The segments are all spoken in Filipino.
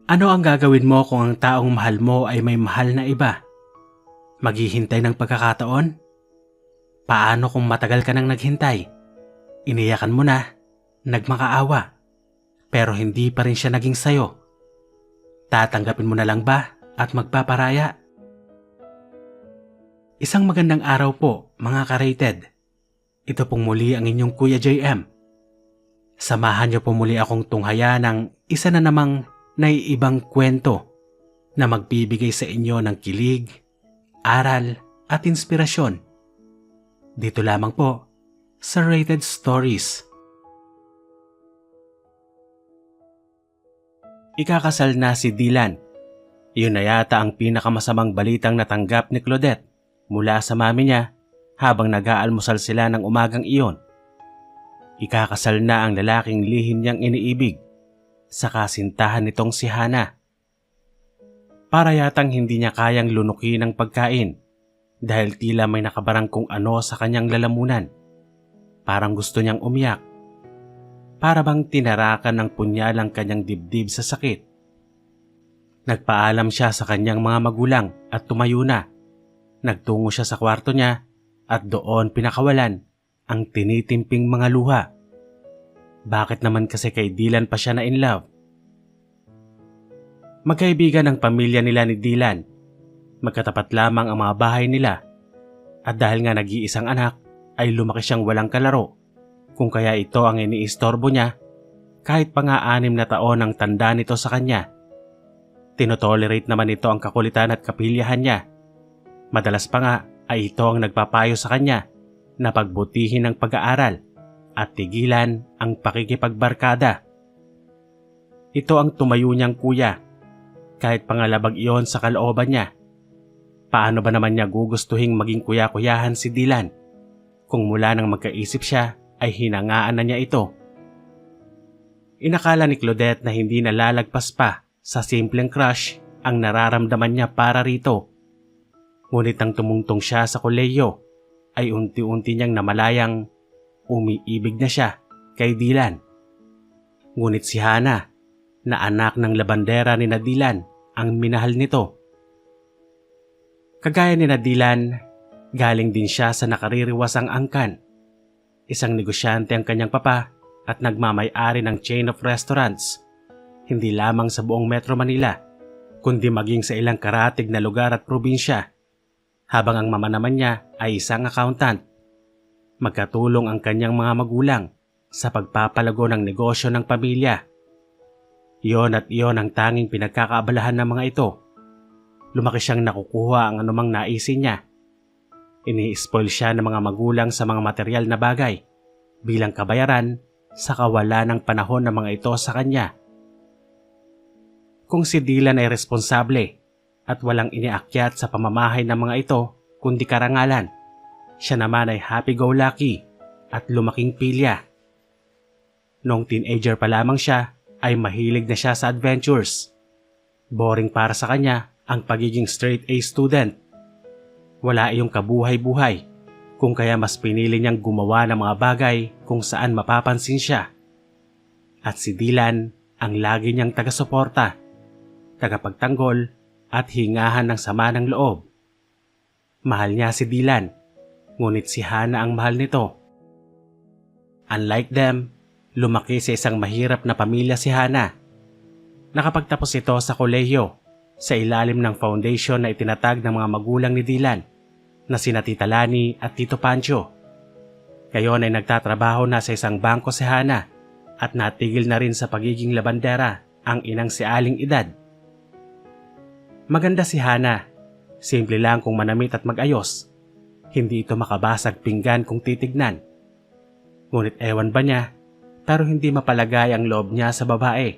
Ano ang gagawin mo kung ang taong mahal mo ay may mahal na iba? Maghihintay ng pagkakataon? Paano kung matagal ka nang naghintay? Iniyakan mo na, nagmakaawa, pero hindi pa rin siya naging sayo. Tatanggapin mo na lang ba at magpaparaya? Isang magandang araw po, mga ka-rated. Ito pong muli ang inyong Kuya JM. Samahan niyo po muli akong tunghaya ng isa na namang naiibang kwento na magbibigay sa inyo ng kilig, aral at inspirasyon. Dito lamang po sa Rated Stories. Ikakasal na si Dylan. Yun na yata ang pinakamasamang balitang natanggap ni Claudette mula sa mami niya habang nag-aalmusal sila ng umagang iyon. Ikakasal na ang lalaking lihim niyang iniibig sa kasintahan nitong si Hana. Para yatang hindi niya kayang lunukin ang pagkain dahil tila may nakabarang kung ano sa kanyang lalamunan. Parang gusto niyang umiyak. Para bang tinarakan ng punyal ang kanyang dibdib sa sakit. Nagpaalam siya sa kanyang mga magulang at tumayo na. Nagtungo siya sa kwarto niya at doon pinakawalan ang tinitimping mga luha. Bakit naman kasi kay Dylan pa siya na in love? Magkaibigan ang pamilya nila ni Dylan. Magkatapat lamang ang mga bahay nila. At dahil nga nag-iisang anak, ay lumaki siyang walang kalaro. Kung kaya ito ang iniistorbo niya, kahit pa nga 6 na taon ang tanda nito sa kanya. Tinotolerate naman ito ang kakulitan at kapilyahan niya. Madalas pa nga ay ito ang nagpapayo sa kanya na pagbutihin ang pag-aaral at tigilan ang pakikipagbarkada. Ito ang tumayo niyang kuya, kahit pangalabag iyon sa kalooban niya. Paano ba naman niya gugustuhing maging kuya-kuyahan si Dylan kung mula nang magkaisip siya ay hinangaan na niya ito? Inakala ni Claudette na hindi nalalagpas pa sa simpleng crush ang nararamdaman niya para rito. Ngunit nang tumungtong siya sa kolehiyo ay unti-unti niyang namalayang umiibig na siya kay Dylan. Ngunit si Hana, na anak ng labandera ni Dylan, ang minahal nito. Kagaya ni Dylan, galing din siya sa nakaririwasang angkan. Isang negosyante ang kanyang papa at nagmamay-ari ng chain of restaurants, hindi lamang sa buong Metro Manila, kundi maging sa ilang karatig na lugar at probinsya. Habang ang mama naman niya ay isang accountant. Magkatulong ang kanyang mga magulang sa pagpapalago ng negosyo ng pamilya. Iyon at iyon ang tanging pinagkakaabalahan ng mga ito. Lumaki siyang nakukuha ang anumang naisin niya. Ini-spoil siya ng mga magulang sa mga material na bagay bilang kabayaran sa kawalan ng panahon ng mga ito sa kanya. Kung si Dylan ay responsable at walang iniakyat sa pamamahay ng mga ito kundi karangalan, siya naman ay happy-go-lucky at lumaking pilya. Noong teenager pa lamang siya ay mahilig na siya sa adventures. Boring para sa kanya ang pagiging straight A student. Wala iyong kabuhay-buhay, kung kaya mas pinili niyang gumawa ng mga bagay kung saan mapapansin siya. At si Dylan ang lagi niyang taga-suporta, tagapagtanggol at hingahan ng sama ng loob. Mahal niya si Dylan, ngunit si Hana ang mahal nito. Unlike them, lumaki sa isang mahirap na pamilya si Hana. Nakapagtapos ito sa kolehiyo sa ilalim ng foundation na itinatag ng mga magulang ni Dylan na sina Tita Lani at Tito Pancho. Ngayon ay nagtatrabaho na sa isang bangko si Hana at natigil na rin sa pagiging labandera ang inang si Aling Edad. Maganda si Hana, simple lang kung manamit at magayos. Hindi ito makabasag pinggan kung titignan. Ngunit ewan ba niya, pero hindi mapalagay ang loob niya sa babae.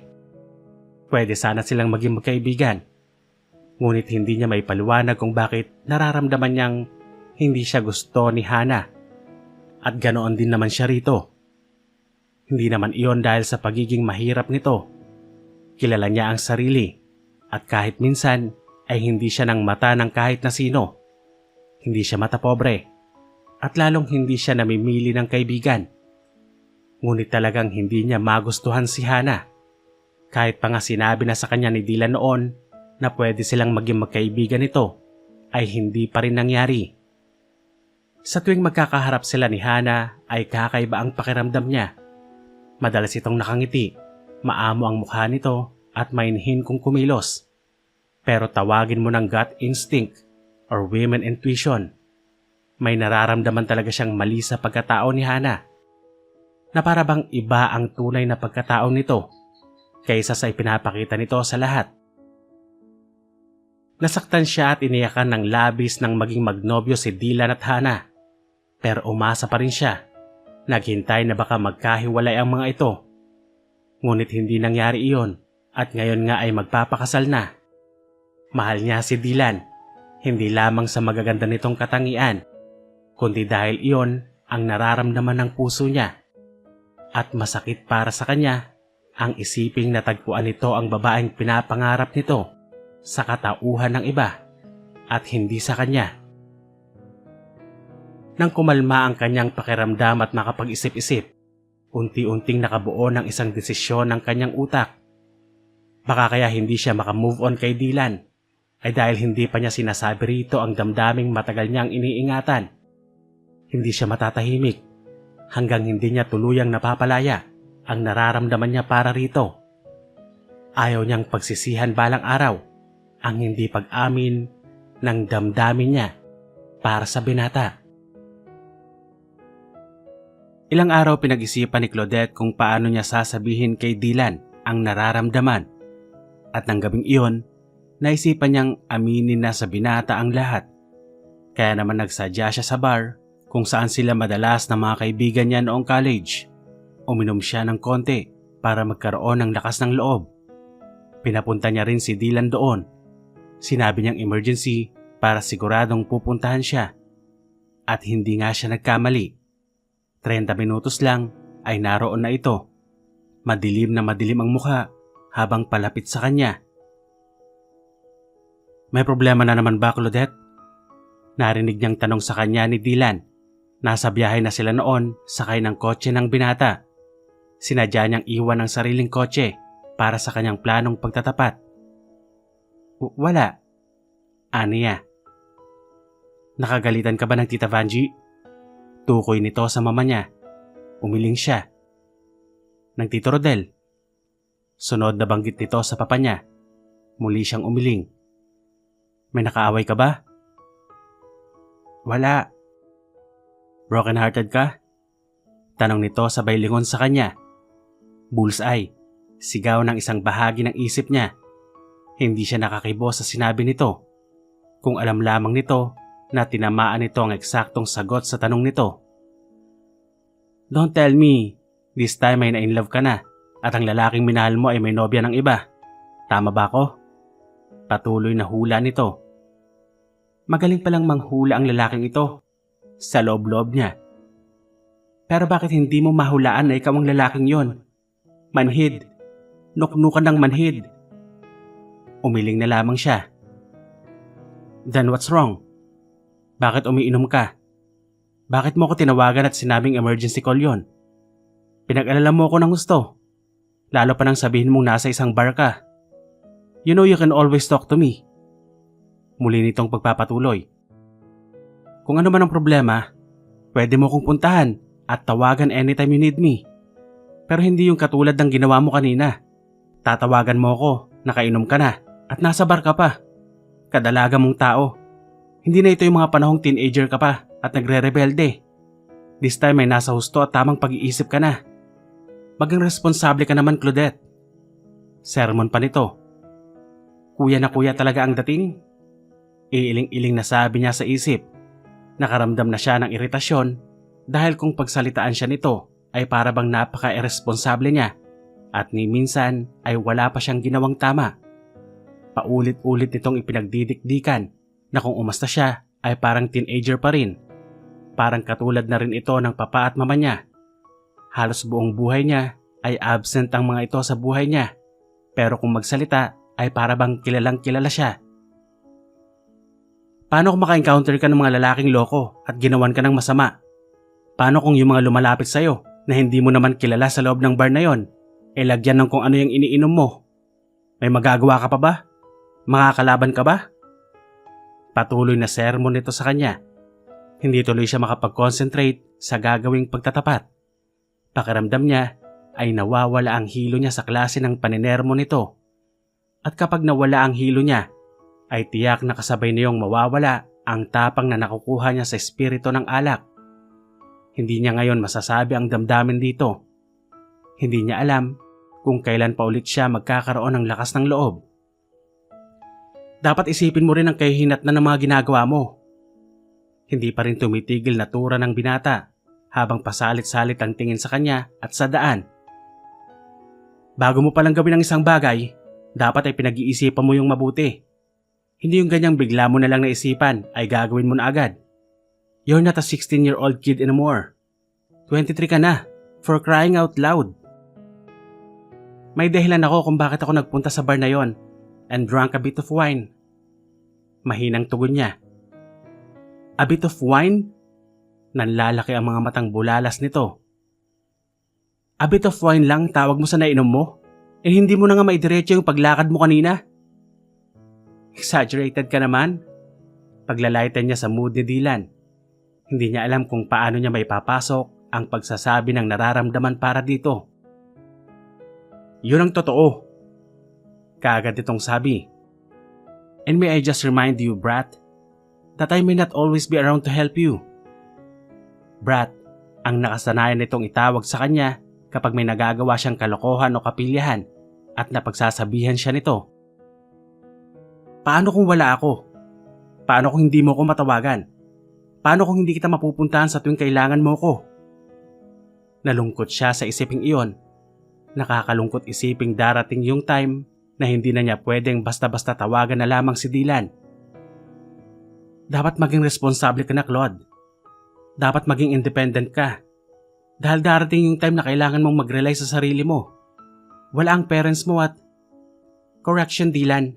Pwede sana silang maging magkaibigan. Ngunit hindi niya may paliwanag kung bakit nararamdaman niyang hindi siya gusto ni Hana. At ganoon din naman siya rito. Hindi naman iyon dahil sa pagiging mahirap nito. Kilala niya ang sarili at kahit minsan ay hindi siya ng mata ng kahit na sino. Hindi siya mata pobre at lalong hindi siya namimili ng kaibigan. Ngunit talagang hindi niya magustuhan si Hana. Kahit pa nga sinabi na sa kanya ni Dylan noon na pwede silang maging magkaibigan nito, ay hindi pa rin nangyari. Sa tuwing magkakaharap sila ni Hana ay kakaiba ang pakiramdam niya. Madalas itong nakangiti, maamo ang mukha nito at mainhin kung kumilos. Pero tawagin mo ng gut instinct or women intuition. May nararamdaman talaga siyang mali sa pagkatao ni Hana. Na para bang iba ang tunay na pagkatao nito kaysa sa ipinapakita nito sa lahat. Nasaktan siya at iniyakan ng labis nang maging magnobyo si Dylan at Hana. Pero umasa pa rin siya. Naghintay na baka magkahiwalay ang mga ito. Ngunit hindi nangyari iyon at ngayon nga ay magpapakasal na. Mahal niya si Dylan, hindi lamang sa magaganda nitong katangian, kundi dahil iyon ang nararamdaman ng puso niya. At masakit para sa kanya ang isiping natagpuan nito ang babaeng pinapangarap nito sa katauhan ng iba at hindi sa kanya. Nang kumalma ang kanyang pakiramdam at nakapag-isip-isip, unti-unting nakabuo ng isang desisyon ng kanyang utak. Baka kaya hindi siya makamove on kay Dylan ay dahil hindi pa niya sinasabi rito ang damdaming matagal niyang iniingatan. Hindi siya matatahimik hanggang hindi niya tuluyang napapalaya ang nararamdaman niya para rito. Ayaw niyang pagsisihan balang araw ang hindi pag-amin ng damdamin niya para sa binata. Ilang araw pinag-isipan ni Claudette kung paano niya sasabihin kay Dylan ang nararamdaman. At ng gabing iyon, naisipan niyang aminin na sa binata ang lahat. Kaya naman nagsadya siya sa bar kung saan sila madalas na mga kaibigan niya noong college. Uminom siya ng konti para magkaroon ng lakas ng loob. Pinapunta niya rin si Dylan doon. Sinabi niyang emergency para siguradong pupuntahan siya. At hindi nga siya nagkamali. 30 minutos lang ay naroon na ito. Madilim na madilim ang mukha habang palapit sa kanya. May problema na naman ba, Claudette? Narinig niyang tanong sa kanya ni Dylan. Nasa biyahe na sila noon, sakay ng kotse ng binata. Sinadya niyang iwan ang sariling kotse para sa kanyang planong pagtatapat. Wala. Aniya. Nakagalitan ka ba ng Tita Vanjie? Tukoy nito sa mama niya. Umiling siya. Ng Tito Rodel. Sunod na banggit nito sa papa niya. Muli siyang umiling. May nakaaway ka ba? Wala. Broken hearted ka? Tanong nito sabay lingon sa kanya. Bullseye. Sigaw ng isang bahagi ng isip niya. Hindi siya nakakibo sa sinabi nito. Kung alam lamang nito na tinamaan nito ang eksaktong sagot sa tanong nito. Don't tell me, this time ay na-inlove ka na at ang lalaking minahal mo ay may nobya ng iba. Tama ba ako? Patuloy na hula nito. Magaling palang manghula ang lalaking ito sa loob-loob niya. Pero bakit hindi mo mahulaan na ikaw ang lalaking yon? Manhid. Nuknukan ng manhid. Umiling na lamang siya. Then what's wrong? Bakit umiinom ka? Bakit mo ko tinawagan at sinabing emergency call yon? Pinag-alala mo ko ng gusto. Lalo pa nang sabihin mong nasa isang bar ka. You know you can always talk to me. Muli nitong pagpapatuloy. Kung ano man ang problema, pwede mo kong puntahan at tawagan anytime you need me. Pero hindi yung katulad ng ginawa mo kanina. Tatawagan mo ko, nakainom ka na at nasa bar ka pa. Kadalaga mong tao. Hindi na ito yung mga panahong teenager ka pa at nagre-rebelde. This time ay nasa husto at tamang pag-iisip ka na. Maging responsable ka naman, Claudette. Sermon pa nito. Kuya na kuya talaga ang dating. Iiling-iling na sabi niya sa isip. Nakaramdam na siya ng iritasyon dahil kung pagsalitaan siya nito ay para bang napaka-irresponsable niya at ni minsan ay wala pa siyang ginawang tama. Paulit-ulit nitong ipinagdidikdikan na kung umasta siya ay parang teenager pa rin. Parang katulad na rin ito ng papa at mama niya. Halos buong buhay niya ay absent ang mga ito sa buhay niya. Pero kung magsalita ay para bang kilalang kilala siya. Paano kung maka-encounter ka ng mga lalaking loko at ginawan ka ng masama? Paano kung yung mga lumalapit sa'yo na hindi mo naman kilala sa loob ng bar na yon, lagyan ng kung ano yung iniinom mo May magagawa ka pa ba? Makakalaban ka ba? Patuloy na sermon nito sa kanya. Hindi tuloy siya makapag-concentrate sa gagawing pagtatapat. Pakiramdam niya ay nawawala ang hilo niya sa klase ng paninermo nito. At kapag nawala ang hilo niya, ay tiyak na kasabay niyong mawawala ang tapang na nakukuha niya sa espiritu ng alak. Hindi niya ngayon masasabi ang damdamin dito. Hindi niya alam kung kailan pa ulit siya magkakaroon ng lakas ng loob. Dapat isipin mo rin ang kahihinatnan ng mga ginagawa mo. Hindi pa rin tumitigil na tura ng binata habang pasalit-salit ang tingin sa kanya at sa daan. Bago mo palang gawin ang isang bagay, dapat ay pinag-iisipan mo yung mabuti. Hindi yung ganyang bigla mo na lang naisipan ay gagawin mo na agad. You're not a 16-year-old kid anymore. 23 ka na, for crying out loud. May dahilan ako kung bakit ako nagpunta sa bar na yon and drank a bit of wine. Mahinang tugon niya. A bit of wine? Nanlalaki ang mga matang bulalas nito. A bit of wine lang tawag mo sa nainom mo? Eh hindi mo na nga maidiretso yung paglakad mo kanina? Exaggerated ka naman. Paglalaitan niya sa mood ni Dylan. Hindi niya alam kung paano niya may papasok ang pagsasabi ng nararamdaman para dito. Yun ang totoo. Kaagad itong sabi. And may I just remind you, brat, that I may not always be around to help you. Brat, ang nakasanayan nitong itawag sa kanya kapag may nagagawa siyang kalokohan o kapilyahan at napagsasabihan siya nito. Paano kung wala ako? Paano kung hindi mo ko matawagan? Paano kung hindi kita mapupuntahan sa tuwing kailangan mo ko? Nalungkot siya sa isiping iyon. Nakakalungkot isiping darating yung time na hindi na niya pwedeng basta-basta tawagan na lamang si Dylan. Dapat maging responsable ka na, Claude. Dapat maging independent ka. Dahil darating yung time na kailangan mong mag-rely sa sarili mo. Wala ang parents mo at... Correction, Dylan.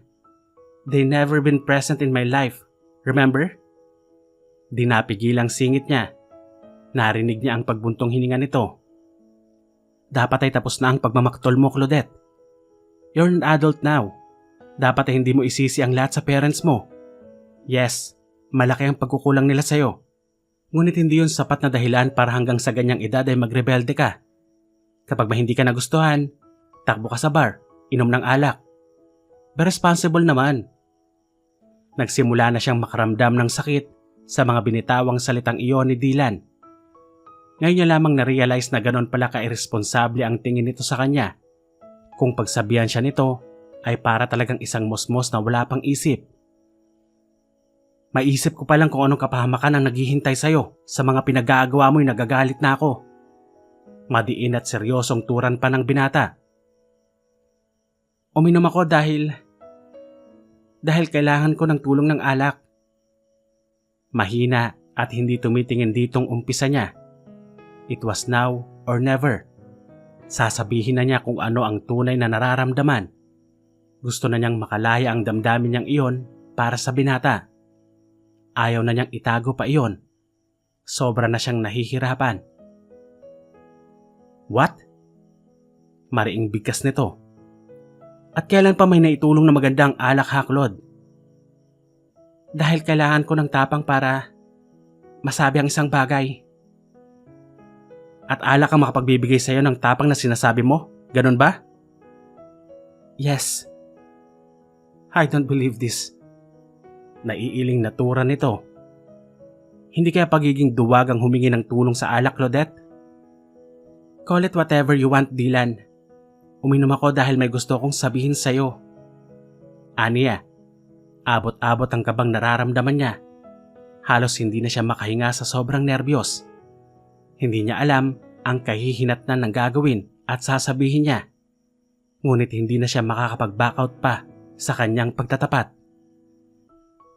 They never been present in my life. Remember? Di napigil ang singit niya. Narinig niya ang pagbuntong hininga nito. Dapat ay tapos na ang pagmamaktol mo, Claudette. You're an adult now. Dapat ay hindi mo isisi ang lahat sa parents mo. Yes, malaki ang pagkukulang nila sa'yo. Ngunit hindi yun sapat na dahilan para hanggang sa ganyang edad ay magrebelde ka. Kapag ba hindi ka nagustuhan, takbo ka sa bar, inom ng alak. Be responsible naman. Nagsimula na siyang makaramdam ng sakit sa mga binitawang salitang iyon ni Dylan. Ngayon niya lamang na-realize na ganon pala ka-irresponsable ang tingin nito sa kanya. Kung pagsabihan siya nito, ay para talagang isang mosmos na wala pang isip. Maisip ko pa lang kung anong kapahamakan ang naghihintay sa'yo sa mga pinag-aagawa mo'y nagagalit na ako. Madiin at seryosong turan pa ng binata. Uminom ako dahil kailangan ko ng tulong ng alak. Mahina at hindi tumitingin ditong umpisa niya. It was now or never. Sasabihin na niya kung ano ang tunay na nararamdaman. Gusto na niyang makalaya ang damdamin niyang iyon para sa binata. Ayaw na niyang itago pa iyon. Sobra na siyang nahihirapan. What? Mariing bigkas nito. At kailan pa may naitulong na magandang alak, ha, Claude? Dahil kailangan ko ng tapang para masabi ang isang bagay. At alak ang makapagbibigay sa'yo ng tapang na sinasabi mo? Ganun ba? Yes. I don't believe this. Naiiling natura nito. Hindi kaya pagiging duwag ang humingi ng tulong sa alak, Claudette? Call it whatever you want, Dylan. Uminom ako dahil may gusto kong sabihin sa'yo. Aniya, abot-abot ang kabang nararamdaman niya. Halos hindi na siya makahinga sa sobrang nerbiyos. Hindi niya alam ang kahihinatnan ng gagawin at sasabihin niya. Ngunit hindi na siya makakapag-back out pa sa kanyang pagtatapat.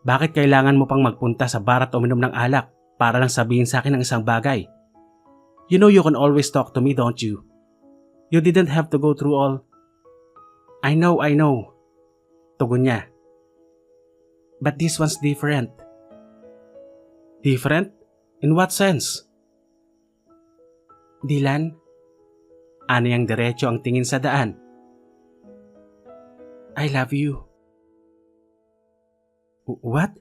Bakit kailangan mo pang magpunta sa bar at uminom ng alak para lang sabihin sa akin ang isang bagay? You know you can always talk to me, don't you? You didn't have to go through all... I know. Tugon niya. But this one's different. Different? In what sense? Dylan, aniyang diretso ang tingin sa daan. I love you. What?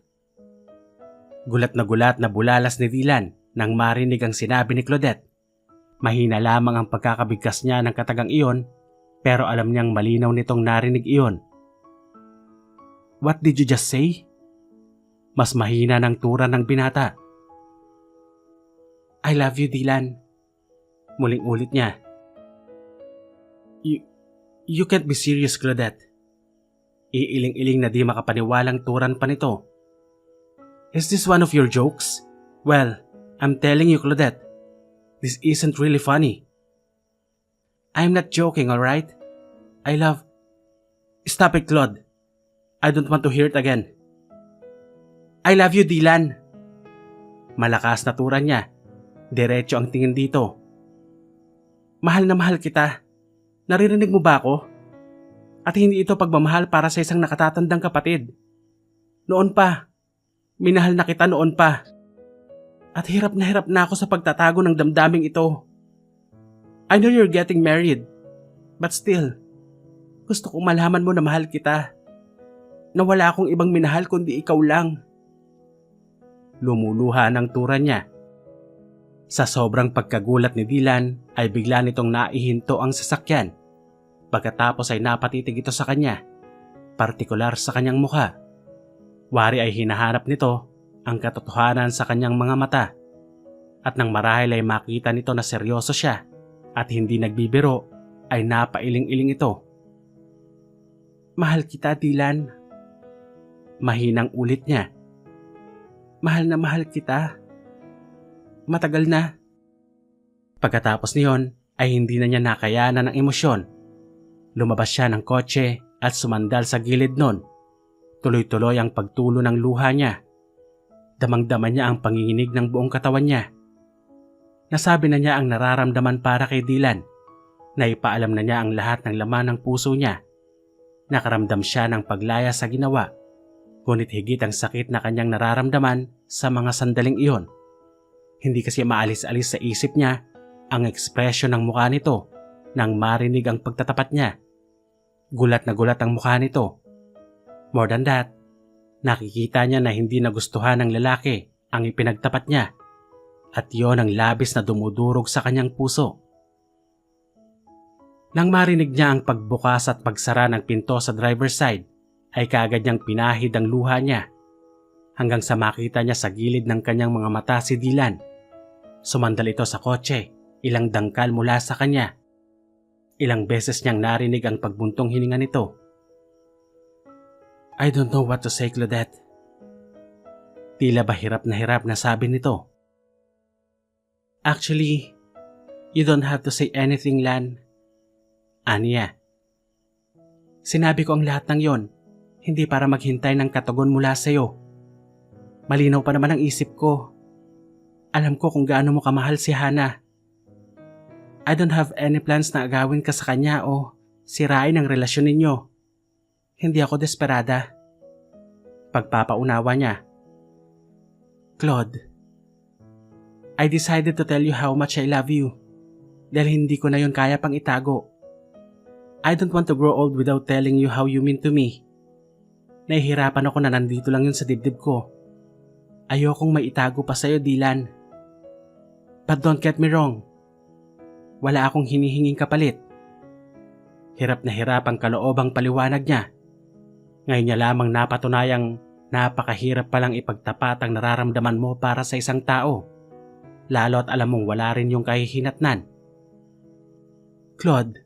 Gulat na bulalas ni Dylan nang marinig ang sinabi ni Claudette. Mahina lamang ang pagkakabigkas niya ng katagang iyon, pero alam niyang malinaw nitong narinig iyon. What did you just say? Mas mahina ng tura ng binata. I love you, Dylan. Muling ulit niya. You can't be serious, Claudette. Iiling-iling na di makapaniwalang turan pa nito. Is this one of your jokes? Well, I'm telling you, Claudette, this isn't really funny. I'm not joking, alright? I love... Stop it, Claude. I don't want to hear it again. I love you, Dylan. Malakas na turan niya. Diretso ang tingin dito. Mahal na mahal kita. Naririnig mo ba ako? At hindi ito pagmamahal para sa isang nakatatandang kapatid. Noon pa. Minahal na kita noon pa. At hirap na ako sa pagtatago ng damdaming ito. I know you're getting married. But still, gusto kong malaman mo na mahal kita. Na wala akong ibang minahal kundi ikaw lang. Lumuluha ng tura niya. Sa sobrang pagkagulat ni Dylan ay bigla nitong naihinto ang sasakyan. Pagkatapos ay napatitig ito sa kanya, partikular sa kanyang mukha. Wari ay hinahanap nito ang katotohanan sa kanyang mga mata. At nang marahil ay makita nito na seryoso siya at hindi nagbibiro, ay napailing-iling ito. Mahal kita, Dylan. Mahinang ulit niya. Mahal na mahal kita. Matagal na. Pagkatapos niyon ay hindi na niya nakayanan ng emosyon. Lumabas siya ng kotse at sumandal sa gilid nun. Tuloy-tuloy ang pagtulo ng luha niya. Damang-dama niya ang panginginig ng buong katawan niya. Nasabi na niya ang nararamdaman para kay Dylan. Naipaalam na niya ang lahat ng laman ng puso niya. Nakaramdam siya ng paglaya sa ginawa. Ngunit higit ang sakit na kanyang nararamdaman sa mga sandaling iyon. Hindi kasi maalis-alis sa isip niya ang ekspresyon ng mukha nito nang marinig ang pagtatapat niya. Gulat na gulat ang mukha nito. More than that, nakikita niya na hindi nagustuhan ng lalaki ang ipinagtapat niya at yon ang labis na dumudurog sa kanyang puso. Nang marinig niya ang pagbukas at pagsara ng pinto sa driver's side, ay kaagad niyang pinahid ang luha niya hanggang sa makita niya sa gilid ng kanyang mga mata si Dylan. Sumandal ito sa kotse, ilang dangkal mula sa kanya. Ilang beses niyang narinig ang pagbuntong hininga nito. I don't know what to say, Claudette. Tila ba hirap na sabi nito. Actually, you don't have to say anything, Lan. Aniya. Sinabi ko ang lahat ng yon, hindi para maghintay ng katugon mula sa'yo. Malinaw pa naman ang isip ko. Alam ko kung gaano mo kamahal si Hana. I don't have any plans na agawin ka sa kanya o sirain ang relasyon ninyo. Hindi ako desperada. Pagpapaunawa niya. Claude, I decided to tell you how much I love you dahil hindi ko na yon kaya pang itago. I don't want to grow old without telling you how you mean to me. Nahihirapan ako na nandito lang yun sa dibdib ko. Ayokong maitago pa sa'yo, Dylan. But don't get me wrong. Wala akong hinihinging kapalit. Hirap na hirap ang kaloobang paliwanag niya. Ngayon niya lamang napatunayang napakahirap palang ipagtapat ang nararamdaman mo para sa isang tao. Lalo at alam mong wala rin yung kahihinatnan. Claude,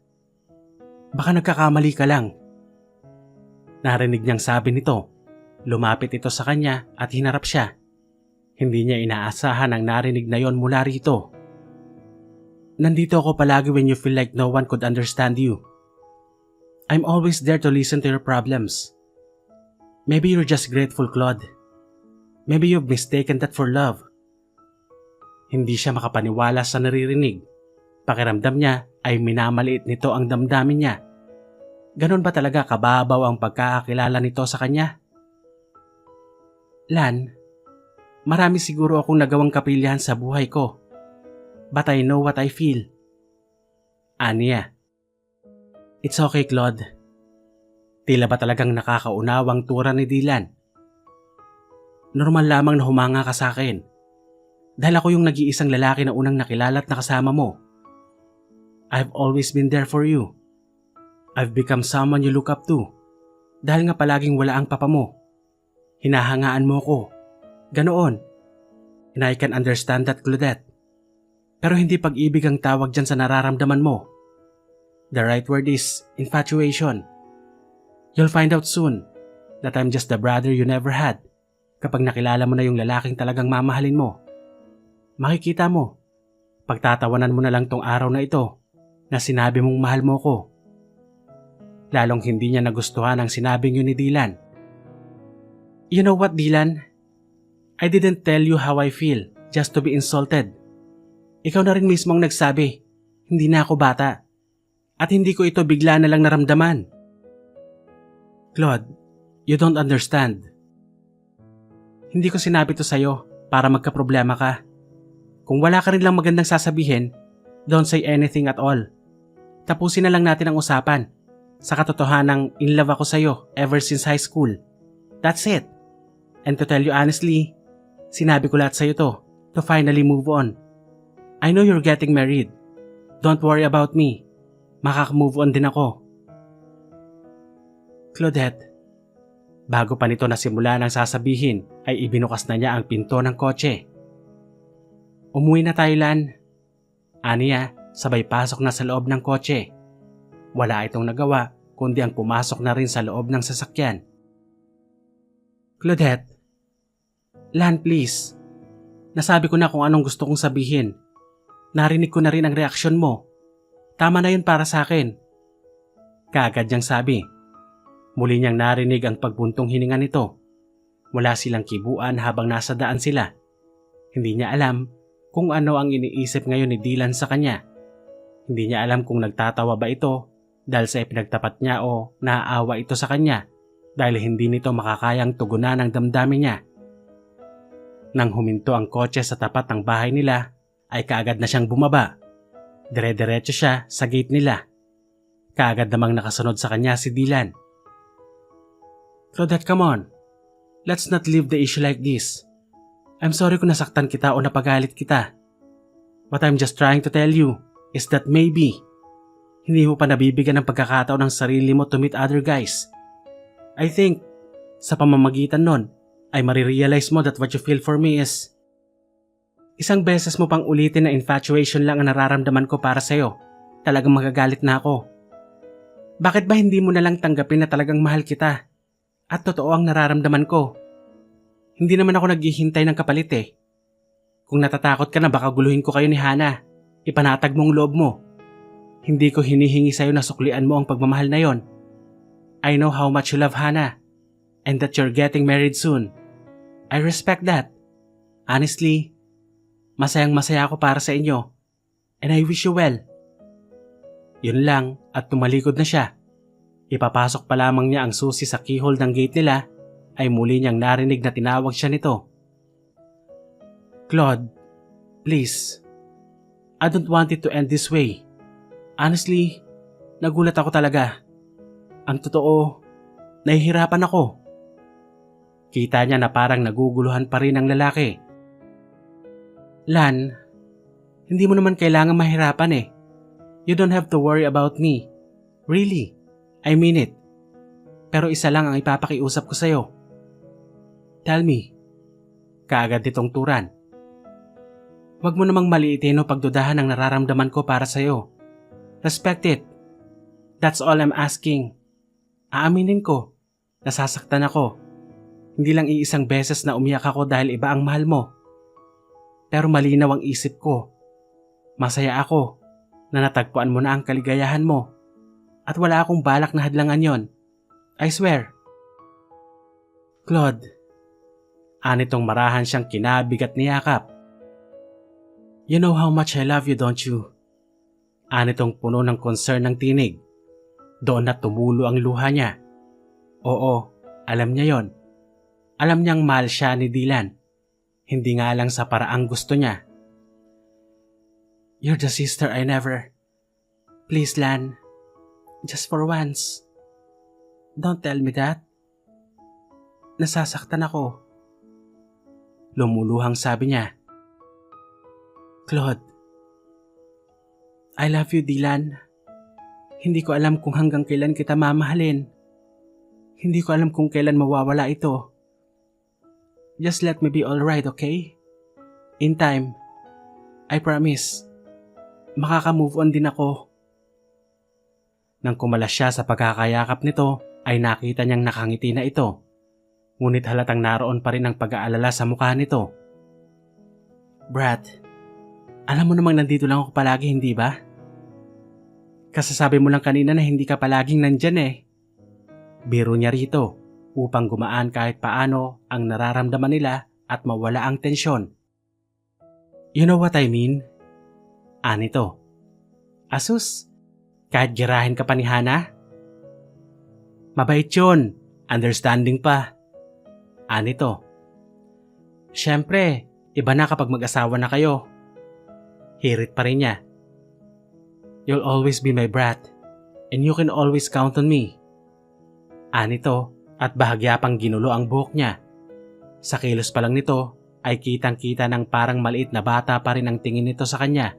baka nagkakamali ka lang. Narinig niyang sabi nito. Lumapit ito sa kanya at hinarap siya. Hindi niya inaasahan ang narinig na yon mula rito. Nandito ako palagi when you feel like no one could understand you. I'm always there to listen to your problems. Maybe you're just grateful, Claude. Maybe you've mistaken that for love. Hindi siya makapaniwala sa naririnig. Pakiramdam niya ay minamaliit nito ang damdamin niya. Ganon ba talaga kababaw ang pagkakakilala nito sa kanya? Lan, marami siguro akong nagawang kapilyahan sa buhay ko. But I know what I feel. Aniya. It's okay, Claude. Tila ba talagang nakakaunawang tura ni Dylan? Normal lamang na humanga ka sa akin. Dahil ako yung nag-iisang lalaki na unang nakilala at nakasama mo. I've always been there for you. I've become someone you look up to. Dahil nga palaging wala ang papa mo. Hinahangaan mo ko. Ganoon. And I can understand that, Claudette. Pero hindi pag-ibig ang tawag dyan sa nararamdaman mo. The right word is infatuation. You'll find out soon that I'm just the brother you never had kapag nakilala mo na yung lalaking talagang mamahalin mo. Makikita mo. Pagtatawanan mo na lang tong araw na ito na sinabi mong mahal mo ko. Lalong hindi niya nagustuhan ang sinabing yun ni Dylan. You know what, Dylan? I didn't tell you how I feel just to be insulted. Ikaw na rin mismo ang nagsabi, hindi na ako bata. At hindi ko ito bigla na lang naramdaman. Claude, you don't understand. Hindi ko sinabi to sa'yo para magkaproblema ka. Kung wala ka rin lang magandang sasabihin, don't say anything at all. Tapusin na lang natin ang usapan. Sa katotohanang in love ako sa'yo ever since high school. That's it. And to tell you honestly, sinabi ko lahat sa'yo to finally move on. I know you're getting married. Don't worry about me. Makaka-move on din ako. Claudette, bago pa nito nasimula ng sasabihin ay ibinukas na niya ang pinto ng kotse. Umuwi na tayo, Lan. Aniya, sabay pasok na sa loob ng kotse. Wala itong nagawa kundi ang pumasok na rin sa loob ng sasakyan. Claudette, Lan, please. Nasabi ko na kung anong gusto kong sabihin. Narinig ko na rin ang reaksyon mo. Tama na yun para sa akin. Kaagad niyang sabi. Muli niyang narinig ang pagbuntong hininga nito. Wala silang kibuan habang nasa daan sila. Hindi niya alam kung ano ang iniisip ngayon ni Dylan sa kanya. Hindi niya alam kung nagtatawa ba ito dahil sa ipinagtapat niya o naaawa ito sa kanya dahil hindi nito makakayang tugunan ang damdamin niya. Nang huminto ang kotse sa tapat ng bahay nila, ay kaagad na siyang bumaba. Dire-diretso siya sa gate nila. Kaagad namang nakasunod sa kanya si Dylan. Claudette, come on. Let's not leave the issue like this. I'm sorry kung nasaktan kita o napagalit kita. What I'm just trying to tell you is that maybe hindi mo pa nabibigyan ng pagkakataon ng sarili mo to meet other guys. I think, sa pamamagitan nun, ay marirealize mo that what you feel for me is isang beses mo pang ulitin na infatuation lang ang nararamdaman ko para sa'yo. Talagang magagalit na ako. Bakit ba hindi mo na lang tanggapin na talagang mahal kita? At totoo ang nararamdaman ko. Hindi naman ako naghihintay ng kapalit eh. Kung natatakot ka na baka guluhin ko kayo ni Hana, ipanatag mong loob mo. Hindi ko hinihingi sa'yo na suklian mo ang pagmamahal na yon. I know how much you love Hana and that you're getting married soon. I respect that. Honestly, masayang masaya ako para sa inyo and I wish you well. Yun lang at tumalikod na siya. Ipapasok pa lamang niya ang susi sa keyhole ng gate nila ay muli niyang narinig na tinawag siya nito. Claude, please. I don't want it to end this way. Honestly, nagulat ako talaga. Ang totoo, nahihirapan ako. Kita niya na parang naguguluhan pa rin ang lalaki. Lan, hindi mo naman kailangan mahirapan eh. You don't have to worry about me. Really, I mean it. Pero isa lang ang ipapakiusap ko sa'yo. Tell me. Kaagad itong turan. Huwag mo namang maliitin o pagdudahan ang nararamdaman ko para sa'yo. Respect it. That's all I'm asking. Aaminin ko, nasasaktan ako. Hindi lang iisang beses na umiyak ako dahil iba ang mahal mo. Pero malinaw ang isip ko. Masaya ako na natagpuan mo na ang kaligayahan mo. At wala akong balak na hadlangan yon. I swear. Claude, anitong marahan siyang kinabig at niyakap. You know how much I love you, don't you? Anitong puno ng concern ng tinig. Doon na tumulo ang luha niya. Oo, alam niya yon. Alam niyang mahal siya ni Dylan. Hindi nga lang sa paraang gusto niya. You're the sister I never... Please, Lan. Just for once. Don't tell me that. Nasasaktan ako. Lumuluhang sabi niya. Claude, I love you, Dylan. Hindi ko alam kung hanggang kailan kita mamahalin. Hindi ko alam kung kailan mawawala ito. Just let me be alright, okay? In time, I promise, makaka-move on din ako. Nang kumalas siya sa pagkakayakap nito, ay nakita niyang nakangiti na ito. Ngunit halatang naroon pa rin ang pag-aalala sa mukha nito. Brad, alam mo namang nandito lang ako palagi, hindi ba? Kasasabi mo lang kanina na hindi ka palaging nandyan eh. Biro niya rito upang gumaan kahit paano ang nararamdaman nila at mawala ang tensyon. You know what I mean? Anito. Asus, kahit girahin ka pa ni Hana? Mabait yun, understanding pa. Anito. Siyempre, iba na kapag mag-asawa na kayo. Hirit pa rin niya. You'll always be my brat and you can always count on me. Anito at bahagya pang ginulo ang buhok niya. Sa kilos pa lang nito ay kitang-kita ng parang maliit na bata pa rin ang tingin nito sa kanya.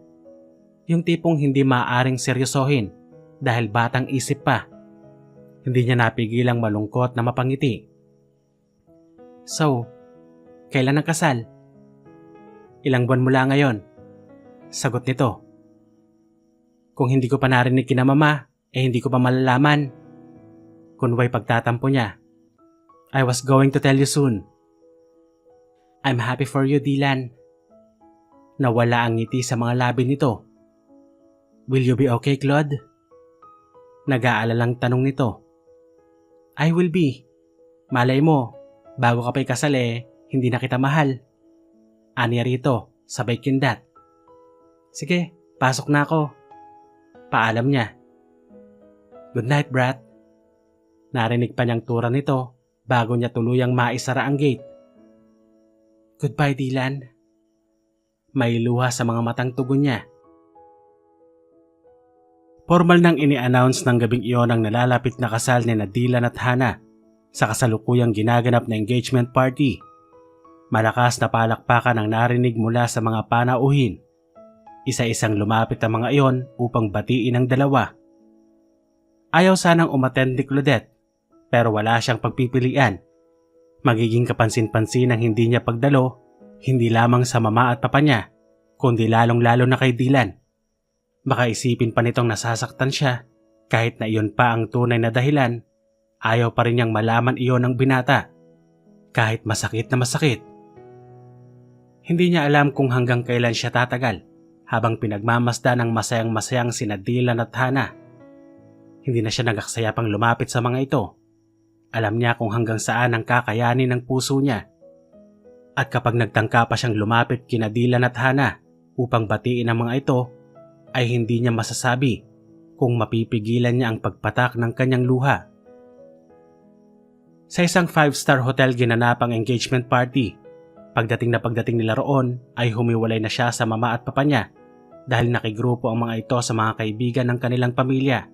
Yung tipong hindi maaaring seryosohin dahil batang isip pa. Hindi niya napigilang malungkot na mapangiti. So, kailan ang kasal? Ilang buwan mula ngayon? Sagot nito. Kung hindi ko pa narinig kina mama, hindi ko pa malalaman. Kunway pagtatampo niya. I was going to tell you soon. I'm happy for you, Dylan. Nawala ang ngiti sa mga labi nito. Will you be okay, Claude? Nag-aalalang tanong nito. I will be. Malay mo, bago ka pa'y kasal hindi na kita mahal. Aniya rito, sabay kindat. Sige, pasok na ako. Paalam niya. Good night, brat. Narinig pa niyang tura nito bago niya tuluyang maisara ang gate. Goodbye, Dylan. May luha sa mga matang tugon niya. Formal nang ini-announce ng gabing iyon ang nalalapit na kasal ni Dylan at Hana sa kasalukuyang ginaganap na engagement party. Malakas na palakpakan ang narinig mula sa mga panauhin. Isa-isang lumapit ang mga iyon upang batiin ang dalawa. Ayaw sanang umattend ni Claudette pero wala siyang pagpipilian. Magiging kapansin-pansin ang hindi niya pagdalo, hindi lamang sa mama at papa niya, kundi lalong-lalo na kay Dylan. Baka isipin pa nitong nasasaktan siya, kahit na iyon pa ang tunay na dahilan, ayaw pa rin niyang malaman iyon ng binata, kahit masakit na masakit. Hindi niya alam kung hanggang kailan siya tatagal, habang pinagmamasda ng masayang-masayang sina Dylan at Hana. Hindi na siya nagaksaya pang lumapit sa mga ito. Alam niya kung hanggang saan ang kakayanin ng puso niya. At kapag nagtangka pa siyang lumapit kina Dylan at Hana upang batiin ang mga ito, ay hindi niya masasabi kung mapipigilan niya ang pagpatak ng kanyang luha. Sa isang 5-star hotel ginanap ang engagement party. Pagdating nila roon ay humiwalay na siya sa mama at papa niya dahil nakigrupo ang mga ito sa mga kaibigan ng kanilang pamilya.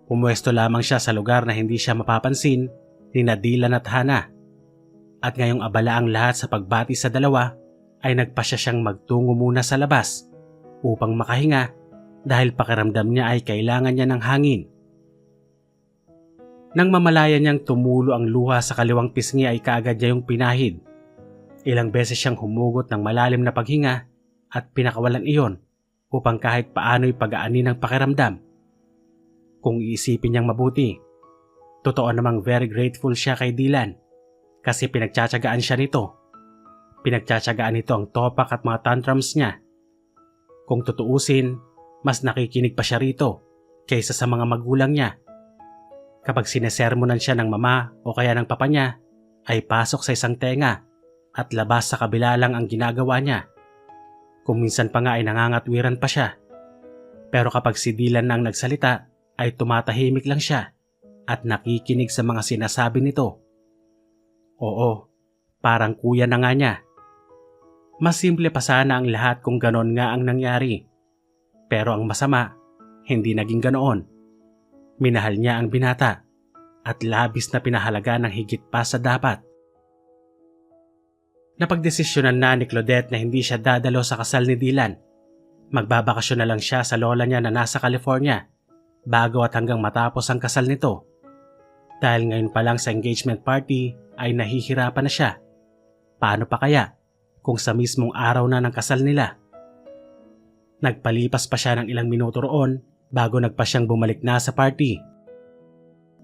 Pumuesto lamang siya sa lugar na hindi siya mapapansin ni Dylan at Hana. At ngayong abala ang lahat sa pagbati sa dalawa ay nagpasya siyang magtungo muna sa labas upang makahinga dahil pakiramdam niya ay kailangan niya ng hangin. Nang mamalaya niyang tumulo ang luha sa kaliwang pisngi ay kaagad niya yung pinahid. Ilang beses siyang humugot ng malalim na paghinga at pinakawalan iyon upang kahit paano'y pag-aani ng pakiramdam. Kung iisipin niyang mabuti, totoo namang very grateful siya kay Dylan kasi pinagtsatsagaan siya nito. Pinagtsatsagaan nito ang topak at mga tantrums niya. Kung tutuusin, mas nakikinig pa siya rito kaysa sa mga magulang niya. Kapag sinesermonan siya ng mama o kaya ng papa niya, ay pasok sa isang tenga at labas sa kabila lang ang ginagawa niya. Kung minsan pa nga ay nangangatwiran pa siya. Pero kapag si Dylan na ang nagsalita, ay tumatahimik lang siya at nakikinig sa mga sinasabi nito. Oo, parang kuya na nga niya. Mas simple pa sana ang lahat kung ganon nga ang nangyari. Pero ang masama, hindi naging ganoon. Minahal niya ang binata at labis na pinahalaga ng higit pa sa dapat. Napagdesisyonan na ni Claudette na hindi siya dadalo sa kasal ni Dylan. Magbabakasyon na lang siya sa lola niya na nasa California bago at hanggang matapos ang kasal nito. Dahil ngayon pa lang sa engagement party ay nahihirapan na siya. Paano pa kaya kung sa mismong araw na ng kasal nila? Nagpalipas pa siya ng ilang minuto roon bago nagpa siyang bumalik na sa party.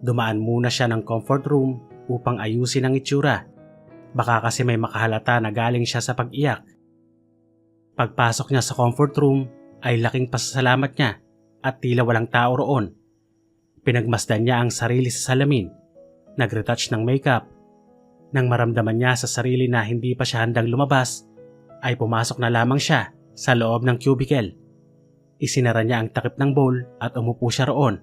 Dumaan muna siya ng comfort room upang ayusin ang itsura. Baka kasi may makahalata na galing siya sa pag-iyak. Pagpasok niya sa comfort room ay laking pasasalamat niya at tila walang tao roon. Pinagmasdan niya ang sarili sa salamin, nag-retouch ng makeup. Nang maramdaman niya sa sarili na hindi pa siya handang lumabas, ay pumasok na lamang siya sa loob ng cubicle. Isinara niya ang takip ng bowl at umupo siya roon.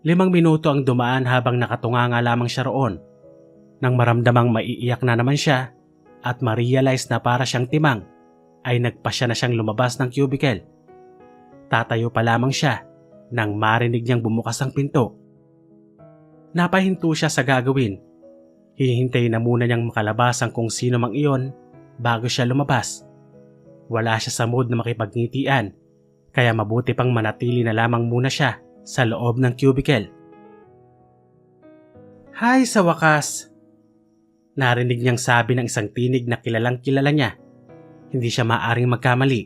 5 minuto ang dumaan habang nakatunganga lamang siya roon. Nang maramdamang maiiyak na naman siya at ma-realize na para siyang timang, ay nagpasya na siyang lumabas ng cubicle. Tatayo pa lamang siya nang marinig niyang bumukas ang pinto. Napahinto siya sa gagawin. Hihintayin na muna niyang makalabas ang kung sino mang iyon bago siya lumabas. Wala siya sa mood na makipagngitian, kaya mabuti pang manatili na lamang muna siya sa loob ng cubicle. "Hi sa wakas!" Narinig niyang sabi ng isang tinig na kilalang kilala niya. Hindi siya maaring magkamali.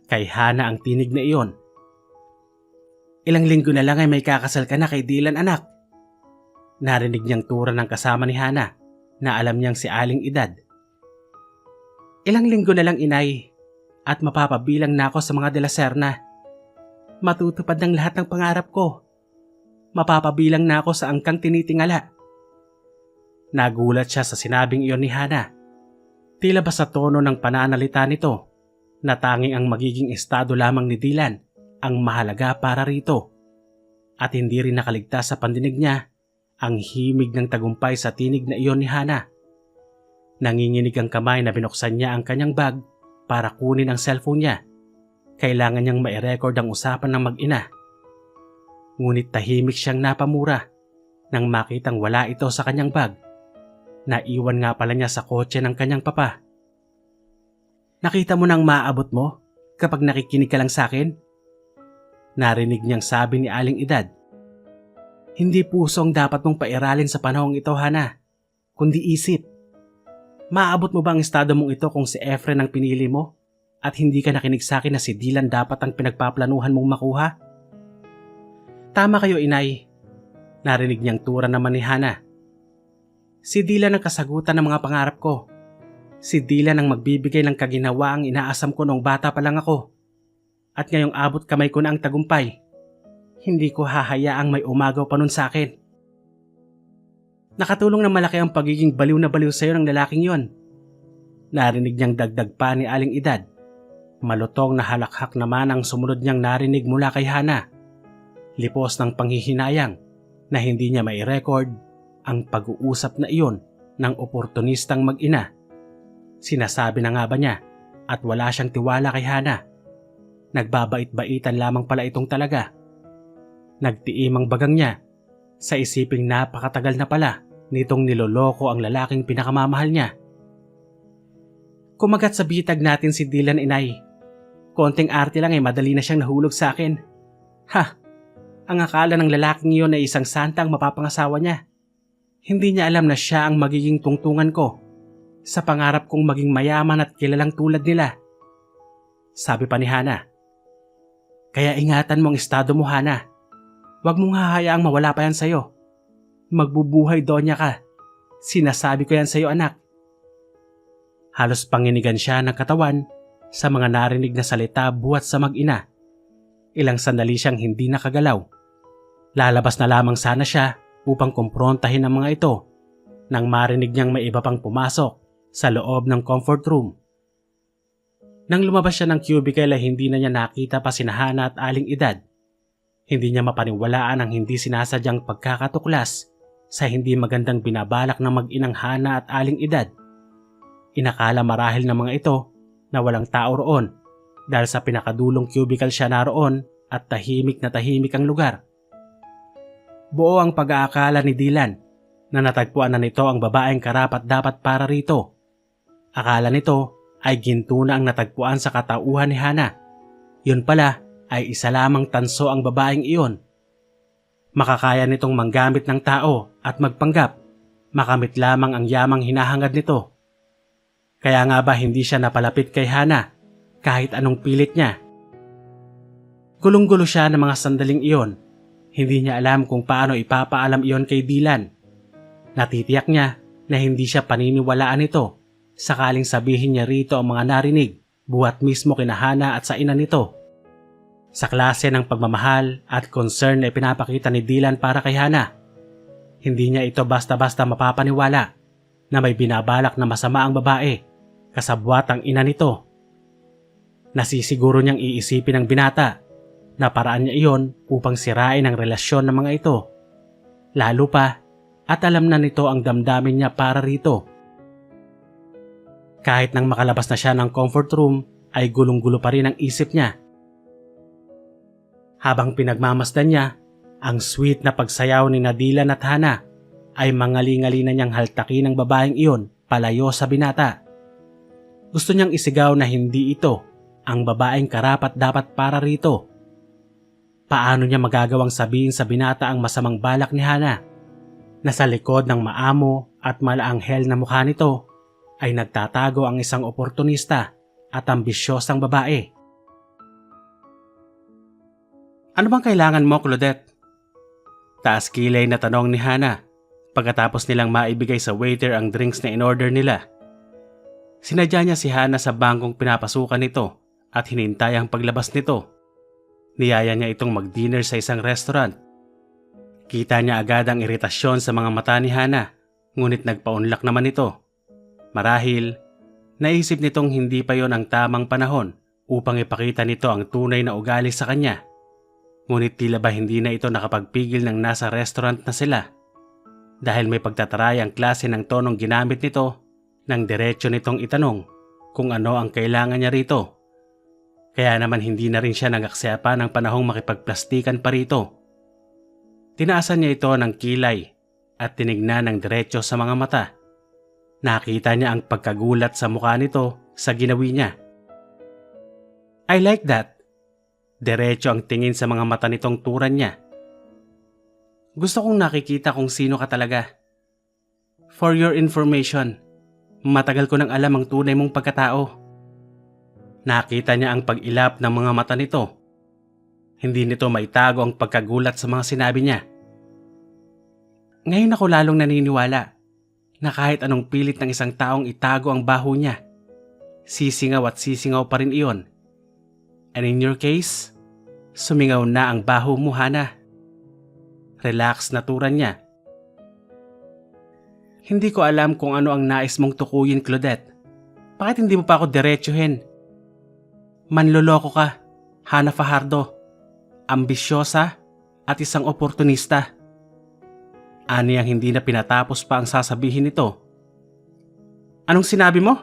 Kay Hana ang tinig na iyon. "Ilang linggo na lang ay may kakasal ka na kay Dylan, anak." Narinig niyang tura ng kasama ni Hana na alam niyang si Aling Edad. "Ilang linggo na lang, inay, at mapapabilang na ako sa mga de la Serna. Matutupad ng lahat ng pangarap ko. Mapapabilang na ako sa angkang tinitingala." Nagulat siya sa sinabing iyon ni Hana. Tila ba sa tono ng pananalita nito na tanging ang magiging estado lamang ni Dylan ang mahalaga para rito. At hindi rin nakaligtas sa pandinig niya ang himig ng tagumpay sa tinig na iyon ni Hana. Nanginginig ang kamay na binuksan niya ang kanyang bag para kunin ang cellphone niya. Kailangan niyang mai-record ang usapan ng mag-ina. Ngunit tahimik siyang napamura nang makitang wala ito sa kanyang bag. Naiwan nga pala niya sa kotse ng kanyang papa. "Nakita mo nang maaabot mo kapag nakikinig ka lang sa akin?" Narinig niyang sabi ni Aling Edad. "Hindi puso ang dapat mong pairalin sa panahong ito, Hana, kundi isip. Maaabot mo ba ang estado mong ito kung si Efren ang pinili mo at hindi ka nakinig sa akin na si Dylan dapat ang pinagpaplanuhan mong makuha?" "Tama kayo, inay." Narinig niyang tura naman ni Hana. "Si Dylan ang kasagutan ng mga pangarap ko. Si Dylan ang magbibigay ng kaginawaang inaasam ko noong bata pa lang ako. At ngayong abot kamay ko na ang tagumpay. Hindi ko hahayaang may umagaw pa nun sa akin." "Nakatulong na malaki ang pagiging baliw na baliw sa iyo ng lalaking yon." Narinig niyang dagdag pa ni Aling Edad. Malutong na halakhak naman ang sumunod niyang narinig mula kay Hana. Lipos ng panghihinayang na hindi niya mai-record ang pag-uusap na iyon ng oportunistang mag-ina. Sinasabi na nga ba niya at wala siyang tiwala kay Hana? Nagbabait-baitan lamang pala itong talaga. Nagtiim ang bagang niya sa isiping napakatagal na pala nitong niloloko ang lalaking pinakamamahal niya. "Kumagat sa bitag natin si Dylan, inay. Konting arte lang ay madali na siyang nahulog sa akin. Ha! Ang akala ng lalaking iyon ay isang santa ang mapapangasawa niya. Hindi niya alam na siya ang magiging tungtungan ko sa pangarap kong maging mayaman at kilalang tulad nila." Sabi pa ni Hana. "Kaya ingatan mo ang estado mo, Hana. Huwag mong hahayaang mawala pa yan sa'yo. Magbubuhay donya ka. Sinasabi ko yan sa'yo, anak." Halos panginigan siya ng katawan sa mga narinig na salita buhat sa mag-ina. Ilang sandali siyang hindi nakagalaw. Lalabas na lamang sana siya upang kumprontahin ang mga ito nang marinig niyang may iba pang pumasok sa loob ng comfort room. Nang lumabas siya ng cubicle ay hindi na niya nakita pa sina Hana at Aling Edad. Hindi niya mapaniwalaan ang hindi sinasadyang pagkakatuklas sa hindi magandang binabalak ng mag-inang Hana at Aling Edad. Inakala marahil ng mga ito na walang tao roon dahil sa pinakadulong cubicle siya naroon at tahimik na tahimik ang lugar. Buo ang pag-aakala ni Dylan na natagpuan na nito ang babaeng karapat-dapat para rito. Akala nito ay ginto na ang natagpuan sa katauhan ni Hana. Yun pala ay isa lamang tanso ang babaeng iyon. Makakaya nitong manggamit ng tao at magpanggap. Makamit lamang ang yamang hinahangad nito. Kaya nga ba hindi siya napalapit kay Hana kahit anong pilit niya? Gulong-gulo siya ng mga sandaling iyon. Hindi niya alam kung paano ipapaalam iyon kay Dylan. Natitiyak niya na hindi siya paniniwalaan nito sakaling sabihin niya rito ang mga narinig buhat mismo kina Hana at sa ina nito. Sa klase ng pagmamahal at concern na ipinapakita ni Dylan para kay Hana, hindi niya ito basta-basta mapapaniwala na may binabalak na masama ang babae kasabwat ang ina nito. Nasisiguro niyang iisipin ng binata na paraan niya iyon upang sirain ang relasyon ng mga ito. Lalo pa at alam na nito ang damdamin niya para rito. Kahit nang makalabas na siya ng comfort room ay gulong-gulo pa rin ang isip niya. Habang pinagmamasdan niya, ang sweet na pagsayaw ni Dylan at Hana ay mangali-ngali na niyang haltakin ng babaeng iyon palayo sa binata. Gusto niyang isigaw na hindi ito ang babaeng karapat-dapat para rito. Paano niya magagawang sabihin sa binata ang masamang balak ni Hana na sa likod ng maamo at malaanghel na mukha nito ay nagtatago ang isang oportunista at ambisyosang babae? Ano bang kailangan mo, Claudette? Taas kilay na tanong ni Hana pagkatapos nilang maibigay sa waiter ang drinks na in-order nila. Sinadya niya si Hana sa bangkong pinapasukan nito at hinintay ang paglabas nito. Niyaya niya itong mag-dinner sa isang restaurant. Kita niya agad ang iritasyon sa mga mata ni Hana, ngunit nagpaunlak naman ito. Marahil, naisip nitong hindi pa yon ang tamang panahon upang ipakita nito ang tunay na ugali sa kanya. Ngunit tila ba hindi na ito nakapagpigil ng nasa restaurant na sila. Dahil may pagtataray ang klase ng tonong ginamit nito, nang diretsyo nitong itanong kung ano ang kailangan niya rito. Kaya naman hindi na rin siya nag-aksaya pa ng panahong makipagplastikan pa rito. Tinaasan niya ito ng kilay at tinignan ng diretsyo sa mga mata. Nakita niya ang pagkagulat sa mukha nito sa ginawi niya. I like that. Diretso ang tingin sa mga mata nitong turan niya. Gusto kong nakikita kung sino ka talaga. For your information, matagal ko nang alam ang tunay mong pagkatao. Nakita niya ang pag-ilap ng mga mata nito. Hindi nito maitago ang pagkagulat sa mga sinabi niya. Ngayon ako lalong naniniwala na kahit anong pilit ng isang taong itago ang baho niya, sisingaw at sisingaw pa rin iyon. And in your case, sumingaw na ang baho mo, Hana. Relax na turan niya. Hindi ko alam kung ano ang nais mong tukuyin, Claudette. Bakit hindi mo pa ako diretsuhin? Manloloko ka, Hana Fajardo. Ambisyosa at isang oportunista. Ani ang hindi na pinatapos pa ang sasabihin nito. Anong sinabi mo?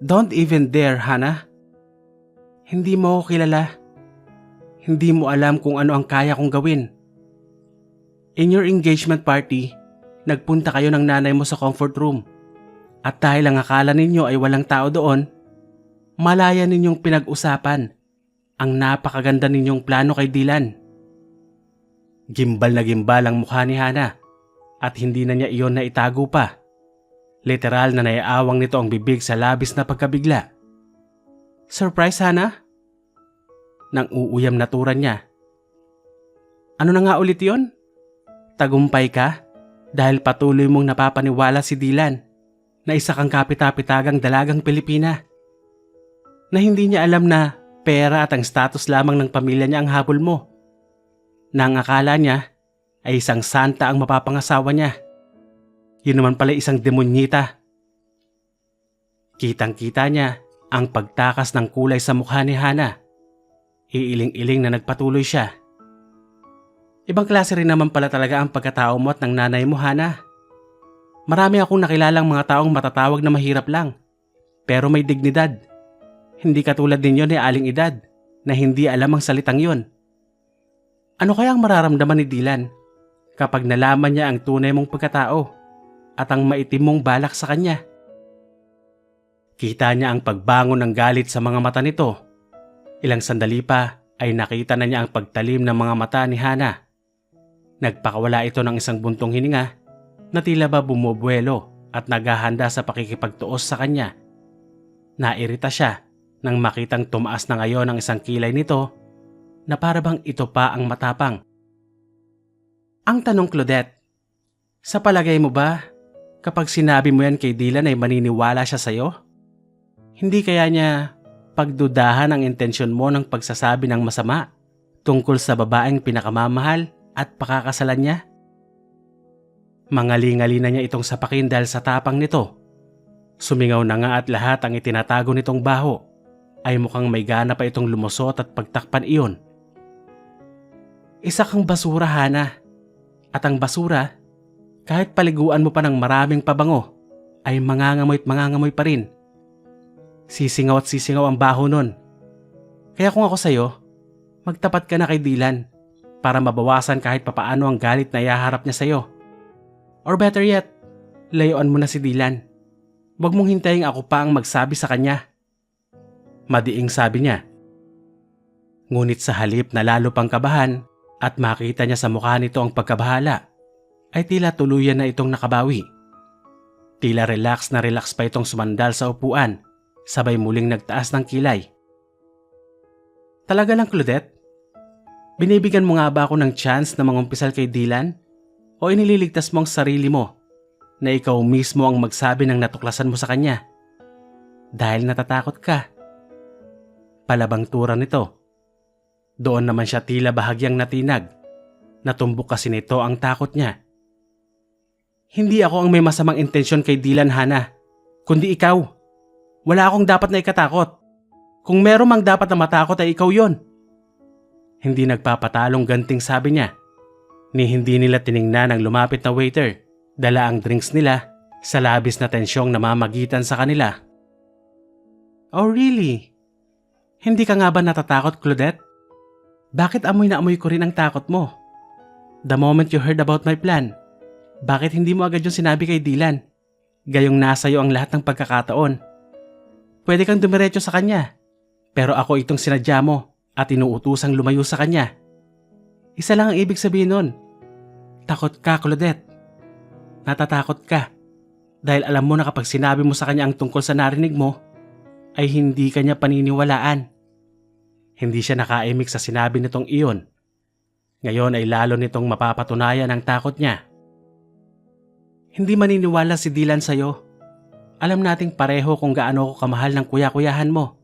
Don't even dare, Hana. Hindi mo ako kilala. Hindi mo alam kung ano ang kaya kong gawin. In your engagement party, nagpunta kayo ng nanay mo sa comfort room. At dahil ang akala ninyo ay walang tao doon, malaya ninyong pinag-usapan ang napakaganda ninyong plano kay Dylan. Gimbal na gimbal ang mukha ni Hana at hindi na niya iyon na itago pa. Literal na naiawang nito ang bibig sa labis na pagkabigla. Surprise, Hana? Nang uuyam na turan niya. Ano na nga ulit yon? Tagumpay ka dahil patuloy mong napapaniwala si Dylan na isa kang kapitapitagang dalagang Pilipina. Na hindi niya alam na pera at ang status lamang ng pamilya niya ang habol mo. Na ang akala niya ay isang santa ang mapapangasawa niya. Yun naman pala isang demonyita. Kitang-kita niya ang pagtakas ng kulay sa mukha ni Hana. Iiling-iling na nagpatuloy siya. Ibang klase rin naman pala talaga ang pagkatao mo at ng nanay mo, Hana. Marami akong nakilalang mga taong matatawag na mahirap lang, pero may dignidad. Hindi katulad ninyo ni Aling Edad na hindi alam ang salitang yon. Ano kaya ang mararamdaman ni Dylan kapag nalaman niya ang tunay mong pagkatao at ang maitim mong balak sa kanya? Kita niya ang pagbangon ng galit sa mga mata nito. Ilang sandali pa ay nakita na niya ang pagtalim ng mga mata ni Hana. Nagpakawala ito ng isang buntong hininga na tila ba bumubuelo at naghahanda sa pakikipagtuos sa kanya. Nairita siya nang makitang tumaas na ngayon ang isang kilay nito na para bang ito pa ang matapang. Ang tanong, Claudette, sa palagay mo ba kapag sinabi mo yan kay Dylan ay maniniwala siya sa'yo? Hindi kaya niya pagdudahan ang intensyon mo ng pagsasabi ng masama tungkol sa babaeng pinakamamahal at pakakasalan niya? Mangali-ngali na niya itong sapakin dahil sa tapang nito. Sumingaw na nga at lahat ang itinatago nitong baho ay mukhang may gana pa itong lumusot at pagtakpan iyon. Isa kang basura, Hana. At ang basura, kahit paliguan mo pa ng maraming pabango, ay mangangamoy pa rin. Sisingaw at sisingaw ang baho nun. Kaya kung ako sa'yo, magtapat ka na kay Dylan para mabawasan kahit papaano ang galit na ihaharap niya sa'yo. Or better yet, layuan mo na si Dylan. Huwag mong hintayin ako pa ang magsabi sa kanya. Madiing sabi niya. Ngunit sa halip na lalo pang kabahan at makita niya sa mukha nito ang pagkabahala, ay tila tuluyan na itong nakabawi. Tila relax na relax pa itong sumandal sa upuan, sabay muling nagtaas ng kilay. Talaga lang, Claudette? Binibigyan mo nga ba ako ng chance na mangumpisal kay Dylan? O inililigtas mo ang sarili mo na ikaw mismo ang magsabi ng natuklasan mo sa kanya? Dahil natatakot ka. Palabang tura nito. Doon naman siya tila bahagyang natinag. Natumbok kasi nito ang takot niya. Hindi ako ang may masamang intensyon kay Dylan, Hana, kundi ikaw. Wala akong dapat na ikatakot. Kung meron mang dapat na matakot ay ikaw yon. Hindi nagpapatalong ganting sabi niya. Ni hindi nila tiningnan ang lumapit na waiter. Dala ang drinks nila sa labis na tensyong namamagitan sa kanila. Oh really? Hindi ka nga ba natatakot, Claudette? Bakit amoy na amoy ko rin ang takot mo? The moment you heard about my plan, bakit hindi mo agad yung sinabi kay Dylan? Gayong nasa iyo ang lahat ng pagkakataon. Pwede kang dumiretso sa kanya, pero ako itong sinadya mo at inuutusang lumayo sa kanya. Isa lang ang ibig sabihin nun. Takot ka, Claudette. Natatakot ka dahil alam mo na kapag sinabi mo sa kanya ang tungkol sa narinig mo, ay hindi kanya paniniwalaan. Hindi siya nakaimik sa sinabi nitong iyon. Ngayon ay lalo nitong mapapatunayan ang takot niya. Hindi maniniwala si Dylan sa'yo. Alam nating pareho kung gaano ko kamahal ng kuya-kuyahan mo.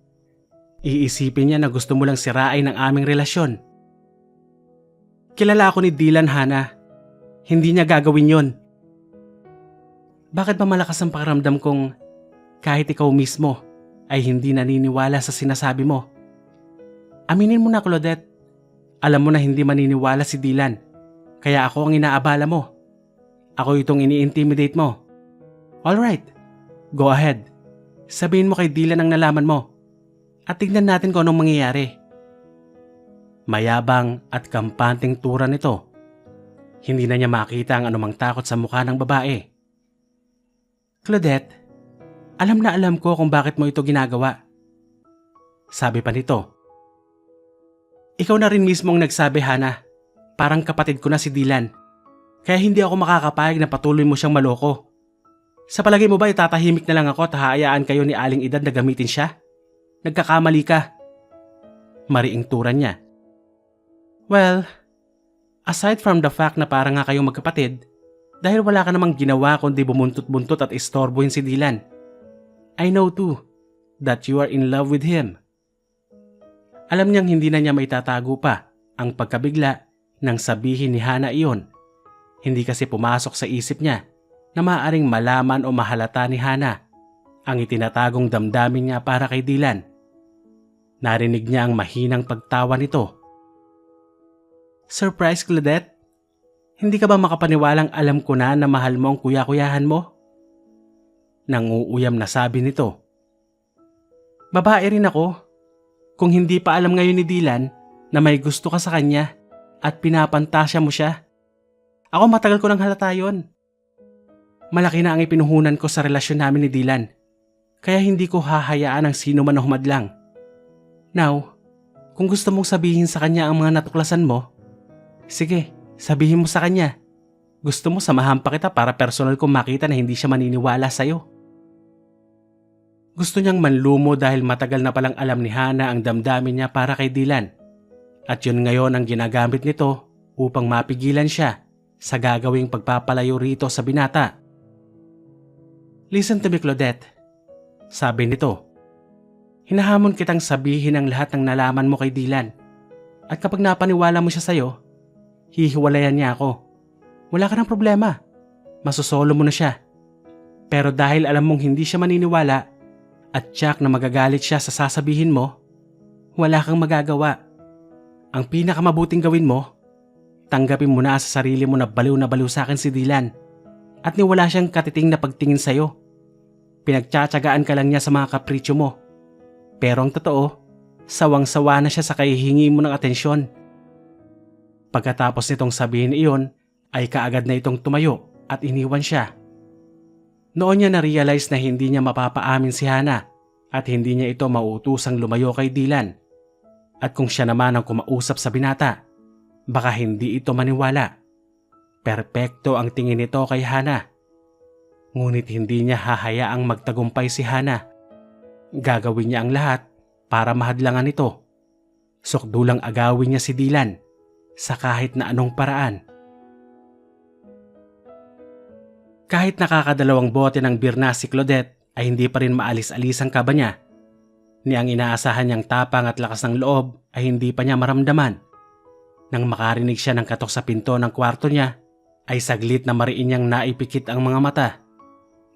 Iisipin niya na gusto mo lang sirain ang aming relasyon. Kilala ako ni Dylan, Hana. Hindi niya gagawin yon. Bakit ba malakas ang pakiramdam kong kahit ikaw mismo ay hindi naniniwala sa sinasabi mo? Aminin mo na, Claudette. Alam mo na hindi maniniwala si Dylan. Kaya ako ang inaabala mo. Ako itong ini-intimidate mo. Alright. Go ahead. Sabihin mo kay Dylan ang nalaman mo. At tignan natin kung anong mangyayari. Mayabang at kampanting tura nito. Hindi na niya makita ang anumang takot sa mukha ng babae. Claudette, alam na alam ko kung bakit mo ito ginagawa. Sabi pa nito. Ikaw na rin mismo ang nagsabi, Hana. Parang kapatid ko na si Dylan. Kaya hindi ako makakapayag na patuloy mo siyang maloko. Sa palagay mo ba itatahimik na lang ako at hahayaan kayo ni Aling Edad na gamitin siya? Nagkakamali ka. Mariing turan niya. Well, aside from the fact na parang nga kayong magkapatid, dahil wala ka namang ginawa kundi bumuntot-buntot at istorbohin si Dylan. I know too that you are in love with him. Alam niyang hindi na niya maitatago pa ang pagkabigla nang sabihin ni Hana iyon. Hindi kasi pumasok sa isip niya na maaaring malaman o mahalata ni Hana ang itinatagong damdamin niya para kay Dylan. Narinig niya ang mahinang pagtawa nito. Surprise, Claudette? Hindi ka ba makapaniwalang alam ko na mahal mo ang kuya-kuyahan mo? Nanguuyam na sabi nito. Babae rin ako. Kung hindi pa alam ngayon ni Dylan na may gusto ka sa kanya, at pinapantasya mo siya. Ako matagal ko nang halata yun. Malaki na ang ipinuhunan ko sa relasyon namin ni Dylan. Kaya hindi ko hahayaan ang sino man na humadlang. Now, kung gusto mong sabihin sa kanya ang mga natuklasan mo, sige, sabihin mo sa kanya. Gusto mo samahan pa kita para personal kong makita na hindi siya maniniwala sa'yo. Gusto niyang manlumo dahil matagal na palang alam ni Hana ang damdamin niya para kay Dylan. At yun ngayon ang ginagamit nito upang mapigilan siya sa gagawing pagpapalayo rito sa binata. Listen to me, Claudette. Sabi nito. Hinahamon kitang sabihin ang lahat ng nalaman mo kay Dylan. At kapag napaniwala mo siya sa'yo, hihiwalayan niya ako. Wala ka ng problema. Masusolo mo na siya. Pero dahil alam mong hindi siya maniniwala at tiyak na magagalit siya sa sasabihin mo, wala kang magagawa. Ang pinakamabuting gawin mo, tanggapin mo na sa sarili mo na baliw sa akin si Dylan at niwala siyang katiting na pagtingin sa'yo. Pinagtsatsagaan ka lang niya sa mga kapritsyo mo. Pero ang totoo, sawang-sawa na siya sa kahihingi mo ng atensyon. Pagkatapos nitong sabihin iyon, ay kaagad na itong tumayo at iniwan siya. Noon niya na-realize na hindi niya mapapaamin si Hana at hindi niya ito mauutusang lumayo kay Dylan. At kung siya naman ang kumausap sa binata, baka hindi ito maniwala. Perpekto ang tingin nito kay Hana. Ngunit hindi niya hahayaang magtagumpay si Hana. Gagawin niya ang lahat para mahadlangan ito. Sukdulang agawin niya si Dylan sa kahit na anong paraan. Kahit nakakadalawang bote ng beer na si Claudette ay hindi pa rin maalis-alis ang kaba niya. Ni ang inaasahan niyang tapang at lakas ng loob ay hindi pa niya maramdaman. Nang makarinig siya ng katok sa pinto ng kwarto niya, ay saglit na mariin niyang naipikit ang mga mata.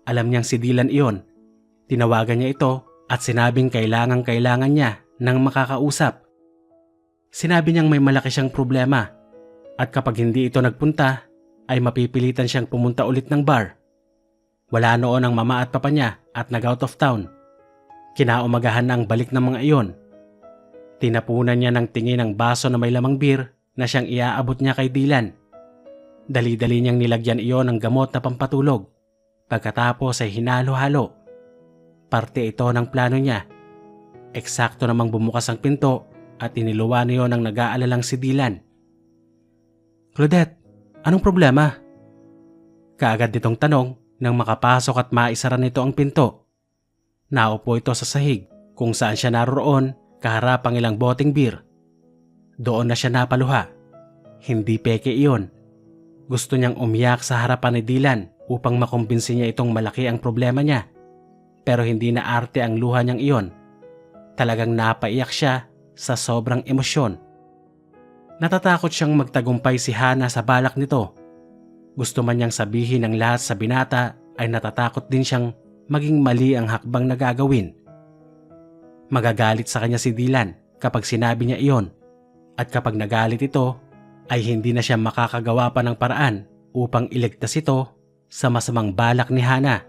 Alam niyang si Dylan iyon. Tinawagan niya ito at sinabing kailangan niya ng makakausap. Sinabi niyang may malaki siyang problema at kapag hindi ito nagpunta ay mapipilitan siyang pumunta ulit ng bar. Wala noon ang mama at papa niya at nag-out of town. Kinaumagahan na ang balik ng mga iyon. Tinapunan niya ng tingin ang baso na may lamang beer na siyang iaabot niya kay Dylan. Dali-dali niyang nilagyan iyon ng gamot na pampatulog. Pagkatapos ay hinalo-halo. Parte ito ng plano niya. Eksakto namang bumukas ang pinto at iniluwa niyo ng nag-aalalang si Dylan. Claudette, anong problema? Kaagad nitong tanong nang makapasok at maisara nito ang pinto. Naupo ito sa sahig kung saan siya naroon kaharap ang ilang boteng beer. Doon na siya napaluha. Hindi peke iyon. Gusto niyang umiyak sa harapan ni Dylan upang makumbinsi niya itong malaki ang problema niya. Pero hindi na arte ang luha niyang iyon. Talagang napaiyak siya sa sobrang emosyon. Natatakot siyang magtagumpay si Hana sa balak nito. Gusto man niyang sabihin ang lahat sa binata ay natatakot din siyang maging mali ang hakbang na gagawin. Magagalit sa kanya si Dylan kapag sinabi niya iyon. At kapag nagalit ito, ay hindi na siya makakagawa pa ng paraan upang iligtas ito sa masamang balak ni Hana.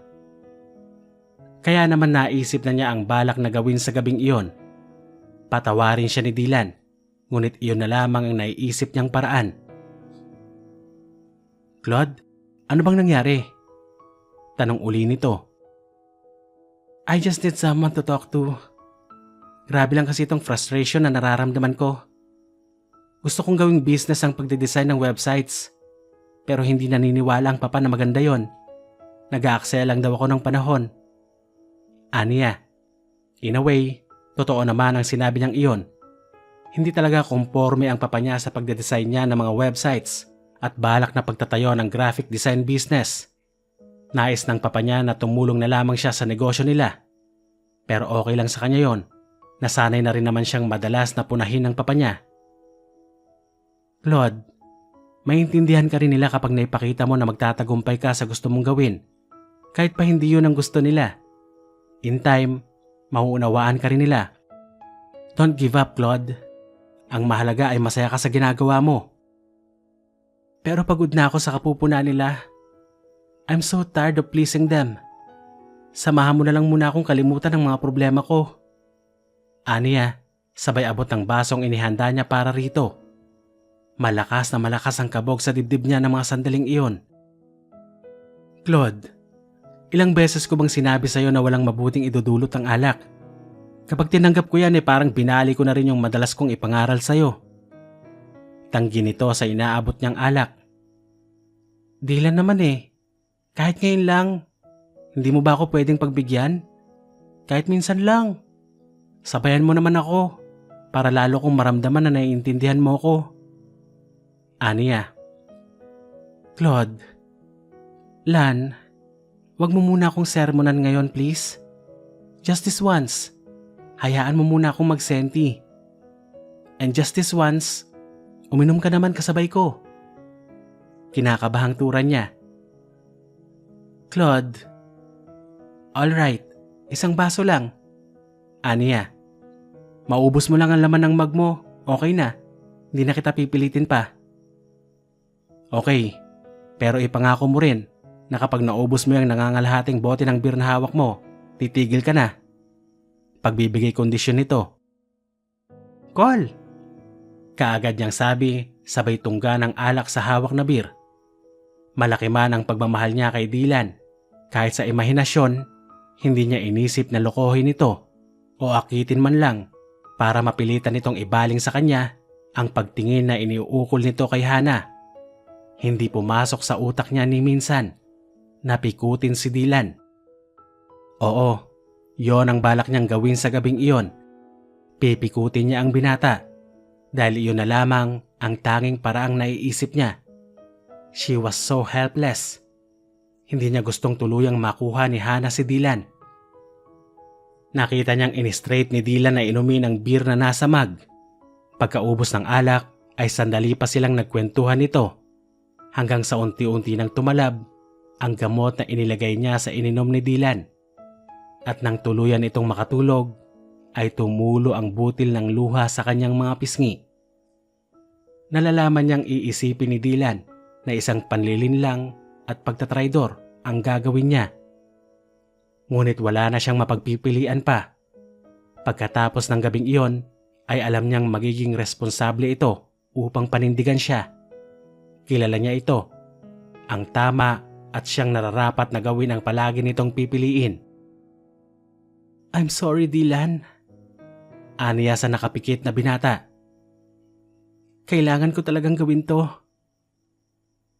Kaya naman naisip na niya ang balak na gawin sa gabing iyon. Patawarin siya ni Dylan, ngunit iyon na lamang ang naiisip niyang paraan. Claude, ano bang nangyari? Tanong uli nito. I just need someone to talk to. Grabe lang kasi itong frustration na nararamdaman ko. Gusto kong gawing business ang pagdidesign ng websites. Pero hindi naniniwala ang papa na maganda yon. Nag-aaksaya lang daw ako ng panahon. Aniya. In a way, totoo naman ang sinabi niyang iyon. Hindi talaga komporme ang papa niya sa pagdidesign niya ng mga websites at balak na pagtatayo ng graphic design business. Nais ng papa niya na tumulong na lamang siya sa negosyo nila. Pero okay lang sa kanya yon. Nasanay na rin naman siyang madalas na punahin ng papa niya. Claude, maintindihan ka rin nila kapag naipakita mo na magtatagumpay ka sa gusto mong gawin. Kahit pa hindi yun ang gusto nila. In time, mauunawaan ka rin nila. Don't give up, Claude. Ang mahalaga ay masaya ka sa ginagawa mo. Pero pagod na ako sa kapupuna nila. I'm so tired of pleasing them. Samahan mo na lang muna akong kalimutan ng mga problema ko. Aniya, sabay abot ng basong inihanda niya para rito. Malakas na malakas ang kabog sa dibdib niya ng mga sandaling iyon. Claude, ilang beses ko bang sinabi sa'yo na walang mabuting idudulot ang alak? Kapag tinanggap ko yan parang binali ko na rin yung madalas kong ipangaral sa'yo. Tanggi nito sa inaabot niyang alak. Dilan naman kahit ngayon lang. Hindi mo ba ako pwedeng pagbigyan? Kahit minsan lang. Sabayan mo naman ako para lalo kong maramdaman na naiintindihan mo ko. Aniya. Claude. Lan, wag mo muna akong sermonan ngayon please. Just this once. Hayaan mo muna akong magsenti. And just this once, uminom ka naman kasabay ko. Kinakabahang turan niya. Claude. Alright, isang baso lang. Aniya. Maubos mo lang ang laman ng mug mo, okay na. Hindi na kita pipilitin pa. Okay, pero ipangako mo rin na kapag naubos mo yung nangangalahating bote ng beer na hawak mo, titigil ka na. Pagbibigay kondisyon nito. Call! Kaagad niyang sabi, sabay tungga ng alak sa hawak na beer. Malaki man ang pagmamahal niya kay Dylan. Kahit sa imahinasyon, hindi niya inisip na lokohin ito o akitin man lang para mapilitan nitong ibaling sa kanya ang pagtingin na iniuukol nito kay Hana. Hindi pumasok sa utak niya ni minsan na pikutin si Dylan. Oo, yon ang balak niyang gawin sa gabing iyon. Pipikutin niya ang binata dahil iyon na lamang ang tanging paraang naiisip niya. She was so helpless. Hindi niya gustong tuluyang makuha ni Hana si Dylan. Nakita niyang in-straight ni Dylan na inumin ang beer na nasa mug. Pagkaubos ng alak ay sandali pa silang nagkwentuhan nito hanggang sa unti-unti nang tumalab ang gamot na inilagay niya sa ininom ni Dylan. At nang tuluyan itong makatulog ay tumulo ang butil ng luha sa kanyang mga pisngi. Nalalaman niyang iisipin ni Dylan na isang panlilinlang at pagtatraidor ang gagawin niya. Ngunit wala na siyang mapagpipilian pa. Pagkatapos ng gabing iyon ay alam niyang magiging responsable ito upang panindigan siya. Kilala niya ito, ang tama at siyang nararapat na gawin ang palagi nitong pipiliin. I'm sorry, Dylan. Aniya sa nakapikit na binata. Kailangan ko talagang gawin to.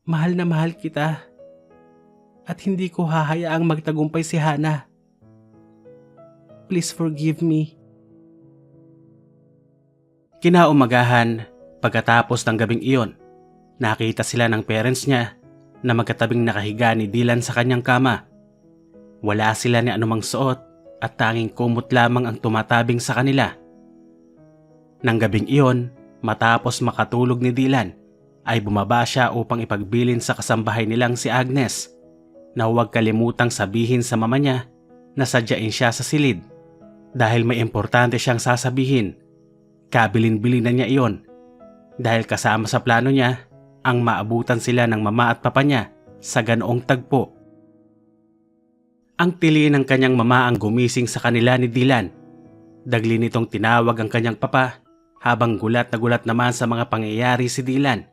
Mahal na mahal kita. At hindi ko hahayaang magtagumpay si Hana. Please forgive me. Kinaumagahan, pagkatapos ng gabing iyon, nakita sila ng parents niya na magkatabing nakahiga ni Dylan sa kanyang kama. Wala sila ni anumang suot at tanging kumot lamang ang tumatabing sa kanila. Nang gabing iyon, matapos makatulog ni Dylan, ay bumaba siya upang ipagbilin sa kasambahay nilang si Agnes na huwag kalimutang sabihin sa mama niya na sadyain siya sa silid dahil may importante siyang sasabihin. Kabilin-bilin na niya iyon dahil kasama sa plano niya ang maabutan sila ng mama at papa niya sa ganoong tagpo. Ang tili ng kanyang mama ang gumising sa kanila ni Dylan. Dagli nitong tinawag ang kanyang papa habang gulat na gulat naman sa mga pangyayari si Dylan.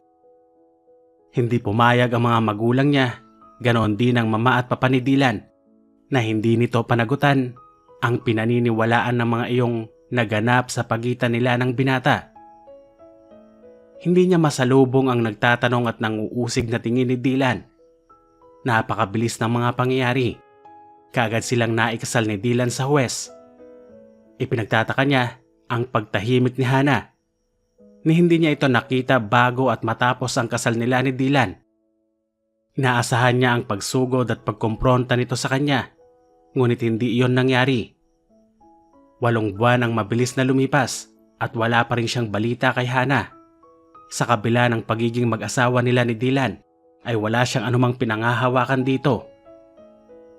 Hindi pumayag ang mga magulang niya, ganoon din ang mama at papa ni Dylan, na hindi nito panagutan ang pinaniniwalaan ng mga iyong naganap sa pagitan nila ng binata. Hindi niya masalubong ang nagtatanong at nanguusig na tingin ni Dylan. Napakabilis ng mga pangyayari. Kaagad silang naikasal ni Dylan sa huwes. Ipinagtataka niya ang pagtahimik ni Hana, ni hindi niya ito nakita bago at matapos ang kasal nila ni Dylan. Inaasahan niya ang pagsugod at pagkompronta nito sa kanya, ngunit hindi iyon nangyari. 8 buwan ang mabilis na lumipas at wala pa rin siyang balita kay Hana. Sa kabila ng pagiging mag-asawa nila ni Dylan, ay wala siyang anumang pinangahawakan dito.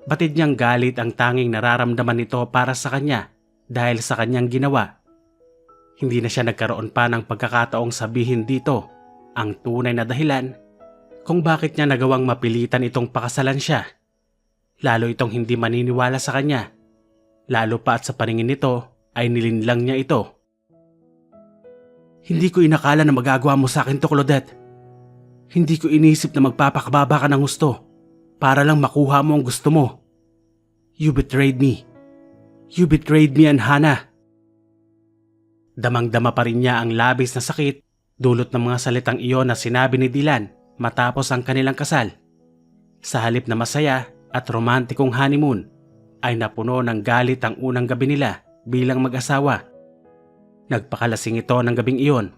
Batid niyang galit ang tanging nararamdaman nito para sa kanya dahil sa kanyang ginawa. Hindi na siya nagkaroon pa ng pagkakataong sabihin dito ang tunay na dahilan kung bakit niya nagawang mapilitan itong pakasalan siya. Lalo itong hindi maniniwala sa kanya. Lalo pa at sa paningin nito ay nilinlang niya ito. Hindi ko inakala na magagawa mo sa akin to, Claudette. Hindi ko inisip na magpapakababa ka ng gusto para lang makuha mo ang gusto mo. You betrayed me. You betrayed me and Hannah. Damang-dama pa rin niya ang labis na sakit dulot ng mga salitang iyon na sinabi ni Dylan matapos ang kanilang kasal. Sa halip na masaya at romantikong honeymoon, ay napuno ng galit ang unang gabi nila bilang mag-asawa. Nagpakalasing ito ng gabing iyon.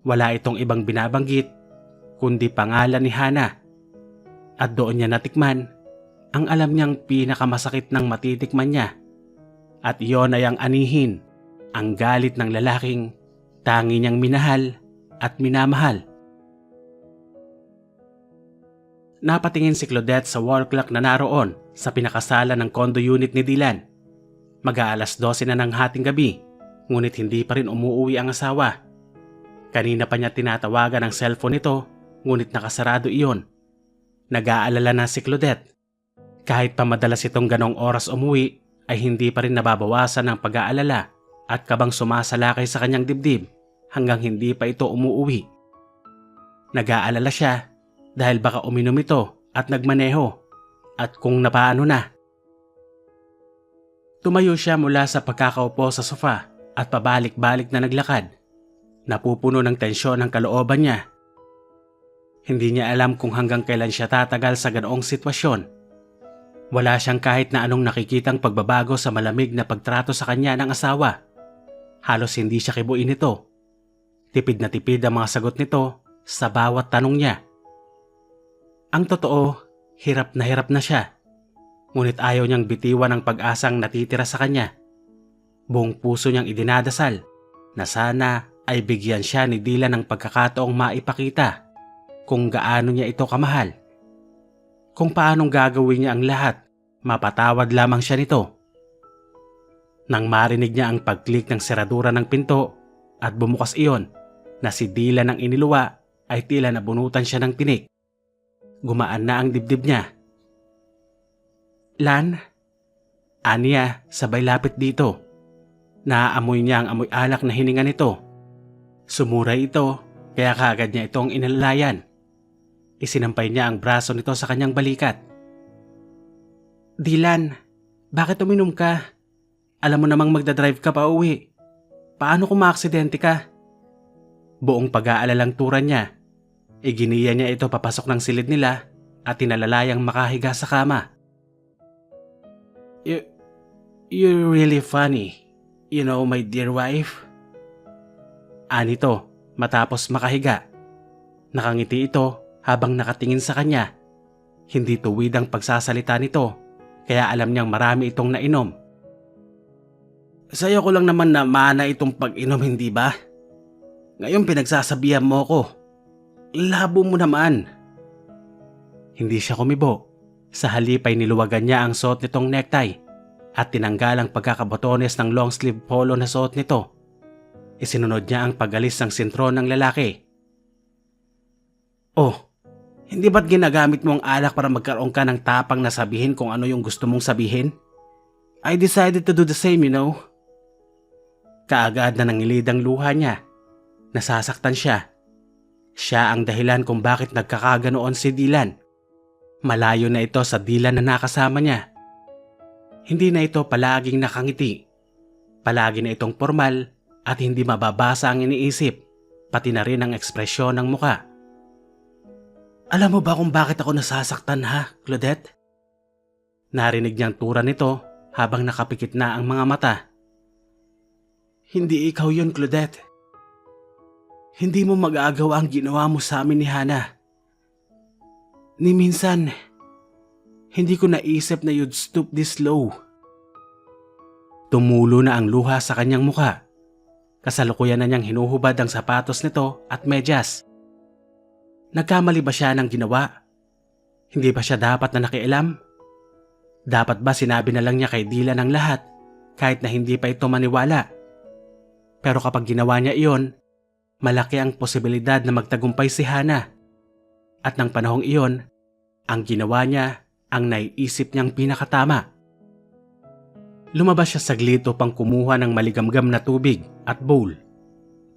Wala itong ibang binabanggit kundi pangalan ni Hannah. At doon niya natikman ang alam niyang pinakamasakit ng matitikman niya. At iyon ay ang anihin, ang galit ng lalaking tangi niyang minahal at minamahal. Napatingin si Claudette sa wall clock na naroon sa pinakasala ng condo unit ni Dylan. Mag-aalas 12 na ng hating gabi, ngunit hindi pa rin umuuwi ang asawa. Kanina pa niya tinatawagan ang cellphone nito, ngunit nakasarado iyon. Nag-aalala na si Claudette. Kahit pa madalas itong ganong oras umuwi, ay hindi pa rin nababawasan ang pag-aalala at kabang sumasalakay sa kanyang dibdib hanggang hindi pa ito umuuwi. Nag-aalala siya dahil baka uminom ito at nagmaneho at kung napaano na. Tumayo siya mula sa pagkakaupo sa sofa at pabalik-balik na naglakad. Napupuno ng tensyon ang kalooban niya. Hindi niya alam kung hanggang kailan siya tatagal sa ganoong sitwasyon. Wala siyang kahit na anong nakikitang pagbabago sa malamig na pagtrato sa kanya ng asawa. Halos hindi siya kibuin nito. Tipid na tipid ang mga sagot nito sa bawat tanong niya. Ang totoo, hirap na siya. Ngunit ayaw niyang bitiwan ang pag-asang natitira sa kanya. Buong puso niyang idinadasal na sana ay bigyan siya ni Dylan ng pagkakataong maipakita kung gaano niya ito kamahal. Kung paanong gagawin niya ang lahat, mapatawad lamang siya nito. Nang marinig niya ang pag-click ng seradura ng pinto at bumukas iyon na si Dylan ang iniluwa, ay tila nabunutan siya ng tinik. Gumaan na ang dibdib niya. Lan, aniya sabay lapit dito. Naaamoy niya ang amoy alak na hininga nito. Sumuray ito, kaya kaagad niya itong inalalayan. Isinampay niya ang braso nito sa kanyang balikat. Dylan, bakit uminom ka? Alam mo namang magdadrive ka pa uwi. Paano kung maaksidente ka? Buong pag-aalalang turan niya. Iginiya niya ito papasok ng silid nila at tinalalayang makahiga sa kama. You're really funny, you know, my dear wife. Anito, matapos makahiga. Nakangiti ito habang nakatingin sa kanya. Hindi tuwid ang pagsasalita nito, kaya alam niyang marami itong nainom. Sa'yo ko lang naman na mana itong pag-inom, hindi ba? Ngayon pinagsasabihan mo ko. Labo mo naman. Hindi siya kumibo. Sa halip ay niluwagan niya ang suot nitong necktie at tinanggal ang pagkakabotones ng long sleeve polo na suot nito. Isinunod niya ang pagalis ng sintron ng lalaki. Oh, hindi ba't ginagamit mo ang alak para magkaroon ka ng tapang na sabihin kung ano yung gusto mong sabihin? I decided to do the same, you know. Kaagad na nangilid ang luha niya. Nasasaktan siya. Siya ang dahilan kung bakit nagkakaganoon si Dylan. Malayo na ito sa Dylan na nakasama niya. Hindi na ito palaging nakangiti. Palagi na itong formal at hindi mababasa ang iniisip, pati na rin ang ekspresyon ng muka. Alam mo ba kung bakit ako nasasaktan ha, Claudette? Narinig niyang tura nito habang nakapikit na ang mga mata. Hindi ikaw yun, Claudette. Hindi mo mag-aagawa ang ginawa mo sa amin ni Hannah. Ni minsan, hindi ko naisip na you'd stoop this low. Tumulo na ang luha sa kanyang muka. Kasalukuyan na niyang hinuhubad ang sapatos nito at medyas. Nagkamali ba siya ng ginawa? Hindi ba siya dapat na nakialam? Dapat ba sinabi na lang niya kay Dylan ang lahat kahit na hindi pa ito maniwala? Pero kapag ginawa niya iyon, malaki ang posibilidad na magtagumpay si Hannah. At ng panahong iyon, ang ginawa niya ang naiisip niyang pinakatama. Lumabas siya saglit upang kumuha ng maligamgam na tubig at bowl.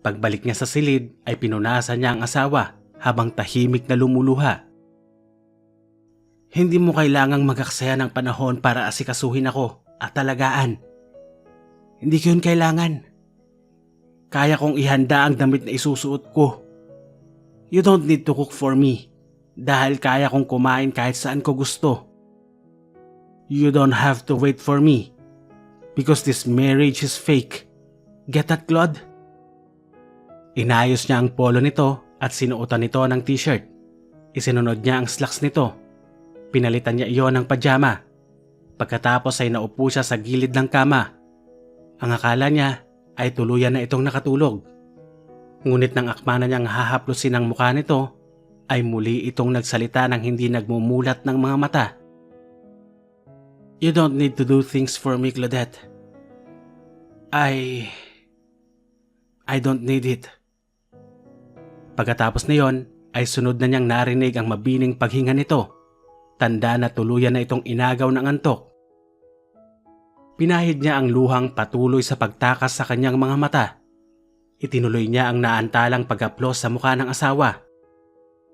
Pagbalik niya sa silid ay pinunasan niya ang asawa habang tahimik na lumuluha. Hindi mo kailangang magaksaya ng panahon para asikasuhin ako at talagaan. Hindi ko yun kailangan. Kaya kong ihanda ang damit na isusuot ko. You don't need to cook for me dahil kaya kong kumain kahit saan ko gusto. You don't have to wait for me because this marriage is fake. Get that, Claude? Inayos niya ang polo nito at sinuotan nito ng t-shirt. Isinunod niya ang slacks nito. Pinalitan niya iyon ng pajama. Pagkatapos ay naupo siya sa gilid ng kama. Ang akala niya ay tuluyan na itong nakatulog. Ngunit nang akma na niyang hahaplusin ang mukha nito, ay muli itong nagsalita ng hindi nagmumulat ng mga mata. You don't need to do things for me, Claudette. I don't need it. Pagkatapos na yon, ay sunod na niyang narinig ang mabining paghinga nito. Tanda na tuluyan na itong inagaw ng antok. Pinahid niya ang luhang patuloy sa pagtakas sa kanyang mga mata. Itinuloy niya ang naantalang pag-aplos sa mukha ng asawa.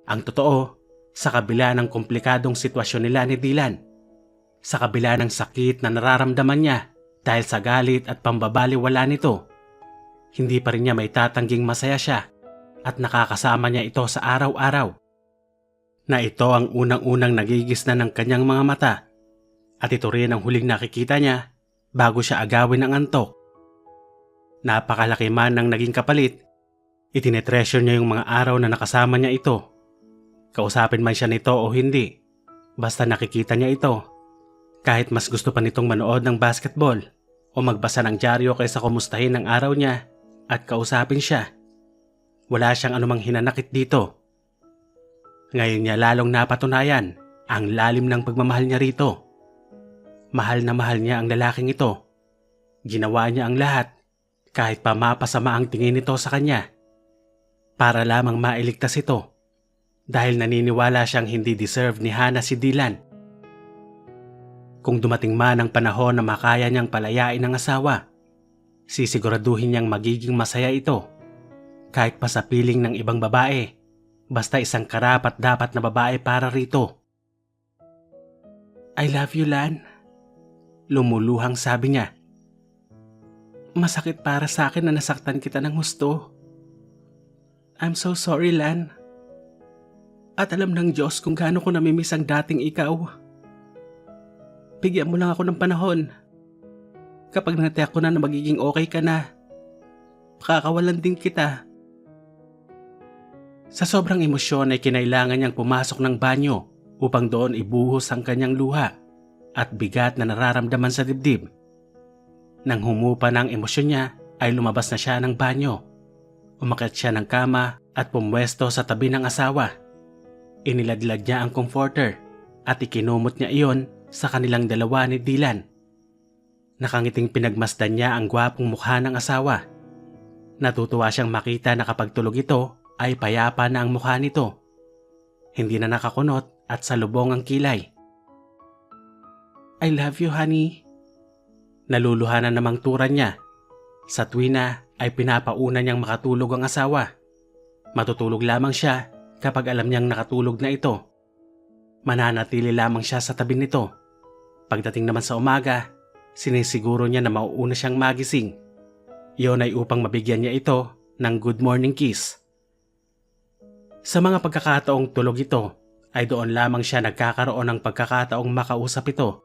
Ang totoo, sa kabila ng komplikadong sitwasyon nila ni Dylan, sa kabila ng sakit na nararamdaman niya dahil sa galit at pambabaliwala nito, hindi pa rin niya may tatangging masaya siya at nakakasama niya ito sa araw-araw. Na ito ang unang-unang nagigisna ng kanyang mga mata at ito rin ang huling nakikita niya bago siya agawin ng antok. Napakalaki man ng naging kapalit, itinetreasure niya yung mga araw na nakasama niya ito. Kausapin man siya nito o hindi, basta nakikita niya ito. Kahit mas gusto pa nitong manood ng basketball o magbasa ng dyaryo kaysa kumustahin ang araw niya at kausapin siya. Wala siyang anumang hinanakit dito. Ngayon niya lalong napatunayan ang lalim ng pagmamahal niya rito. Mahal na mahal niya ang lalaking ito. Ginawa niya ang lahat kahit pa mapasama ang tingin nito sa kanya para lamang mailigtas ito dahil naniniwala siyang hindi deserve ni Hannah si Dylan. Kung dumating man ang panahon na makaya niyang palayain ang asawa, sisiguraduhin niyang magiging masaya ito kahit pa sa piling ng ibang babae, basta isang karapat-dapat na babae para rito. I love you, Lan. Lumuluhang sabi niya. Masakit para sa akin na nasaktan kita ng husto. I'm so sorry, Lan. At alam ng Diyos kung gaano ko namimiss ang dating ikaw. Bigyan mo lang ako ng panahon. Kapag natiyak ko na magiging okay ka na, pakakawalan din kita. Sa sobrang emosyon ay kinailangan niyang pumasok ng banyo upang doon ibuhos ang kanyang luha at bigat na nararamdaman sa dibdib. Nang humupa na ang emosyon niya ay lumabas na siya ng banyo. Umakyat siya ng kama at pumwesto sa tabi ng asawa. Iniladlad niya ang comforter at ikinumot niya iyon sa kanilang dalawa ni Dylan. Nakangiting pinagmasdan niya ang gwapong mukha ng asawa. Natutuwa siyang makita na kapag tulog ito ay payapa na ang mukha nito. Hindi na nakakunot at salubong ang kilay. I love you, honey. Naluluhanan namang turan niya. Sa tuwina ay pinapauna niyang makatulog ang asawa. Matutulog lamang siya kapag alam niyang nakatulog na ito. Mananatili lamang siya sa tabi nito. Pagdating naman sa umaga, sinisiguro niya na mauuna siyang magising. Iyon ay upang mabigyan niya ito ng good morning kiss. Sa mga pagkakataong tulog ito, ay doon lamang siya nagkakaroon ng pagkakataong makausap ito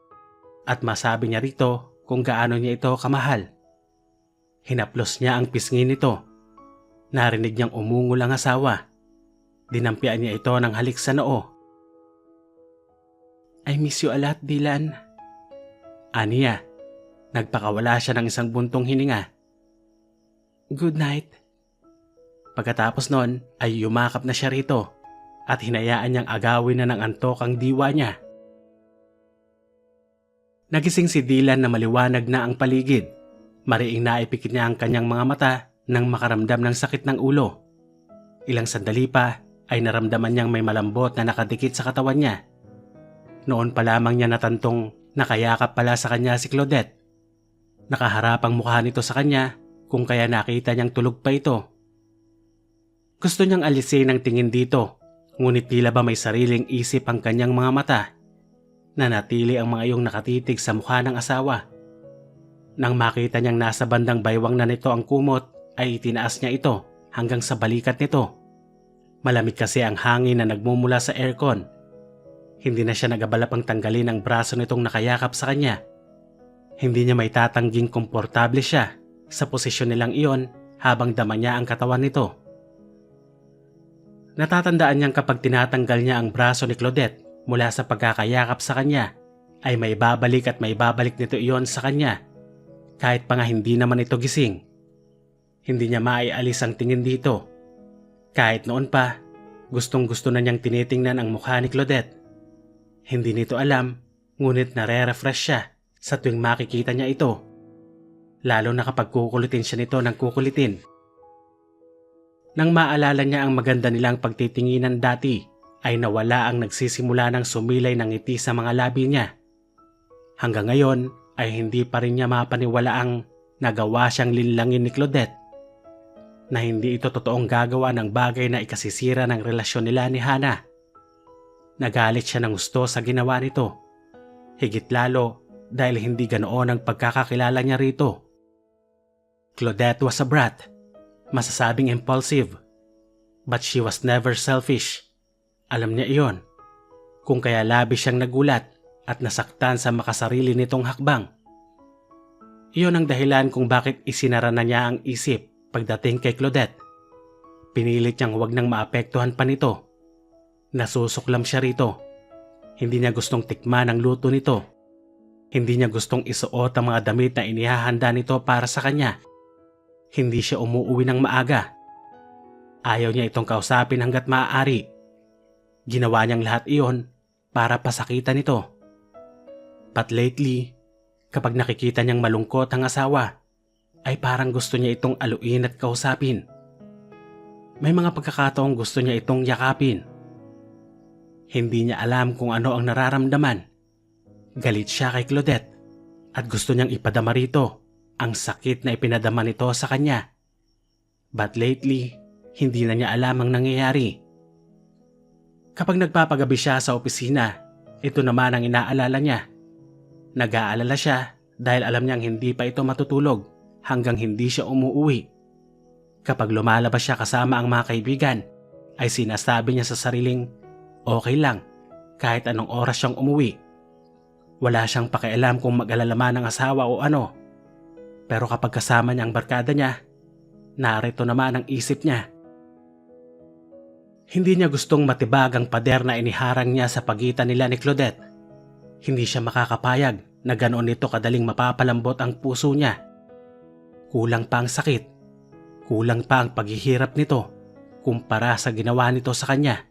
at masabi niya rito kung gaano niya ito kamahal. Hinaplos niya ang pisngi nito. Narinig niyang umungol ang asawa. Dinampian niya ito ng halik sa noo. I miss you a lot, Dylan. Aniya, nagpakawala siya ng isang buntong hininga. Good night. Pagkatapos nun ay yumakap na siya rito at hinayaan niyang agawin na ng antok ang diwa niya. Nagising si Dylan na maliwanag na ang paligid. Mariing naipikit niya ang kanyang mga mata nang makaramdam ng sakit ng ulo. Ilang sandali pa ay naramdaman niyang may malambot na nakadikit sa katawan niya. Noon pa lamang niya natantong nakayakap pala sa kanya si Claudette. Nakaharap ang mukha nito sa kanya kung kaya nakita niyang tulog pa ito. Gusto niyang alisin ang tingin dito, ngunit tila ba may sariling isip ang kanyang mga mata. Nanatili ang mga iyong nakatitig sa mukha ng asawa. Nang makita niyang nasa bandang baywang na nito ang kumot, ay itinaas niya ito hanggang sa balikat nito. Malamig kasi ang hangin na nagmumula sa aircon. Hindi na siya nag-abala pang tanggalin ang braso nitong nakayakap sa kanya. Hindi niya may tatangging komportable siya sa posisyon nilang iyon habang dama niya ang katawan nito. Natatandaan niyang kapag tinatanggal niya ang braso ni Claudette mula sa pagkakayakap sa kanya, ay may babalik at may babalik nito iyon sa kanya. Kahit pa nga hindi naman ito gising. Hindi niya maialis ang tingin dito. Kahit noon pa, gustong-gusto na niyang tinitingnan ang mukha ni Claudette. Hindi nito alam, ngunit nare-refresh siya sa tuwing makikita niya ito. Lalo na kapag kukulitin siya nito ng kukulitin. Nang maalala niya ang maganda nilang pagtitinginan dati, ay nawala ang nagsisimula ng sumilay ng ngiti sa mga labi niya. Hanggang ngayon ay hindi pa rin niya mapaniwalaang nagawa siyang linlangin ni Claudette. Na hindi ito totoong gagawa ng bagay na ikasisira ng relasyon nila ni Hana. Nagalit siya ng gusto sa ginawa nito. Higit lalo dahil hindi ganoon ang pagkakakilala niya rito. Claudette was a brat. Masasabing impulsive. But she was never selfish. Alam niya iyon. Kung kaya labis siyang nagulat at nasaktan sa makasarili nitong hakbang. Iyon ang dahilan kung bakit isinara na niya ang isip pagdating kay Claudette. Pinilit niyang huwag nang maapektuhan pa nito. Nasusuklam siya rito. Hindi niya gustong tikman ang luto nito. Hindi niya gustong isuot ang mga damit na inihahanda nito para sa kanya. Hindi siya umuuwi ng maaga. Ayaw niya itong kausapin hanggat maaari. Ginawa niyang lahat iyon para pasakitan ito. But lately, kapag nakikita niyang malungkot ang asawa, ay parang gusto niya itong aluin at kausapin. May mga pagkakataong gusto niya itong yakapin. Hindi niya alam kung ano ang nararamdaman. Galit siya kay Claudette at gusto niyang ipadama rito ang sakit na ipinadama nito sa kanya. But lately, hindi na niya alam ang nangyayari. Kapag nagpapagabi siya sa opisina, ito naman ang inaalala niya. Nag-aalala siya dahil alam niyang hindi pa ito matutulog hanggang hindi siya umuuwi. Kapag lumalabas siya kasama ang mga kaibigan, ay sinasabi niya sa sariling, okay lang, kahit anong oras siyang umuwi. Wala siyang pakialam kung mag-alala man ang asawa o ano. Pero kapag kasama niya ang barkada niya, narito naman ang isip niya. Hindi niya gustong matibag ang pader na iniharang niya sa pagitan nila ni Claudette. Hindi siya makakapayag na ganoon nito kadaling mapapalambot ang puso niya. Kulang pa ang sakit. Kulang pa ang paghihirap nito kumpara sa ginawa nito sa kanya.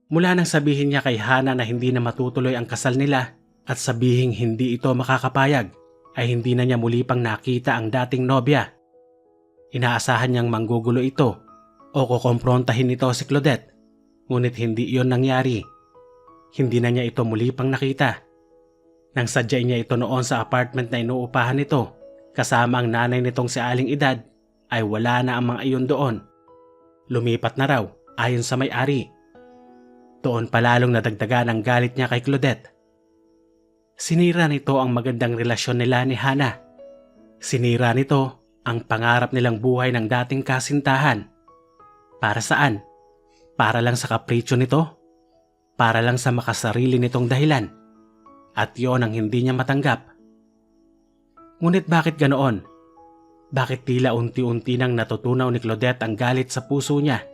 Mula nang sabihin niya kay Hana na hindi na matutuloy ang kasal nila at sabihing hindi ito makakapayag, ay hindi na niya muli pang nakita ang dating nobya. Inaasahan niyang manggugulo ito o kukomprontahin nito si Claudette, ngunit hindi iyon nangyari. Hindi na niya ito muli pang nakita. Nang sadyain niya ito noon sa apartment na inuupahan nito, kasama ang nanay nitong si Aling Edad, ay wala na ang mga iyon doon. Lumipat na raw ayon sa may-ari. Doon palalong nadagdagan ang galit niya kay Claudette. Sinira nito ang magandang relasyon nila ni Hana. Sinira nito ang pangarap nilang buhay ng dating kasintahan. Para saan? Para lang sa kapritsyo nito? Para lang sa makasarili nitong dahilan? At yon ang hindi niya matanggap. Ngunit bakit ganoon? Bakit tila unti-unti nang natutunaw ni Claudette ang galit sa puso niya?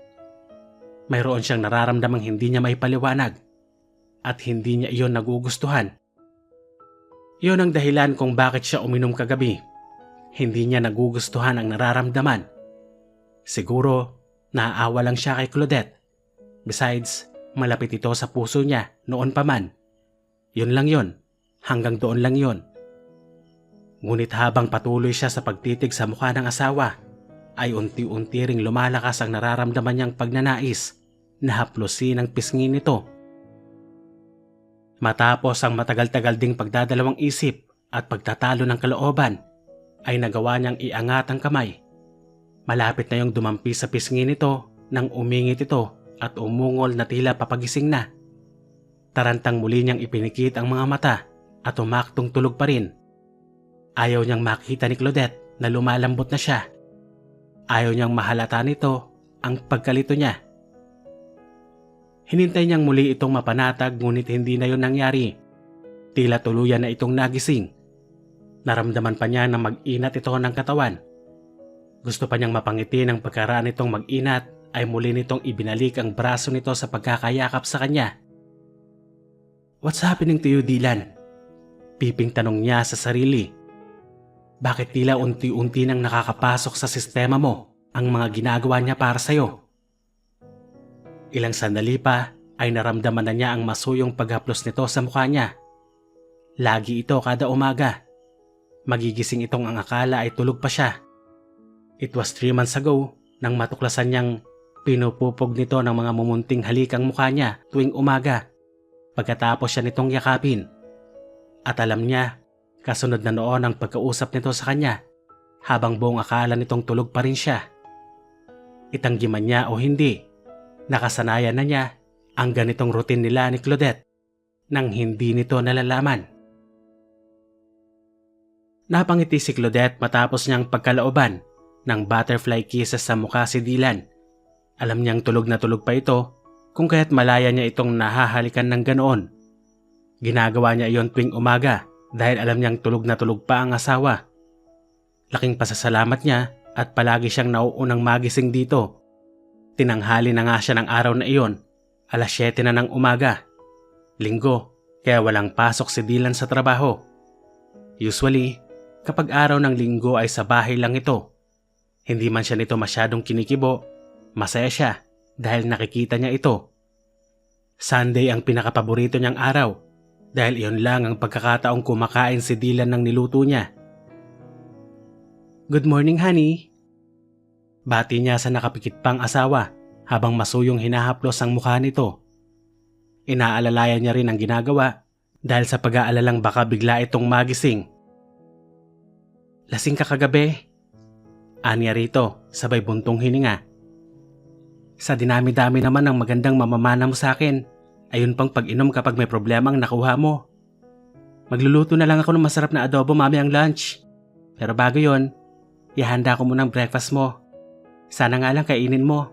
Mayroon siyang nararamdamang hindi niya maipaliwanag at hindi niya iyon nagugustuhan. Iyon ang dahilan kung bakit siya uminom kagabi. Hindi niya nagugustuhan ang nararamdaman. Siguro, naaawa lang siya kay Claudette. Besides, malapit ito sa puso niya noon pa man. Yun lang yun. Hanggang doon lang yun. Ngunit habang patuloy siya sa pagtitig sa mukha ng asawa, ay unti-unti ring lumalakas ang nararamdaman niyang pagnanais na haplusin ang pisngi nito. Matapos ang matagal-tagal ding pagdadalawang isip at pagtatalo ng kalooban, ay nagawa niyang iangat ang kamay. Malapit na yung dumampi sa pisngi nito nang umingit ito at umungol na tila papagising na. Tarantang muli niyang ipinikit ang mga mata at umaktong tulog pa rin. Ayaw niyang makita ni Claudette na lumalambot na siya. Ayaw niyang mahalata nito ang pagkalito niya. Hinintay niyang muli itong mapanatag ngunit hindi na yun nangyari. Tila tuluyan na itong nagising. Naramdaman pa niya na mag-inat ito ng katawan. Gusto pa niyang mapangiti ng pagkaraan nitong mag-inat ay muli nitong ibinalik ang braso nito sa pagkakayakap sa kanya. "What's happening to you, Dylan?" Piping tanong niya sa sarili. Bakit tila unti-unti nang nakakapasok sa sistema mo ang mga ginagawa niya para sa'yo? Ilang sandali pa ay naramdaman na niya ang masuyong paghaplos nito sa mukha niya. Lagi ito kada umaga. Magigising itong ang akala ay tulog pa siya. It was 3 months ago nang matuklasan niyang pinupupog nito ng mga mumunting halikang mukha niya tuwing umaga pagkatapos siya nitong yakapin. At alam niya, kasunod na noon ang pagkausap nito sa kanya habang buong akala nitong tulog pa rin siya. Itanggi man niya o hindi, nakasanayan na niya ang ganitong routine nila ni Claudette nang hindi nito nalalaman. Napangiti si Claudette matapos niyang pagkalooban ng butterfly kisses sa mukha si Dylan. Alam niyang tulog na tulog pa ito kung kaya't malaya niya itong nahahalikan ng ganoon. Ginagawa niya iyon tuwing umaga dahil alam niyang tulog na tulog pa ang asawa. Laking pasasalamat niya at palagi siyang nauunang magising dito. Tinanghali na nga siya ng araw na iyon, 7:00 na ng umaga. Linggo, kaya walang pasok si Dylan sa trabaho. Usually, kapag araw ng linggo ay sa bahay lang ito. Hindi man siya nito masyadong kinikibo, masaya siya dahil nakikita niya ito. Sunday ang pinakapaborito niyang araw dahil iyon lang ang pagkakataong kumakain si Dylan ng niluto niya. "Good morning, honey." Bati niya sa nakapikit pang asawa habang masuyong hinahaplos ang mukha nito. Inaalalayan niya rin ang ginagawa dahil sa pag-aalalang baka bigla itong magising. "Lasing ka kagabi?" Aniya rito, sabay buntong hininga. "Sa dinami-dami naman ng magandang mamamana mo sa akin, ayun pang pag-inom kapag may problema ang nakuha mo. Magluluto na lang ako ng masarap na adobo mamayang lunch. Pero bago yon, ihanda ko muna ang breakfast mo. Sana nga lang kainin mo.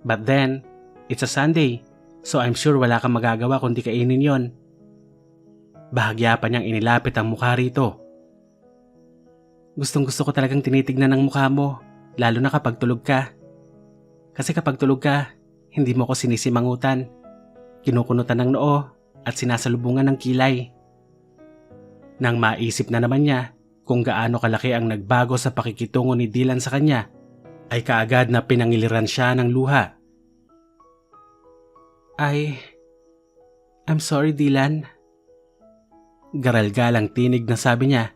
But then, it's a Sunday, so I'm sure wala kang magagawa kundi kainin yon." Bahagya pa niyang inilapit ang mukha rito. "Gustong gusto ko talagang tinitignan ang mukha mo, lalo na kapag tulog ka. Kasi kapag tulog ka, hindi mo ko sinisimangutan, kinukunutan ng noo at sinasalubungan ng kilay." Nang maisip na naman niya kung gaano kalaki ang nagbago sa pakikitungo ni Dylan sa kanya, ay kaagad na pinangiliran siya ng luha. I'm sorry, Dylan." Garalgal ang tinig na sabi niya.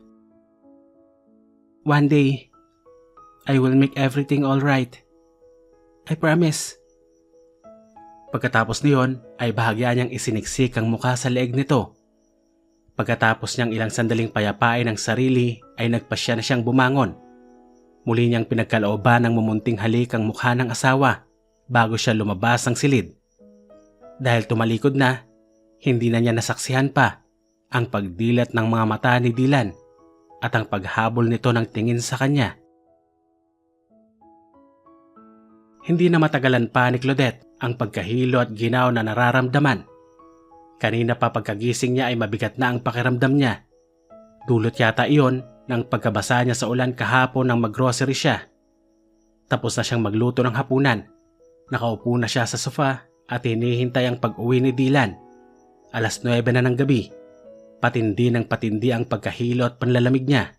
"One day, I will make everything all right. I promise." Pagkatapos niyon ay bahagya niyang isiniksik ang mukha sa leeg nito. Pagkatapos niyang ilang sandaling payapain ang sarili ay nagpasya na siyang bumangon. Muli niyang pinagkalooban ng mumunting halik ang mukha ng asawa bago siya lumabas ng silid. Dahil tumalikod na, hindi na niya nasaksihan pa ang pagdilat ng mga mata ni Dylan at ang paghabol nito ng tingin sa kanya. Hindi na matagalan pa ni Claudette ang pagkahilo at ginaw na nararamdaman. Kanina pa pagkagising niya ay mabigat na ang pakiramdam niya. Dulot yata iyon ng pagkabasa niya sa ulan kahapon nang maggrocery siya. Tapos na siyang magluto ng hapunan. Nakaupo na siya sa sofa at hinihintay ang pag-uwi ni Dylan. 9:00 na ng gabi. Patindi ng patindi ang pagkahilo at panlalamig niya.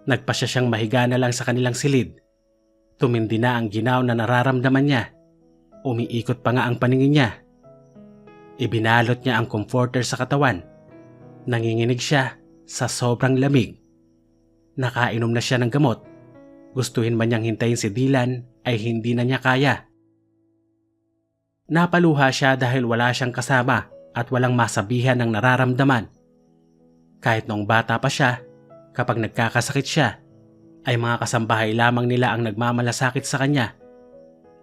Nagpasya siyang mahiga na lang sa kanilang silid. Tumindi na ang ginaw na nararamdaman niya. Umiikot pa nga ang paningin niya. Ibinalot niya ang comforter sa katawan. Nanginginig siya sa sobrang lamig. Nakainom na siya ng gamot. Gustuhin man niyang hintayin si Dylan ay hindi na niya kaya. Napaluha siya dahil wala siyang kasama at walang masabihan ng nararamdaman. Kahit noong bata pa siya, kapag nagkakasakit siya, ay mga kasambahay lamang nila ang nagmamalasakit sa kanya.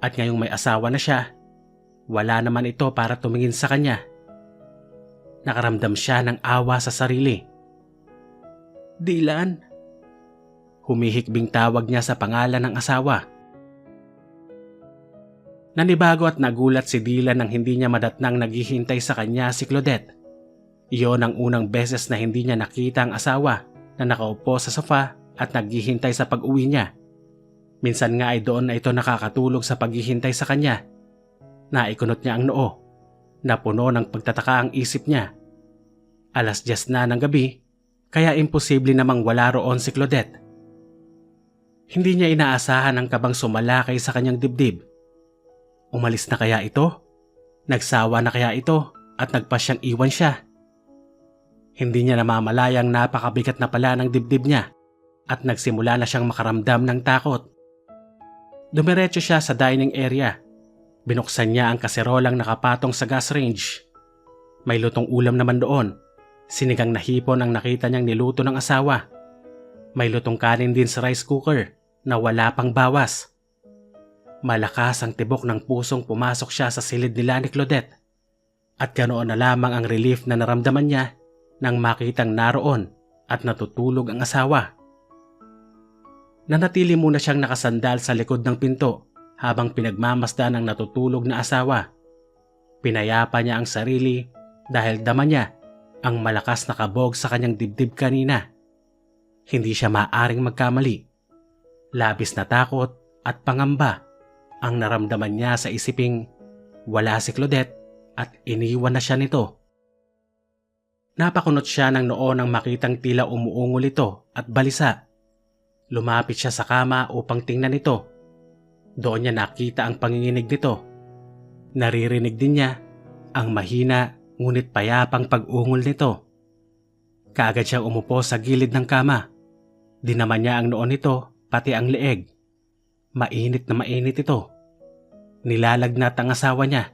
At ngayong may asawa na siya, wala naman ito para tumingin sa kanya. Nakaramdam siya ng awa sa sarili. Dylan. Humihikbing tawag niya sa pangalan ng asawa. Nanibago at nagulat si Dylan nang hindi niya madatnang naghihintay sa kanya si Claudette. Iyon ang unang beses na hindi niya nakita ang asawa na nakaupo sa sofa at naghihintay sa pag-uwi niya. Minsan nga ay doon na ito nakakatulog sa paghihintay sa kanya. Naikunot niya ang noo. Napuno ng pagtataka ang isip niya. 10:00 na ng gabi, kaya imposible namang wala roon si Claudette. Hindi niya inaasahan ang kabang sumalakay sa kanyang dibdib. Umalis na kaya ito? Nagsawa na kaya ito at nagpasyang iwan siya? Hindi niya namamalayang napakabigat na pala ng dibdib niya at nagsimula na siyang makaramdam ng takot. Dumiretso siya sa dining area. Binuksan niya ang kaserolang nakapatong sa gas range. May lutong ulam naman doon. Sinigang na hipon ang nakita niyang niluto ng asawa. May lutong kanin din sa rice cooker na wala pang bawas. Malakas ang tibok ng pusong pumasok siya sa silid nila ni Claudette. At ganoon na lamang ang relief na naramdaman niya nang makitang naroon at natutulog ang asawa. Nanatili muna siyang nakasandal sa likod ng pinto habang pinagmamasdan ang natutulog na asawa. Pinayapa niya ang sarili dahil dama niya ang malakas na kabog sa kanyang dibdib kanina. Hindi siya maaring magkamali. Labis na takot at pangamba ang naramdaman niya sa isiping wala si Claudette at iniwan na siya nito. Napakunot siya ng noo nang makitang tila umuungol ito at balisa. Lumapit siya sa kama upang tingnan ito. Doon niya nakita ang panginginig nito. Naririnig din niya ang mahina ngunit payapang pag-ungol nito. Kaagad siyang umupo sa gilid ng kama. Dinaman niya ang noo nito pati ang leeg. Mainit na mainit ito. Nilalagnat ang asawa niya.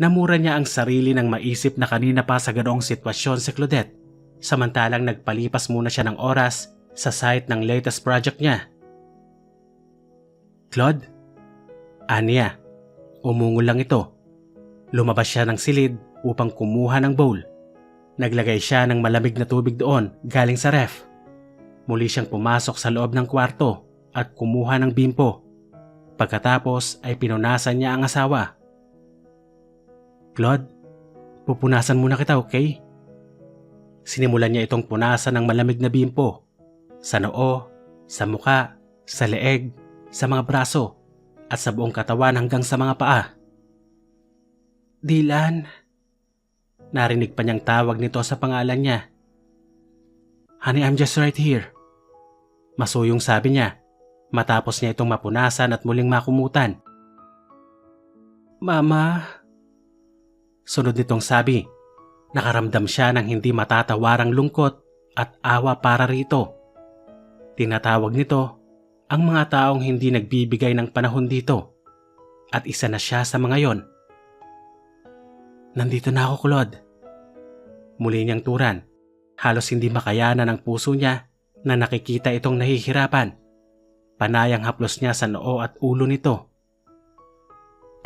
Namura niya ang sarili nang maisip na kanina pa sa ganoong sitwasyon si Claudette, samantalang nagpalipas muna siya ng oras sa site ng latest project niya. Claude? Aniya, umungol lang ito. Lumabas siya ng silid upang kumuha ng bowl. Naglagay siya ng malamig na tubig doon galing sa ref. Muli siyang pumasok sa loob ng kwarto at kumuha ng bimpo. Pagkatapos ay pinunasan niya ang asawa. Claude, pupunasan muna kita, okay? Sinimulan niya itong punasan ng malamig na bimpo. Sa noo, sa muka, sa leeg, sa mga braso, at sa buong katawan hanggang sa mga paa. Dylan. Narinig pa niyang tawag nito sa pangalan niya. Honey, I'm just right here. Masuyong sabi niya, matapos niya itong mapunasan at muling makumutan. Mama. Sunod nitong sabi, nakaramdam siya ng hindi matatawarang lungkot at awa para rito. Tinatawag nito ang mga taong hindi nagbibigay ng panahon dito at isa na siya sa mga yon. Nandito na ako, Claude. Muli niyang turan, halos hindi makayanan ng puso niya na nakikita itong nahihirapan. Panayang haplos niya sa noo at ulo nito.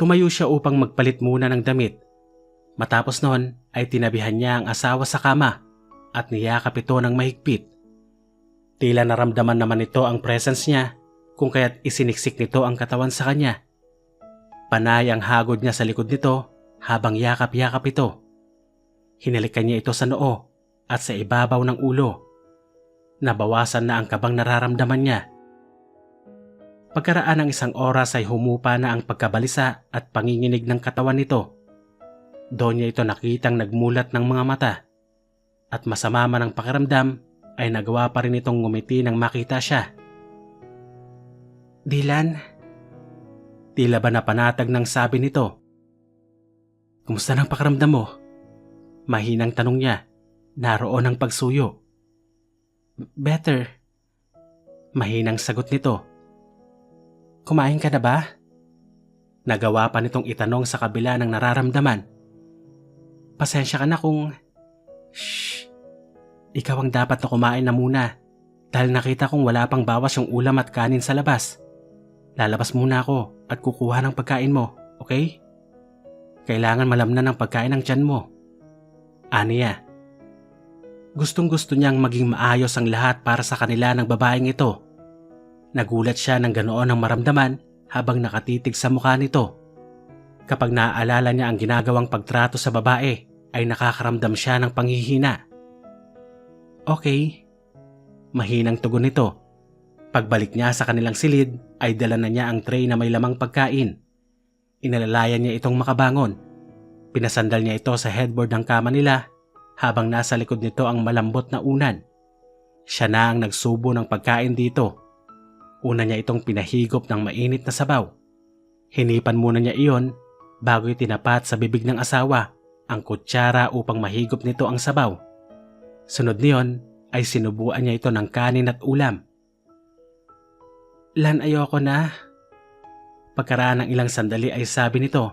Tumayo siya upang magpalit muna ng damit. Matapos noon ay tinabihan niya ang asawa sa kama at niyakap ito ng mahigpit. Tila naramdaman naman ito ang presence niya kung kaya't isiniksik nito ang katawan sa kanya. Panay ang hagod niya sa likod nito habang yakap-yakap ito. Hinalikan niya ito sa noo at sa ibabaw ng ulo. Nabawasan na ang kabang nararamdaman niya. Pagkaraan ng 1 oras ay humupa na ang pagkabalisa at panginginig ng katawan nito. Doon niya ito nakitang nagmulat ng mga mata. At masama man ang pakiramdam ay nagawa pa rin itong ngumiti nang makita siya. Dylan? Tila ba napanatag ng sabi nito? Kumusta ng pakiramdam mo? Mahinang tanong niya. Naroon ang pagsuyo. Better. Mahinang sagot nito. Kumain ka na ba? Nagawa pa nitong itanong sa kabila ng nararamdaman. Pasensya ka na kung... Shh! Ikaw ang dapat na kumain na muna. Dahil nakita kong wala pang bawas yung ulam at kanin sa labas. Lalabas muna ako at kukuha ng pagkain mo, okay? Kailangan malamnan ng pagkain ng tiyan mo. Aniya. Gustong gusto niyang maging maayos ang lahat para sa kanila ng babaeng ito. Nagulat siya ng ganoon ang maramdaman habang nakatitig sa mukha nito. Kapag naaalala niya ang ginagawang pagtrato sa babae, ay nakakaramdam siya ng panghihina. Okay. Mahinang tugon nito. Pagbalik niya sa kanilang silid, ay dala na niya ang tray na may lamang pagkain. Inalalayan niya itong makabangon. Pinasandal niya ito sa headboard ng kama nila habang nasa likod nito ang malambot na unan. Siya na ang nagsubo ng pagkain dito. Una niya itong pinahigop ng mainit na sabaw. Hinipan muna niya iyon bago itinapat sa bibig ng asawa ang kutsara upang mahigop nito ang sabaw. Sunod niyon ay sinubuan niya ito ng kanin at ulam. Lan, ayoko na. Pagkaraan ng ilang sandali ay sabi nito,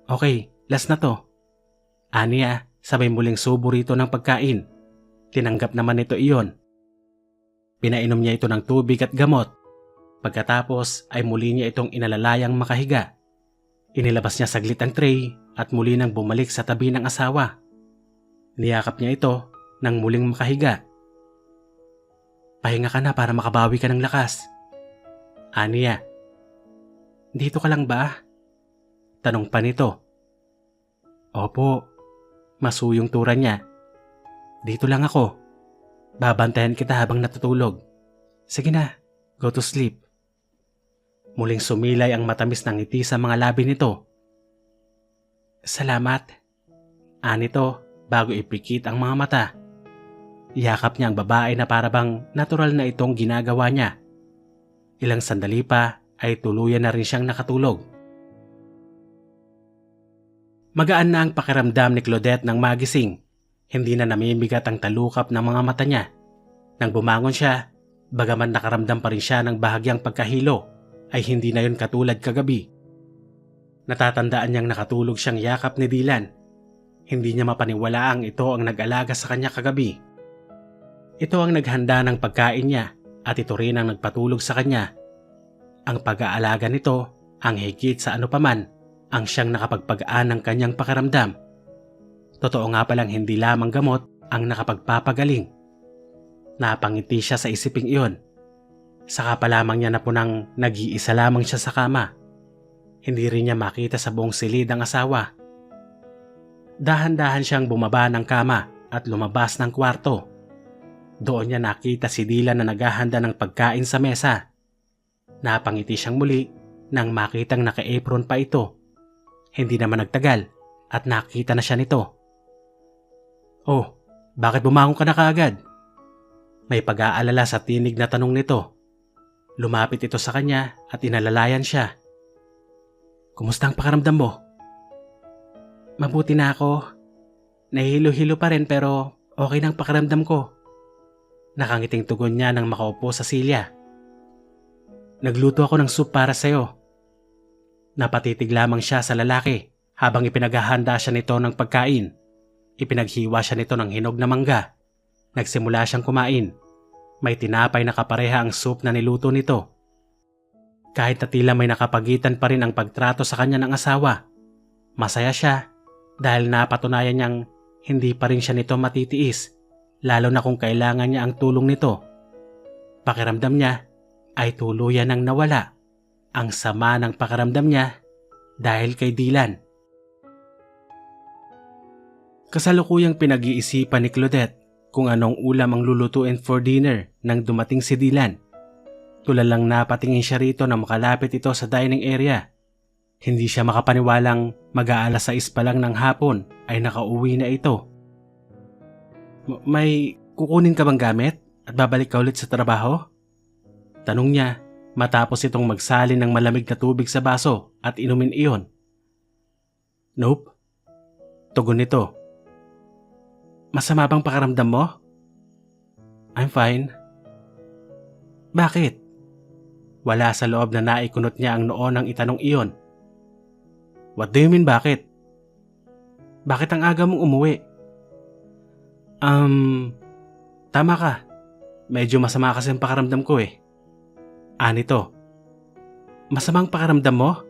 okay, last na to. Aniya, sabay muling subo rito ng pagkain. Tinanggap naman nito iyon. Pinainom niya ito ng tubig at gamot. Pagkatapos ay muli niya itong inalalayang makahiga. Inilabas niya saglit ang tray at muli nang bumalik sa tabi ng asawa. Niyakap niya ito nang muling makahiga. Pahinga ka na para makabawi ka ng lakas. Aniya. Dito ka lang ba? Tanong pa nito. Opo. Masuyong tura niya. Dito lang ako. Babantayan kita habang natutulog. Sige na, go to sleep. Muling sumilay ang matamis ng ngiti sa mga labi nito. Salamat. Anito bago ipikit ang mga mata. Yakap niya ang babae na parabang natural na itong ginagawa niya. Ilang sandali pa ay tuluyan na rin siyang nakatulog. Magaan na ang pakiramdam ni Claudette nang magising. Hindi na namimigat ang talukap ng mga mata niya. Nang bumangon siya, bagaman nakaramdam pa rin siya ng bahagyang pagkahilo, ay hindi na yun katulad kagabi. Natatandaan niyang nakatulog siyang yakap ni Dylan. Hindi niya mapaniwalaang ito ang nag-alaga sa kanya kagabi. Ito ang naghanda ng pagkain niya at ito rin ang nagpatulog sa kanya. Ang pag-aalaga nito, ang higit sa ano paman, ang siyang nakapagpagaan ng kanyang pakiramdam. Totoo nga palang hindi lamang gamot ang nakapagpapagaling. Napangiti siya sa isiping iyon. Saka pa lamang niya na punang nag-iisa lamang siya sa kama. Hindi rin niya makita sa buong silid ang asawa. Dahan-dahan siyang bumaba ng kama at lumabas ng kwarto. Doon niya nakita si Dylan na naghahanda ng pagkain sa mesa. Napangiti siyang muli nang makitang naka-apron pa ito. Hindi naman nagtagal at nakita na siya nito. Oh, bakit bumangon ka na kaagad? May pag-aalala sa tinig na tanong nito. Lumapit ito sa kanya at inalalayan siya. Kumusta ang pakiramdam mo? Mabuti na ako. Nahihilo-hilo pa rin pero okay na ang pakiramdam ko. Nakangiting tugon niya nang makaupo sa silya. Nagluto ako ng soup para sa'yo. Napatitig lamang siya sa lalaki habang ipinaghahanda siya nito ng pagkain. Ipinaghiwa siya nito ng hinog na mangga. Nagsimula siyang kumain. May tinapay na kapareha ang soup na niluto nito. Kahit na tila may nakapagitan pa rin ang pagtrato sa kanya ng asawa, masaya siya dahil napatunayan niyang hindi pa rin siya nito matitiis, lalo na kung kailangan niya ang tulong nito. Pakiramdam niya ay tuluyan nang nawala ang sama ng pakiramdam niya dahil kay Dylan. Kasalukuyang pinag-iisipan ni Claudette kung anong ulam ang lulutuin for dinner nang dumating si Dylan. Tulalang napatingin siya rito na makalapit ito sa dining area. Hindi siya makapaniwalang mag-aalas 6 pa lang ng hapon ay nakauwi na ito. May kukunin ka bang gamit at babalik ka ulit sa trabaho? Tanong niya matapos itong magsalin ng malamig na tubig sa baso at inumin iyon. Nope. Tugon nito. Masama bang pakiramdam mo? I'm fine. Bakit? Wala sa loob na naikunot niya ang noo nang itanong iyon. What do you mean bakit? Bakit ang aga mong umuwi? Tama ka. Medyo masama kasi ang pakiramdam ko eh. Nito. Masamang pakiramdam mo?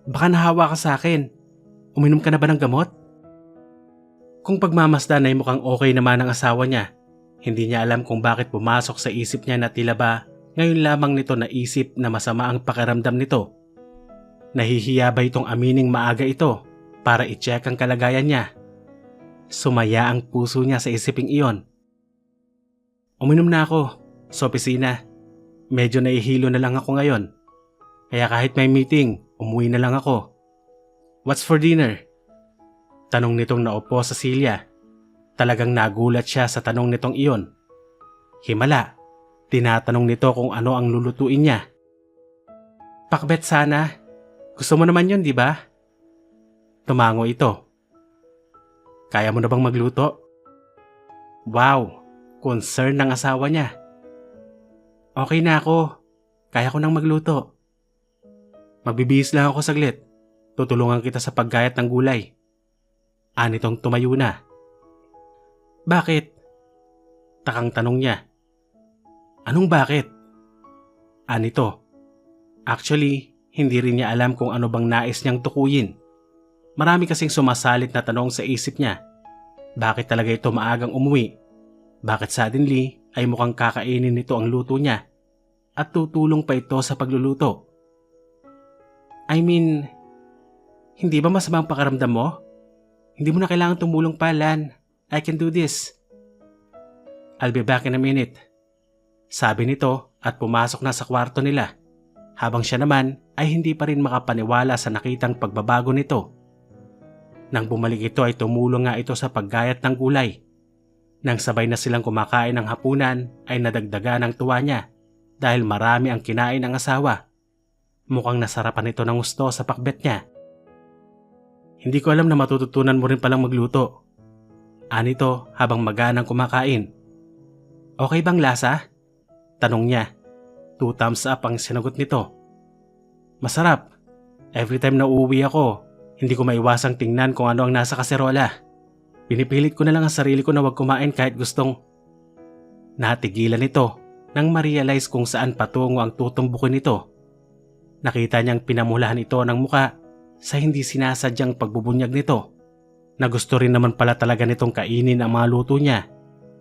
Baka nahawa ka sa akin. Uminom ka na ba ng gamot? Kung pagmamasdan ay mukhang okay naman ang asawa niya, hindi niya alam kung bakit pumasok sa isip niya na tila ba ngayon lamang nito naisip na masama ang pakiramdam nito. Nahihiya ba itong amining maaga ito para i-check ang kalagayan niya? Sumaya ang puso niya sa isiping iyon. Uminom na ako sa opisina. Medyo nahihilo na lang ako ngayon. Kaya kahit may meeting, umuwi na lang ako. What's for dinner? Tanong nitong naupo sa silya. Talagang nagulat siya sa tanong nitong iyon. Himala, tinatanong nito kung ano ang lulutuin niya. Pakbet sana. Gusto mo naman yun, di ba? Tumango ito. Kaya mo na bang magluto? Wow, concern ng asawa niya. Okay na ako. Kaya ko nang magluto. Magbibihis lang ako saglit. Tutulungan kita sa paggayat ng gulay. Nitong tumayo na. Bakit? Takang tanong niya. Anong bakit? Nito. Actually, hindi rin niya alam kung ano bang nais niyang tukuyin. Marami kasing sumasalit na tanong sa isip niya. Bakit talaga ito maagang umuwi? Bakit suddenly ay mukhang kakainin nito ang luto niya? At tutulong pa ito sa pagluluto? I mean, hindi ba masamang pakiramdam mo? Hindi mo na kailangan tumulong pa, Lan. I can do this. I'll be back in a minute. Sabi nito at pumasok na sa kwarto nila. Habang siya naman ay hindi pa rin makapaniwala sa nakitang pagbabago nito. Nang bumalik ito ay tumulong nga ito sa paggayat ng gulay. Nang sabay na silang kumakain ng hapunan ay nadagdagan ang tuwa niya dahil marami ang kinain ng asawa. Mukhang nasarapan ito ng gusto sa pakbet niya. Hindi ko alam na matututunan mo rin palang magluto. Nito habang maganang kumakain. Okay bang lasa? Tanong niya. 2 thumbs up ang sinagot nito. Masarap. Every time na uuwi ako, hindi ko maiwasang tingnan kung ano ang nasa kaserola. Pinipilit ko na lang ang sarili ko na wag kumain kahit gustong. Natigilan ito nang ma-realize kung saan patungo ang tutumbukin nito. Nakita niyang pinamulahan ito ng muka sa hindi sinasadyang pagbubunyag nito. Na gusto rin naman pala talaga nitong kainin ang mga luto niya.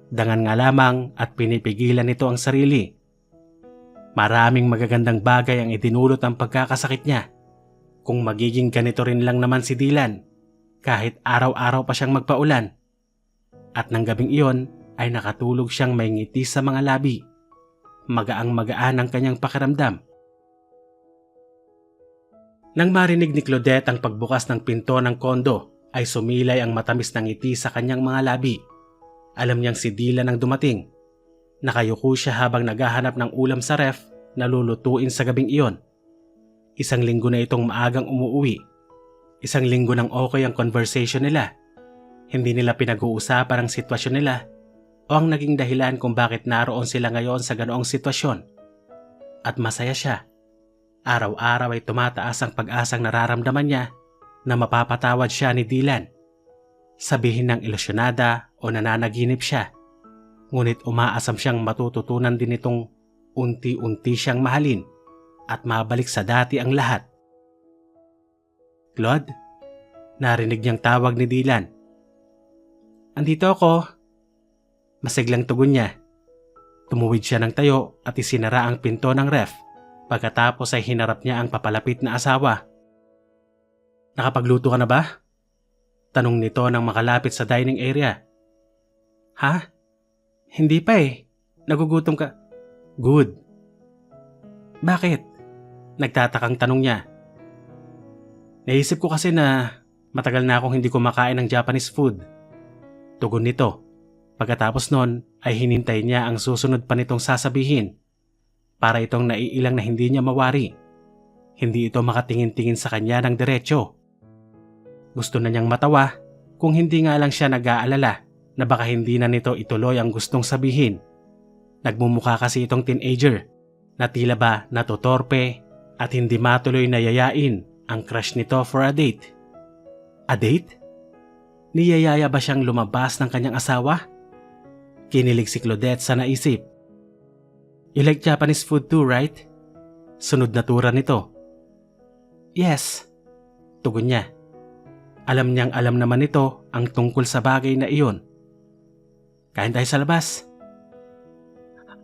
Dangan nga lamang at pinipigilan nito ang sarili. Maraming magagandang bagay ang idinulot ang pagkakasakit niya. Kung magiging ganito rin lang naman si Dylan, kahit araw-araw pa siyang magpaulan. At nang gabing iyon ay nakatulog siyang may ngiti sa mga labi. Magaang-magaan ang kanyang pakiramdam. Nang marinig ni Claudette ang pagbukas ng pinto ng kondo, ay sumilay ang matamis na ngiti sa kanyang mga labi. Alam niyang si Dylan ang dumating. Nakayuko siya habang naghahanap ng ulam sa ref na lulutuin sa gabing iyon. 1 linggo na itong maagang umuwi. 1 linggo nang okay ang conversation nila. Hindi nila pinag-uusapan ang sitwasyon nila o ang naging dahilan kung bakit naroon sila ngayon sa ganoong sitwasyon. At masaya siya. Araw-araw ay tumataas ang pag-asang nararamdaman niya na mapapatawad siya ni Dylan. Sabihin ng ilusyonada o nananaginip siya. Ngunit umaasam siyang matututunan din itong unti-unti siyang mahalin at mabalik sa dati ang lahat. Claude? Narinig niyang tawag ni Dylan. Andito ako. Masiglang tugon niya. Tumuwid siya ng tayo at isinara ang pinto ng ref. Pagkatapos ay hinarap niya ang papalapit na asawa. Nakapagluto ka na ba? Tanong nito nang makalapit sa dining area. Ha? Hindi pa eh. Nagugutom ka. Good. Bakit? Nagtatakang tanong niya. Naisip ko kasi na matagal na akong hindi kumakain ng Japanese food. Tugon nito. Pagkatapos nun ay hinintay niya ang susunod pa nitong sasabihin. Para itong naiilang na hindi niya mawari. Hindi ito makatingin-tingin sa kanya ng diretsyo. Gusto na niyang matawa kung hindi nga lang siya nag-aalala na baka hindi na nito ituloy ang gustong sabihin. Nagmumukha kasi itong teenager na tila ba natutorpe at hindi matuloy na yayain ang crush nito for a date. A date? Niyayaya ba siyang lumabas ng kanyang asawa? Kinilig si Claudette sa naisip. You like Japanese food too, right? Sunod na tura nito. Yes, tugon niya. Alam niyang alam naman nito ang tungkol sa bagay na iyon. Kain tayo sa labas.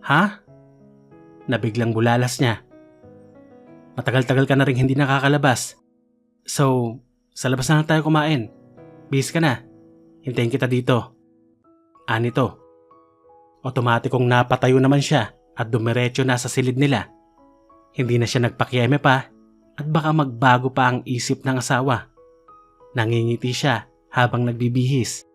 Ha? Nabiglang bulalas niya. Matagal-tagal ka na rin hindi nakakalabas. So, sa labas na lang tayo kumain. Bihis ka na. Hintayin kita dito. Anito. Otomatikong napatayo naman siya at dumiretso na sa silid nila. Hindi na siya nagpakieme pa at baka magbago pa ang isip ng asawa. Nangingiti siya habang nagbibihis.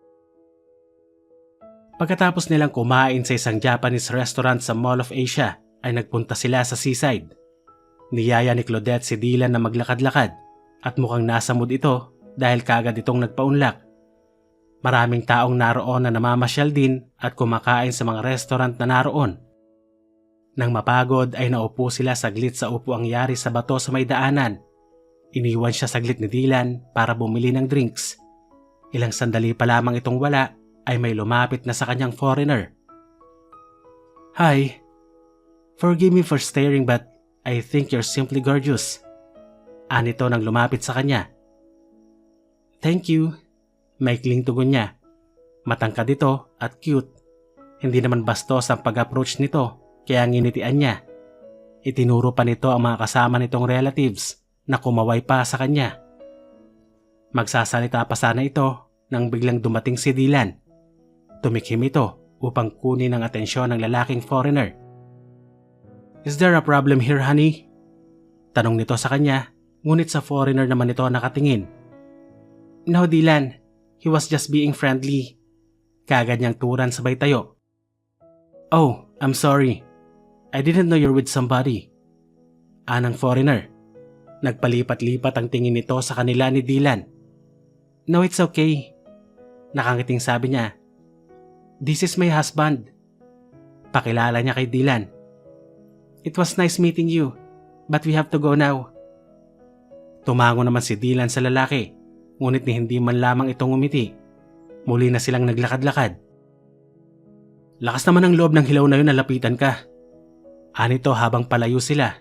Pagkatapos nilang kumain sa isang Japanese restaurant sa Mall of Asia, ay nagpunta sila sa seaside. Niyaya ni Claudette si Dylan na maglakad-lakad at mukhang nasa mood ito dahil kaagad itong nagpaunlak. Maraming taong naroon na namamasyal din at kumakain sa mga restaurant na naroon. Nang mapagod ay naupo sila saglit sa upuang yari sa bato sa may daanan. Iniwan siya saglit ni Dylan para bumili ng drinks. Ilang sandali pa lamang itong wala ay may lumapit na sa kanyang foreigner. Hi, forgive me for staring but I think you're simply gorgeous. Anito nang lumapit sa kanya. Thank you. Maikling tugon niya. Matangkad ito at cute. Hindi naman bastos ang pag-approach nito kaya nginitian niya. Itinuro pa nito ang mga kasama nitong relatives na kumaway pa sa kanya. Magsasalita pa sana ito nang biglang dumating si Dylan. Tumikhim ito upang kunin ang atensyon ng lalaking foreigner. Is there a problem here, honey? Tanong nito sa kanya, ngunit sa foreigner naman ito nakatingin. No, Dylan. He was just being friendly. Kaagad niyang turan sabay tayo. Oh, I'm sorry. I didn't know you're with somebody. Anang foreigner. Nagpalipat-lipat ang tingin nito sa kanila ni Dylan. No, it's okay. Nakangiting sabi niya. This is my husband. Pakilala niya kay Dylan. It was nice meeting you, but we have to go now. Tumango naman si Dylan sa lalaki. Ngunit ni hindi man lamang itong umiti. Muli na silang naglakad-lakad. Lakas naman ang loob ng hilaw na yun na lapitan ka. Anito habang palayo sila.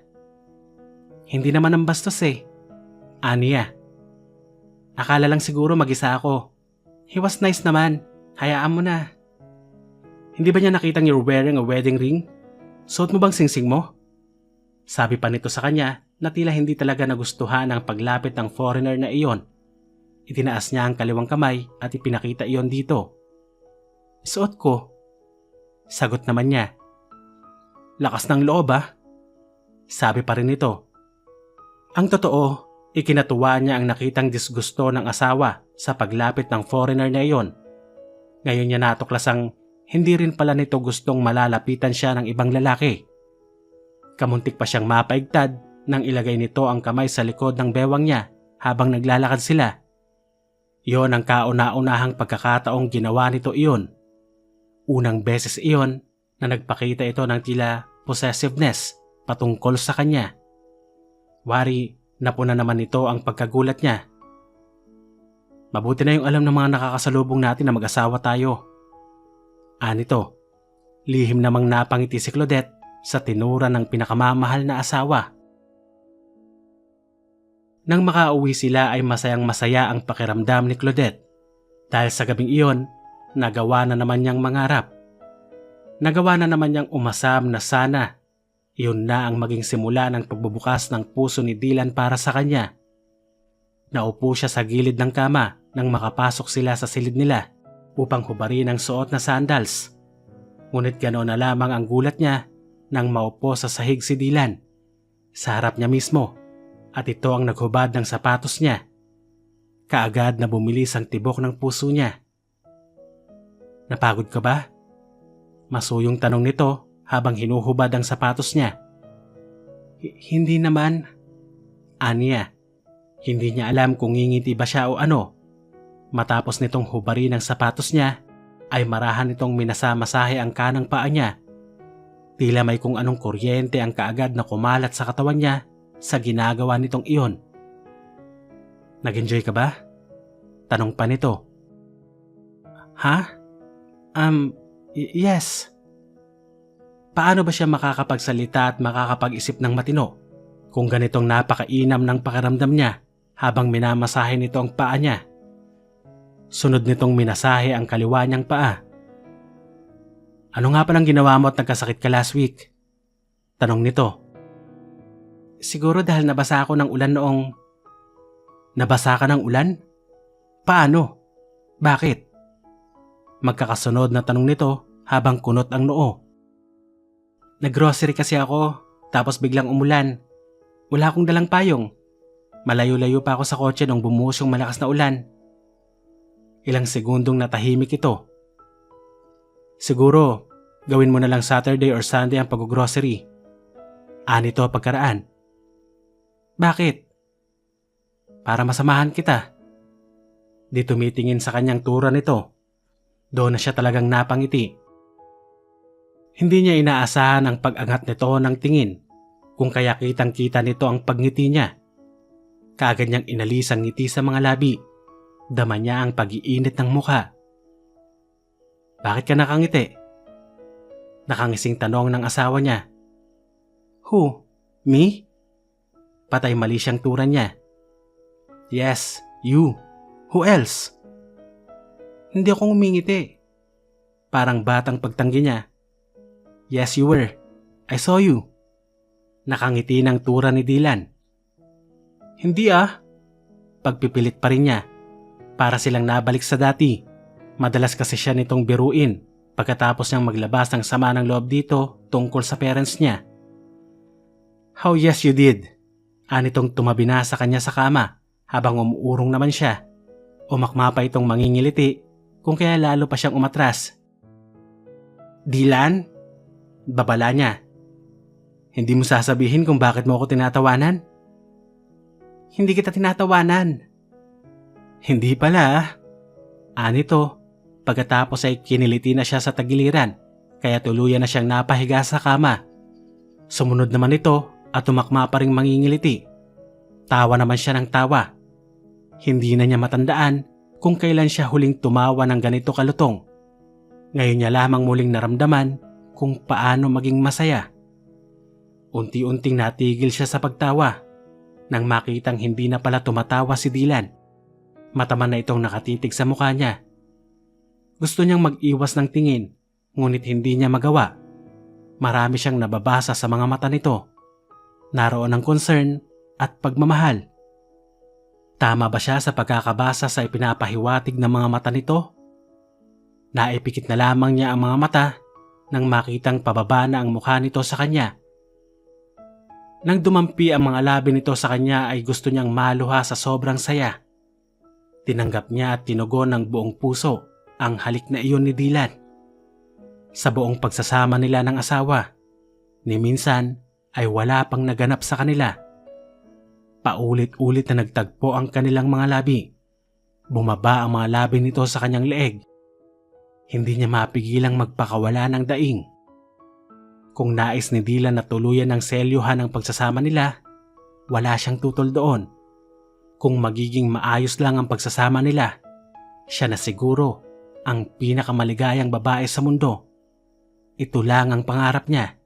Hindi naman ang bastos eh. Aniya. Akala lang siguro mag-isa ako. He was nice naman. Hayaan mo na. Hindi ba niya nakitang you're wearing a wedding ring? Suot mo bang singsing mo? Sabi pa nito sa kanya na tila hindi talaga nagustuhan ang paglapit ng foreigner na iyon. Itinaas niya ang kaliwang kamay at ipinakita iyon dito. Suot ko. Sagot naman niya. Lakas ng loob ah. Sabi pa rin nito. Ang totoo, ikinatuwa niya ang nakitang disgusto ng asawa sa paglapit ng foreigner na iyon. Ngayon niya natuklasang hindi rin pala nito gustong malalapitan siya ng ibang lalaki. Kamuntik pa siyang mapaigtad nang ilagay nito ang kamay sa likod ng bewang niya habang naglalakad sila. Iyon ang kauna-unahang pagkakataong ginawa nito iyon. Unang beses iyon na nagpakita ito ng tila possessiveness patungkol sa kanya. Wari, napuna naman nito ang pagkagulat niya. Mabuti na yung alam ng mga nakakasalubong natin na mag-asawa tayo. Anito, lihim namang napangiti si Claudette sa tinura ng pinakamamahal na asawa. Nang makauwi sila ay masayang-masaya ang pakiramdam ni Claudette dahil sa gabing iyon, nagawa na naman niyang mangarap. Nagawa na naman niyang umasam na sana iyon na ang maging simula ng pagbubukas ng puso ni Dylan para sa kanya. Naupo siya sa gilid ng kama nang makapasok sila sa silid nila upang hubarin ang suot na sandals. Ngunit ganoon na lamang ang gulat niya nang maupo sa sahig si Dylan. Sa harap niya mismo. At ito ang naghubad ng sapatos niya. Kaagad na bumilis ang tibok ng puso niya. Napagod ka ba? Masuyong tanong nito habang hinuhubad ang sapatos niya. Hindi naman. Aniya, hindi niya alam kung ngingiti ba siya o ano. Matapos nitong hubarin ang sapatos niya, ay marahan nitong minasamasahe ang kanang paa niya. Tila may kung anong kuryente ang kaagad na kumalat sa katawan niya sa ginagawa nitong iyon. Nag-enjoy ka ba? Tanong pa nito. Ha? Yes. Paano ba siya makakapagsalita at makakapag-isip ng matino kung ganitong napakainam ng pakiramdam niya habang minamasahe nito ang paa niya? Sunod nitong minasahe ang kaliwa niyang paa. Ano nga palang ginawa mo at nagkasakit ka last week? Tanong nito. Siguro dahil nabasa ako ng ulan noong... Nabasa ka ng ulan? Paano? Bakit? Magkakasunod na tanong nito habang kunot ang noo. Naggrocery kasi ako, tapos biglang umulan. Wala akong dalang payong. Malayo-layo pa ako sa kotse nung bumuhos yung malakas na ulan. Ilang segundong natahimik ito. Siguro, gawin mo na lang Saturday or Sunday ang pag-grocery. Anito pagkaraan. Bakit? Para masamahan kita. Di tumitingin sa kanyang tura nito. Doon na siya talagang napangiti. Hindi niya inaasahan ang pag-angat nito ng tingin, kung kaya kitang-kita nito ang pagngiti niya. Kaagad niyang inalis ang ngiti sa mga labi. Dama niya ang pag-iinit ng mukha. Bakit ka nakangiti? Nakangising tanong ng asawa niya. Who? Me? Patay mali siyang tura niya. Yes, you. Who else? Hindi ako umingiti. Parang batang pagtanggi niya. Yes, you were. I saw you. Nakangiti ng tura ni Dylan. Hindi ah. Pagpipilit pa rin niya. Para silang nabalik sa dati. Madalas kasi siya nitong biruin pagkatapos niyang maglabas ng sama ng loob dito tungkol sa parents niya. How yes you did. Anitong tumabi na sa kanya sa kama habang umuurong naman siya. Umakma pa itong mangingiliti kung kaya lalo pa siyang umatras. Dylan? Babala niya. Hindi mo sasabihin kung bakit mo ako tinatawanan? Hindi kita tinatawanan. Hindi pala. Anito, pagkatapos ay kiniliti na siya sa tagiliran kaya tuluyan na siyang napahiga sa kama. Sumunod naman ito at tumakma pa ring mangingiliti. Tawa naman siya ng tawa. Hindi na niya matandaan kung kailan siya huling tumawa ng ganito kalutong. Ngayon niya lamang muling naramdaman kung paano maging masaya. Unti-unting natigil siya sa pagtawa nang makitang hindi na pala tumatawa si Dylan. Mataman na itong nakatitig sa mukha niya. Gusto niyang mag-iwas ng tingin ngunit hindi niya magawa. Marami siyang nababasa sa mga mata nito. Naroon ang concern at pagmamahal. Tama ba siya sa pagkakabasa sa ipinapahiwatig ng mga mata nito? Naipikit na lamang niya ang mga mata nang makitang pababa na ang mukha nito sa kanya. Nang dumampi ang mga labi nito sa kanya ay gusto niyang maluha sa sobrang saya. Tinanggap niya at tinugon ng buong puso ang halik na iyon ni Dylan. Sa buong pagsasama nila ng asawa, ni minsan ay wala pang naganap sa kanila. Paulit-ulit na nagtagpo ang kanilang mga labi. Bumaba ang mga labi nito sa kanyang leeg. Hindi niya mapigilang magpakawala ng daing. Kung nais ni Dylan na tuluyan ng selyuhan ang pagsasama nila, wala siyang tutol doon. Kung magiging maayos lang ang pagsasama nila, siya na siguro ang pinakamaligayang babae sa mundo. Ito lang ang pangarap niya.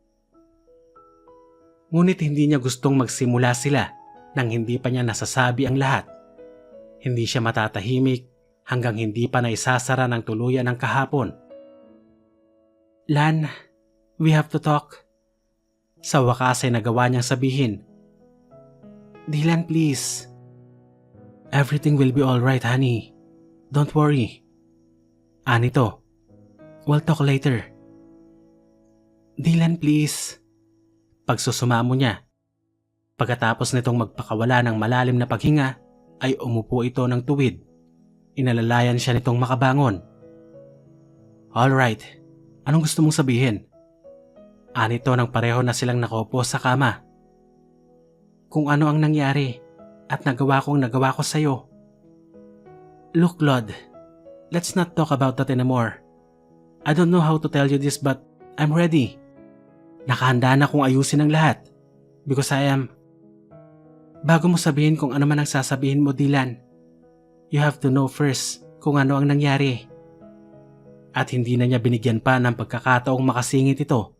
Ngunit hindi niya gustong magsimula sila nang hindi pa niya nasasabi ang lahat. Hindi siya matatahimik hanggang hindi pa naisasara ng tuluyan ang kahapon. Lan, we have to talk. Sa wakas ay nagawa niyang sabihin. Dylan, please. Everything will be alright, honey. Don't worry. Anito, we'll talk later. Dylan, please. Pagsusumamo niya. Pagkatapos nitong magpakawala ng malalim na paghinga, ay umupo ito ng tuwid. Inalalayan siya nitong makabangon. Alright, anong gusto mong sabihin? Anito nang pareho na silang nakaupo sa kama. Kung ano ang nangyari at nagawa ko sa'yo. Look, Claude, let's not talk about that anymore. I don't know how to tell you this but I'm ready. Nakahanda na kong ayusin ang lahat because I am... Bago mo sabihin kung ano man ang sasabihin mo, Dylan, you have to know first kung ano ang nangyari. At hindi na niya binigyan pa ng pagkakataong makasingit ito.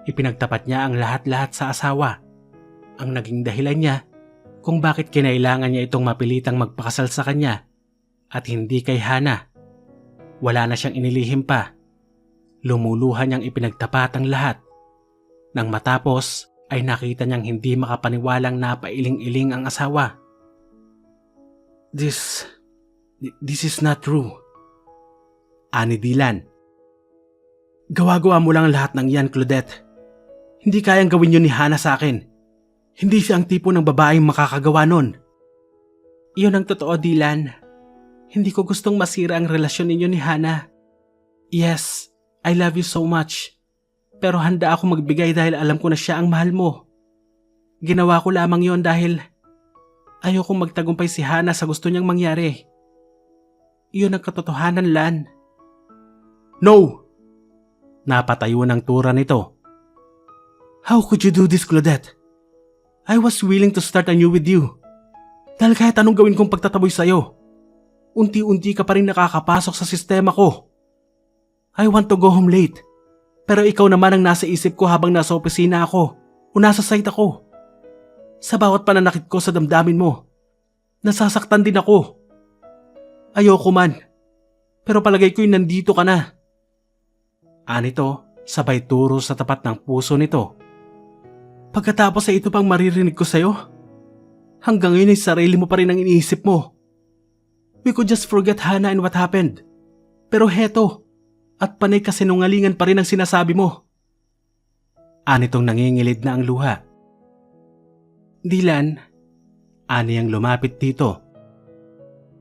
Ipinagtapat niya ang lahat-lahat sa asawa. Ang naging dahilan niya kung bakit kinailangan niya itong mapilitang magpakasal sa kanya at hindi kay Hana. Wala na siyang inilihim pa. Lumuluhan niyang ipinagtapat ang lahat. Nang matapos ay nakita niyang hindi makapaniwalang napailing-iling ang asawa. This is not true. Ani Dylan. Gawa-gawa mo lang lahat ng yan, Claudette. Hindi kayang gawin yun ni Hana sa akin. Hindi siya ang tipo ng babaeng makakagawa nun. Iyon ang totoo, Dylan. Hindi ko gustong masira ang relasyon ninyo ni Hana. Yes, I love you so much. Pero handa ako magbigay dahil alam ko na siya ang mahal mo. Ginawa ko lamang yon dahil ayokong magtagumpay si Hana sa gusto niyang mangyari. Iyon ang katotohanan, Lan. No! Napatayo ng tura nito. How could you do this, Claudette? I was willing to start anew with you. Dahil kahit anong gawin kong pagtataboy sa'yo, unti-unti ka pa rin nakakapasok sa sistema ko. I want to go home late. Pero ikaw naman ang nasa isip ko habang nasa opisina ako o nasa site ako. Sa bawat pananakit ko sa damdamin mo, nasasaktan din ako. Ayoko man, pero palagay ko'y nandito ka na. Anito, sabay turo sa tapat ng puso nito. Pagkatapos ay ito pang maririnig ko sa'yo? Hanggang ngayon ay sarili mo pa rin ang iniisip mo. We could just forget Hana and what happened. Pero heto, at panay kasinungalingan pa rin ang sinasabi mo. Anitong nangingilid na ang luha. Dylan, ani ang lumapit dito.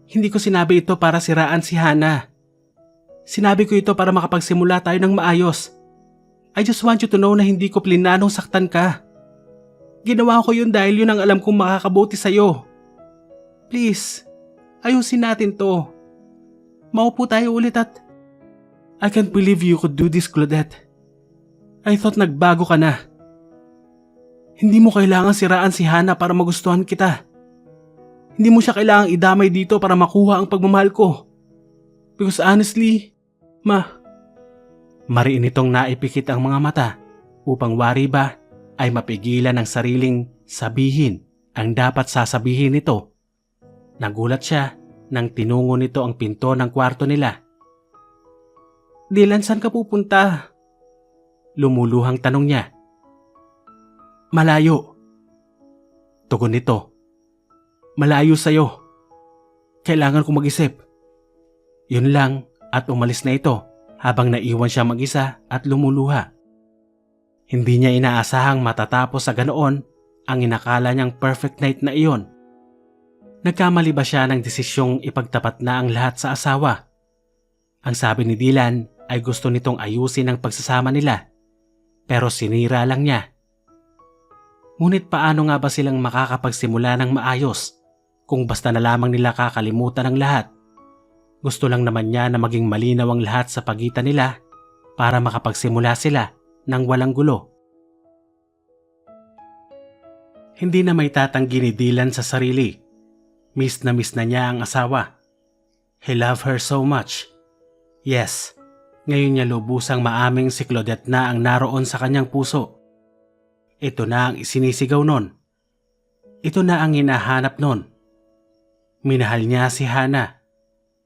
Hindi ko sinabi ito para siraan si Hana. Sinabi ko ito para makapagsimula tayo ng maayos. I just want you to know na hindi ko plinanong saktan ka. Ginawa ko yun dahil yun ang alam kong makakabuti sa'yo. Please, ayusin natin to. Maupo tayo ulit at... I can't believe you could do this, Claudette. I thought nagbago ka na. Hindi mo kailangan siraan si Hana para magustuhan kita. Hindi mo siya kailangang idamay dito para makuha ang pagmamahal ko. Because honestly, mariin itong naipikit ang mga mata upang wari ba ay mapigilan ang sariling sabihin ang dapat sasabihin nito. Nagulat siya nang tinungo nito ang pinto ng kwarto nila. Dylan, saan ka pupunta? Lumuluhang tanong niya. Malayo. Tugon nito. Malayo sa'yo. Kailangan kong mag-isip. Yun lang at umalis na ito habang naiwan siya mag-isa at lumuluha. Hindi niya inaasahang matatapos sa ganoon ang inakala niyang perfect night na iyon. Nagkamali ba siya ng desisyong ipagtapat na ang lahat sa asawa? Ang sabi ni Dylan ay gusto nitong ayusin ang pagsasama nila, pero sinira lang niya. Ngunit paano nga ba silang makakapagsimula ng maayos kung basta na lamang nila kakalimutan ang lahat? Gusto lang naman niya na maging malinaw ang lahat sa pagitan nila para makapagsimula sila ng walang gulo. Hindi na may tatanggi ni Dylan sa sarili. Miss na niya ang asawa. He loved her so much. Yes, ngayon niya lubusang maaming si Claudette na ang naroon sa kanyang puso. Ito na ang isinisigaw nun. Ito na ang hinahanap nun. Minahal niya si Hana.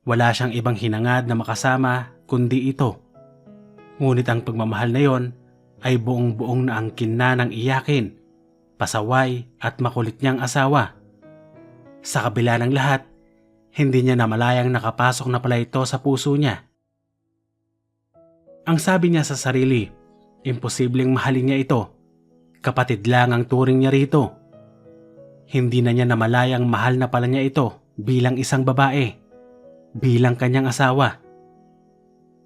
Wala siyang ibang hinangad na makasama kundi ito. Ngunit ang pagmamahal na yon ay buong-buong naangkin na ng iyakin, pasaway at makulit niyang asawa. Sa kabila ng lahat, hindi niya namalayang nakapasok na pala ito sa puso niya. Ang sabi niya sa sarili, imposibleng mahalin niya ito. Kapatid lang ang turing niya rito. Hindi na niya namalayang mahal na pala niya ito bilang isang babae, bilang kanyang asawa.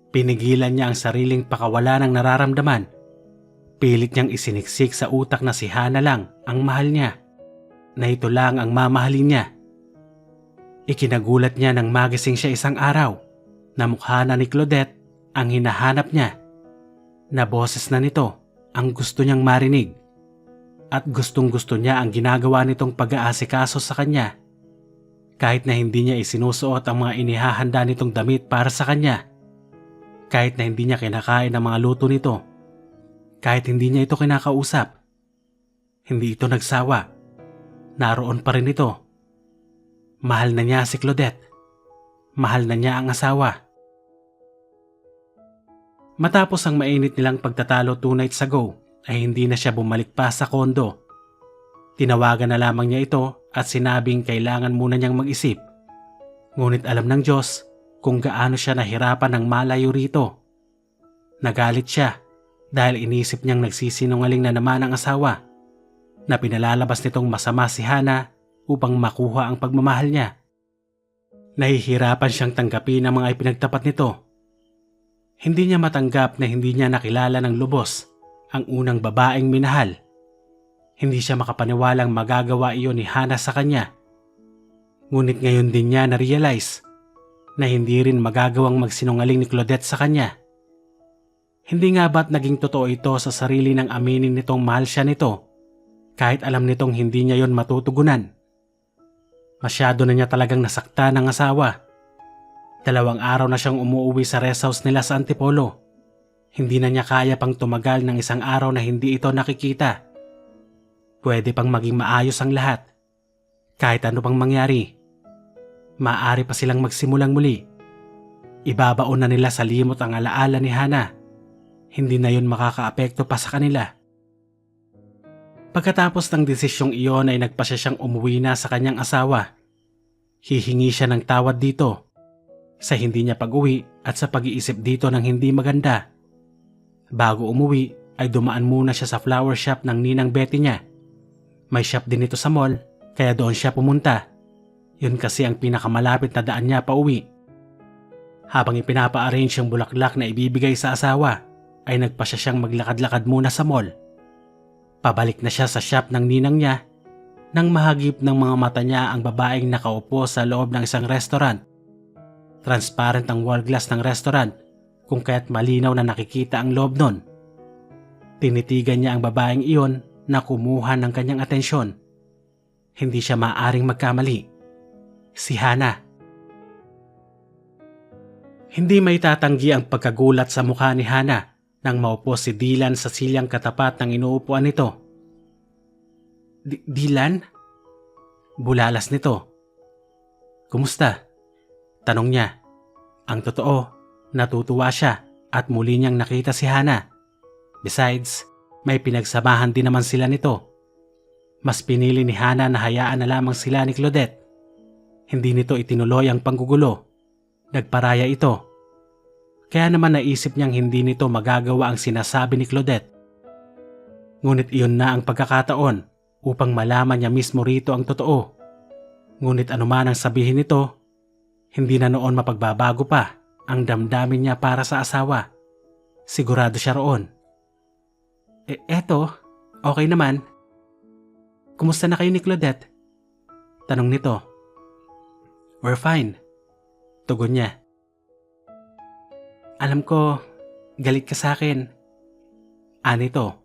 Pinigilan niya ang sariling pakawala ng nararamdaman. Pilit niyang isiniksik sa utak na si Hana lang ang mahal niya, na ito lang ang mamahalin niya. Ikinagulat niya nang magising siya isang araw na mukha na ni Claudette ang hinahanap niya, na boses na nito ang gusto niyang marinig. At gustong-gusto niya ang ginagawa nitong pag-aasikaso sa kanya. Kahit na hindi niya isinusuot ang mga inihahanda nitong damit para sa kanya. Kahit na hindi niya kinakain ang mga luto nito. Kahit hindi niya ito kinakausap. Hindi ito nagsawa. Naroon pa rin ito. Mahal na niya si Claudette. Mahal na niya ang asawa. Matapos ang mainit nilang pagtatalo 2 nights ago, ay hindi na siya bumalik pa sa kondo. Tinawagan na lamang niya ito at sinabing kailangan muna niyang mag-isip. Ngunit alam ng Diyos kung gaano siya nahirapan ng malayo rito. Nagalit siya dahil inisip niyang nagsisinungaling na naman ang asawa, na pinalalabas nitong masama si Hana upang makuha ang pagmamahal niya. Nahihirapan siyang tanggapin ang mga ipinagtapat nito. Hindi niya matanggap na hindi niya nakilala ng lubos ang unang babaeng minahal. Hindi siya makapaniwalang magagawa iyon ni Hana sa kanya. Ngunit ngayon din niya na-realize na hindi rin magagawang magsinungaling ni Claudette sa kanya. Hindi nga ba't naging totoo ito sa sarili ng aminin nitong mahal siya nito kahit alam nitong hindi niya yon matutugunan? Masyado na niya talagang nasaktan ng asawa. 2 araw na siyang umuuwi sa rest house nila sa Antipolo. Hindi na niya kaya pang tumagal ng 1 araw na hindi ito nakikita. Pwede pang maging maayos ang lahat. Kahit ano pang mangyari. Maaari pa silang magsimulang muli. Ibabaon na nila sa limot ang alaala ni Hana. Hindi na yun makakaapekto pa sa kanila. Pagkatapos ng desisyong iyon ay nagpasya siyang umuwi na sa kanyang asawa. Hihingi siya ng tawad dito sa hindi niya pag-uwi at sa pag-iisip dito ng hindi maganda. Bago umuwi ay dumaan muna siya sa flower shop ng ninang Betty niya. May shop din ito sa mall kaya doon siya pumunta. Yun kasi ang pinakamalapit na daan niya pa uwi. Habang ipinapa-arrange yung bulaklak na ibibigay sa asawa, ay nagpasya siyang maglakad-lakad muna sa mall. Pabalik na siya sa shop ng ninang niya nang mahagip ng mga mata niya ang babaeng nakaupo sa loob ng isang restaurant. Transparent ang wall glass ng restaurant kung kaya't malinaw na nakikita ang loob nun. Tinitigan niya ang babaeng iyon na kumuha ng kanyang atensyon. Hindi siya maaaring magkamali. Si Hana. Hindi may tatanggi ang pagkagulat sa mukha ni Hana nang maupo si Dylan sa silyang katapat ng inuupuan nito. Dylan? Bulalas nito. Kumusta? Tanong niya. Ang totoo, natutuwa siya at muli niyang nakita si Hana. Besides, may pinagsamahan din naman sila nito. Mas pinili ni Hana na hayaan na lamang sila ni Claudette. Hindi nito itinuloy ang panggugulo. Nagparaya ito. Kaya naman naisip niyang hindi nito magagawa ang sinasabi ni Claudette. Ngunit iyon na ang pagkakataon upang malaman niya mismo rito ang totoo. Ngunit anuman ang sabihin nito, hindi na noon mapagbabago pa ang damdamin niya para sa asawa. Sigurado siya roon. Eto, okay naman. Kumusta na kayo ni Claudette? Tanong nito. We're fine. Tugon niya. Alam ko, galit ka sa akin. Anito.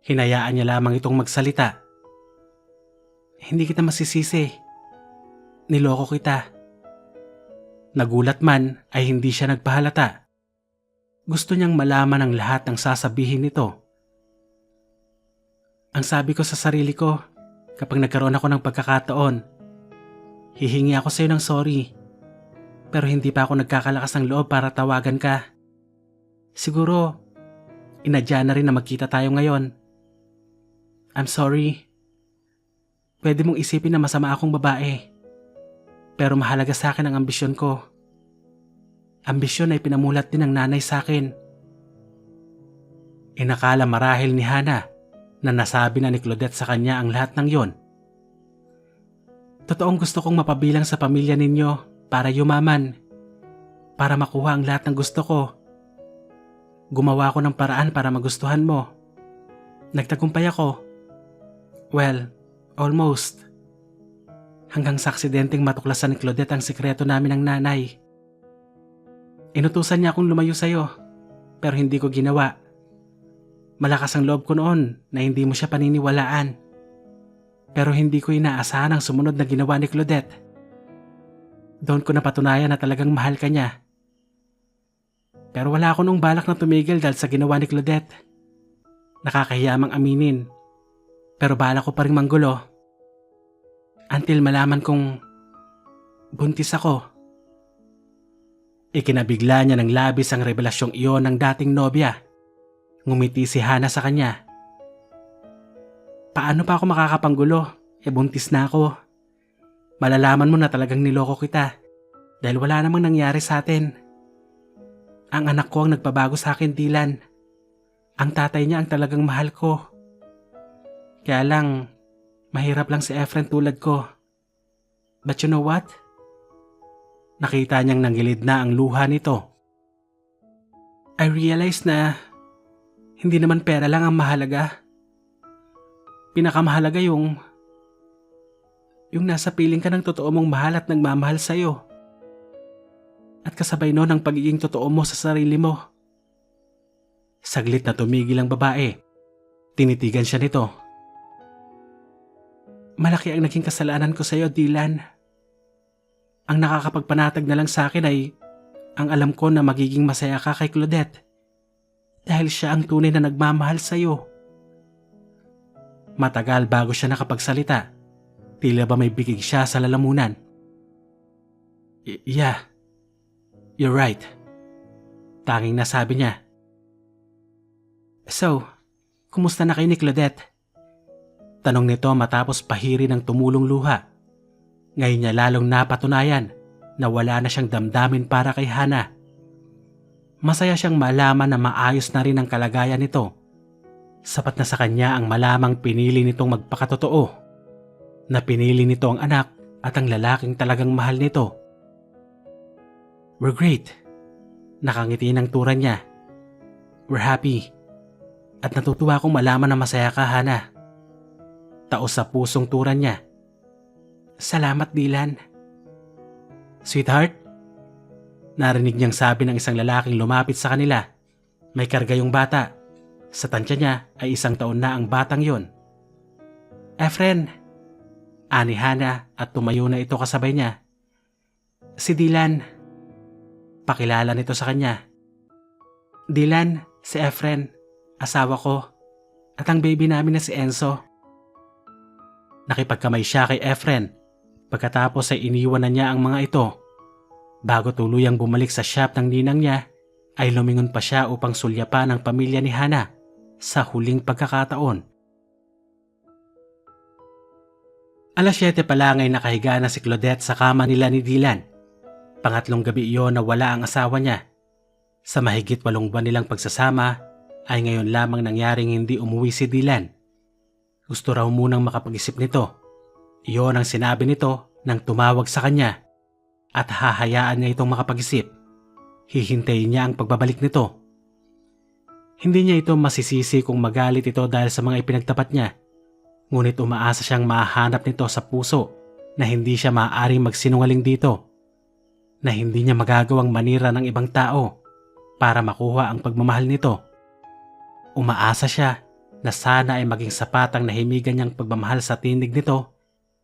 Hinayaan niya lamang itong magsalita. Hindi kita masisisi. Niloko kita. Nagulat man ay hindi siya nagpahalata. Gusto niyang malaman ang lahat ng sasabihin nito. Ang sabi ko sa sarili ko, kapag nagkaroon ako ng pagkakataon, hihingi ako sa iyo ng sorry. Pero hindi pa ako nagkakalakas ng loob para tawagan ka. Siguro, inadya na rin na magkita tayo ngayon. I'm sorry. Pwede mong isipin na masama akong babae. Pero mahalaga sa akin ang ambisyon ko. Ambisyon ay pinamulat din ng nanay sa akin. Inakala marahil ni Hana na nasabi na ni Claudette sa kanya ang lahat ng yon. Totoong gusto kong mapabilang sa pamilya ninyo para yumaman. Para makuha ang lahat ng gusto ko. Gumawa ako ng paraan para magustuhan mo. Nagtagumpay ako. Well, almost. Hanggang sa aksidenteng matuklasan ni Claudette ang sikreto namin ng nanay. Inutusan niya akong lumayo sa'yo, pero hindi ko ginawa. Malakas ang loob ko noon na hindi mo siya paniniwalaan. Pero hindi ko inaasahan ang sumunod na ginawa ni Claudette. Doon ko napatunayan na talagang mahal ka niya. Pero wala ako nung balak na tumigil dahil sa ginawa ni Claudette. Nakakahiya mang aminin, pero bala ko pa rin manggulo. Until malaman kong buntis ako. Ikinabigla niya ng labis ang revelasyong iyon ng dating nobya. Ngumiti si Hana sa kanya. Paano pa ako makakapanggulo? Buntis na ako. Malalaman mo na talagang niloko kita dahil wala namang nangyari sa atin. Ang anak ko ang nagpabago sa akin, Dylan. Ang tatay niya ang talagang mahal ko. Kaya lang, mahirap lang si Efren tulad ko. But you know what? Nakita niyang nanggilid na ang luha nito. I realized na hindi naman pera lang ang mahalaga. Pinakamahalaga yung nasa piling ka ng totoo mong mahal at nagmamahal sa'yo. At kasabay nun ang pagiging totoo mo sa sarili mo. Saglit na tumigil ang babae. Tinitigan siya nito. Malaki ang naging kasalanan ko sa'yo, Dylan. Ang nakakapagpanatag na lang sa akin ay ang alam ko na magiging masaya ka kay Claudette. Dahil siya ang tunay na nagmamahal sa'yo. Matagal bago siya nakapagsalita. Tila ba may bigig siya sa lalamunan. Yeah, you're right. Tanging nasabi niya. So, kumusta na kayo ni Claudette? Tanong nito matapos pahiri ng tumulong luha. Ngayon niya lalong napatunayan na wala na siyang damdamin para kay Hana. Masaya siyang malaman na maayos na rin ang kalagayan nito. Sapat na sa kanya ang malamang pinili nitong magpakatotoo. Na pinili nito ang anak at ang lalaking talagang mahal nito. We're great. Nakangiti ng turan niya. We're happy. At natutuwa akong malaman na masaya ka, Hana. Taos sa pusong turan niya. Salamat, Dylan. Sweetheart? Narinig niyang sabi ng isang lalaking lumapit sa kanila. May karga yung bata. Sa tansya niya ay 1 taon na ang batang yon. Efren, ani Hana at tumayo na ito kasabay niya. Si Dylan. Pakilala nito sa kanya. Dylan, si Efren. Asawa ko, at ang baby namin na si Enzo. Nakipagkamay siya kay Efren, pagkatapos ay iniwan na niya ang mga ito. Bago tuluyang bumalik sa shop ng ninang niya, ay lumingon pa siya upang sulyapan ang pamilya ni Hana sa huling pagkakataon. Alas 7 pa lang ay nakahiga na si Claudette sa kama nila ni Dylan. Pangatlong gabi iyon na wala ang asawa niya. Sa mahigit 8 buwan nilang pagsasama, ay ngayon lamang nangyaring hindi umuwi si Dylan. Gusto raw munang makapag-isip nito. Iyon ang sinabi nito nang tumawag sa kanya. At hahayaan niya itong makapag-isip. Hihintayin niya ang pagbabalik nito. Hindi niya ito masisisi kung magalit ito dahil sa mga ipinagtapat niya. Ngunit umaasa siyang mahanap nito sa puso na hindi siya maaaring magsinungaling dito. Na hindi niya magagawang manira ng ibang tao para makuha ang pagmamahal nito. Umaasa siya na sana ay maging sapat ang nahimigan niyang pagmamahal sa tinig nito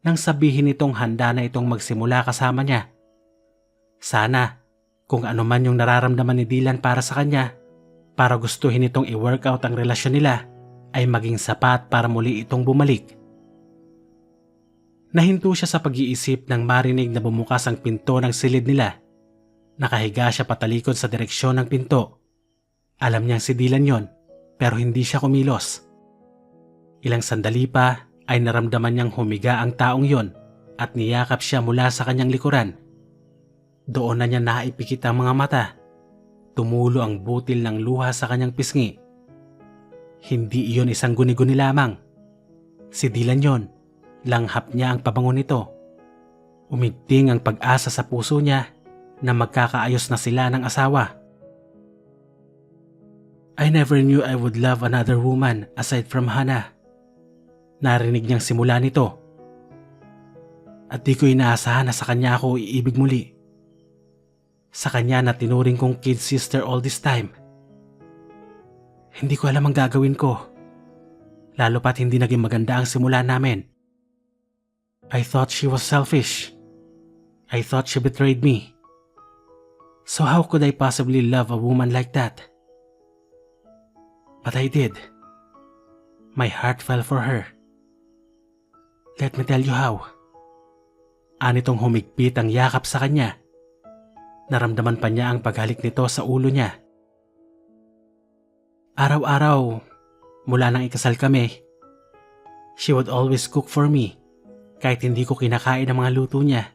nang sabihin nitong handa na itong magsimula kasama niya. Sana, kung ano man yung nararamdaman ni Dylan para sa kanya, para gustuhin itong i-workout ang relasyon nila, ay maging sapat para muli itong bumalik. Nahinto siya sa pag-iisip nang marinig na bumukas ang pinto ng silid nila. Nakahiga siya patalikod sa direksyon ng pinto. Alam niyang si Dylan yon. Pero hindi siya kumilos. Ilang sandali pa ay naramdaman niyang humiga ang taong yon at niyakap siya mula sa kanyang likuran. Doon na niya naipikit ang mga mata. Tumulo ang butil ng luha sa kanyang pisngi. Hindi iyon isang guni-guni lamang. Si Dylan yon, langhap niya ang pabango nito. Umigting ang pag-asa sa puso niya na magkakaayos na sila ng asawa. I never knew I would love another woman aside from Hana. Narinig niyang simula nito. At di ko inaasahan na sa kanya ako iibig muli. Sa kanya na tinuring kong kid sister all this time. Hindi ko alam ang gagawin ko. Lalo pat hindi naging maganda ang simula namin. I thought she was selfish. I thought she betrayed me. So how could I possibly love a woman like that? But I did. My heart fell for her. Let me tell you how. Anitong humigpit ang yakap sa kanya. Naramdaman pa niya ang paghalik nito sa ulo niya. Araw-araw, mula nang ikasal kami, she would always cook for me kahit hindi ko kinakain ang mga luto niya.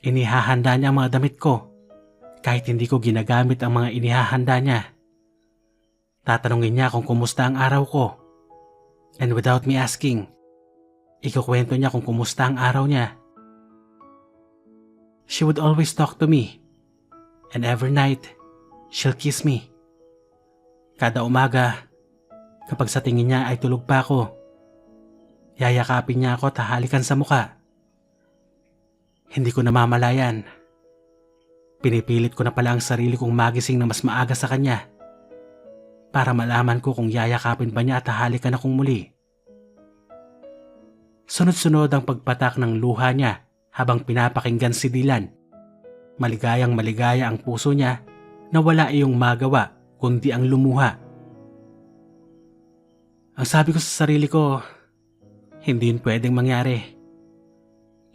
Inihahanda niya ang mga damit ko kahit hindi ko ginagamit ang mga inihahanda niya. Tatanungin niya kung kumusta ang araw ko. And without me asking, ikukwento niya kung kumusta ang araw niya. She would always talk to me. And every night, she'll kiss me. Kada umaga, kapag sa tingin niya ay tulog pa ako, yayakapin niya ako at hahalikan sa muka. Hindi ko namamalayan. Pinipilit ko na pala ang sarili kong magising na mas maaga sa kanya para malaman ko kung yayakapin ba niya at hahalikan akong muli. Sunod-sunod ang pagpatak ng luha niya habang pinapakinggan si Dylan. Maligayang maligaya ang puso niya na wala iyong magawa kundi ang lumuha. Ang sabi ko sa sarili ko, hindi yun pwedeng mangyari.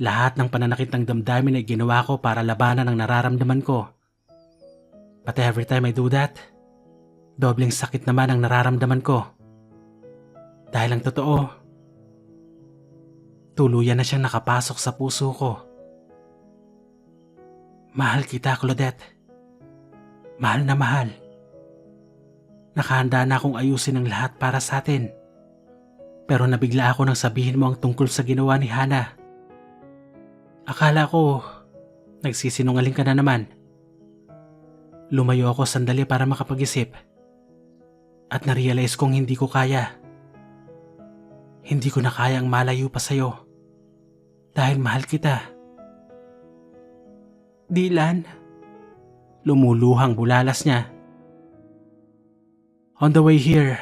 Lahat ng pananakit ng damdamin ay ginawa ko para labanan ang nararamdaman ko. But every time I do that, dobleng sakit naman ang nararamdaman ko. Dahil ang totoo, tuluyan na siyang nakapasok sa puso ko. Mahal kita, Claudette. Mahal na mahal. Nakahanda na akong ayusin ang lahat para sa atin. Pero nabigla ako nang sabihin mo ang tungkol sa ginawa ni Hannah. Akala ko, nagsisinungaling ka na naman. Lumayo ako sandali para makapag-isip. At narealize kong hindi ko kaya. Hindi ko na kayang malayo pa sa'yo. Dahil mahal kita. Dylan, lumuluhang bulalas niya. On the way here,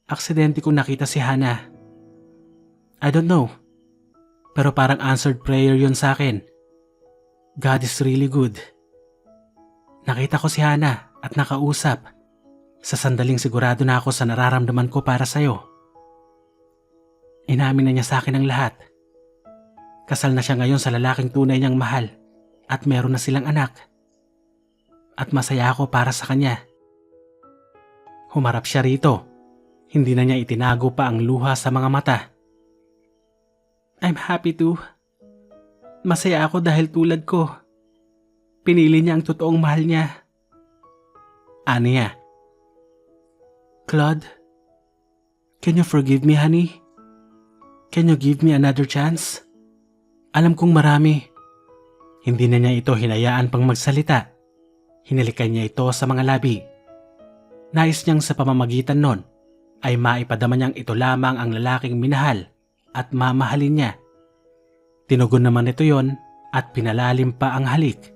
aksidente kong nakita si Hannah. I don't know, pero parang answered prayer yun sa akin. God is really good. Nakita ko si Hannah at nakausap. Sa sandaling sigurado na ako sa nararamdaman ko para sa'yo. Inamin na niya sa akin ang lahat. Kasal na siya ngayon sa lalaking tunay niyang mahal at meron na silang anak. At masaya ako para sa kanya. Humarap siya rito. Hindi na niya itinago pa ang luha sa mga mata. I'm happy too. Masaya ako dahil tulad ko. Pinili niya ang totoong mahal niya. Aniya. Claude, can you forgive me, honey? Can you give me another chance? Alam kong marami. Hindi na niya ito hinayaan pang magsalita. Hinalikan niya ito sa mga labi. Nais niyang sa pamamagitan nun ay maipadama niyang ito lamang ang lalaking minahal at mamahalin niya. Tinugon naman ito yon at pinalalim pa ang halik.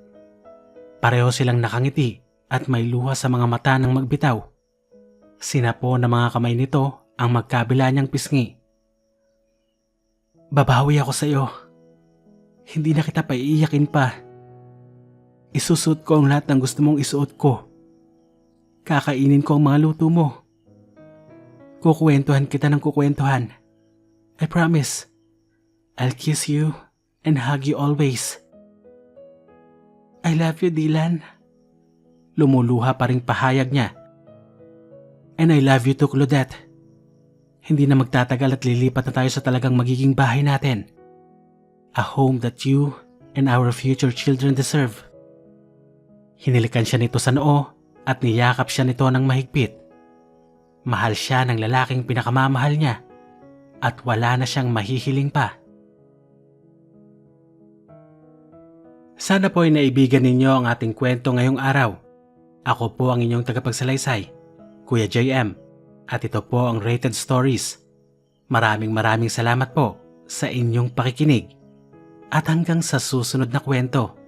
Pareho silang nakangiti at may luha sa mga mata ng magbitaw. Sinapo ng mga kamay nito ang magkabila niyang pisngi. Babawi ako sa iyo. Hindi na kita paiiyakin pa. Isusuot ko ang lahat ng gusto mong isuot ko. Kakainin ko ang mga luto mo. Kukwentuhan kita ng kukwentuhan. I promise. I'll kiss you and hug you always. I love you, Dylan. Lumuluha pa ring pahayag niya. And I love you too, Claudette. Hindi na magtatagal at lilipat na tayo sa talagang magiging bahay natin. A home that you and our future children deserve. Hinilikan siya nito sa noo at niyakap siya nito ng mahigpit. Mahal siya ng lalaking pinakamamahal niya at wala na siyang mahihiling pa. Sana po ay naibigan ninyo ang ating kwento ngayong araw. Ako po ang inyong tagapagsalaysay, Kuya JM, at ito po ang Rated Stories. Maraming salamat po sa inyong pakikinig at hanggang sa susunod na kwento.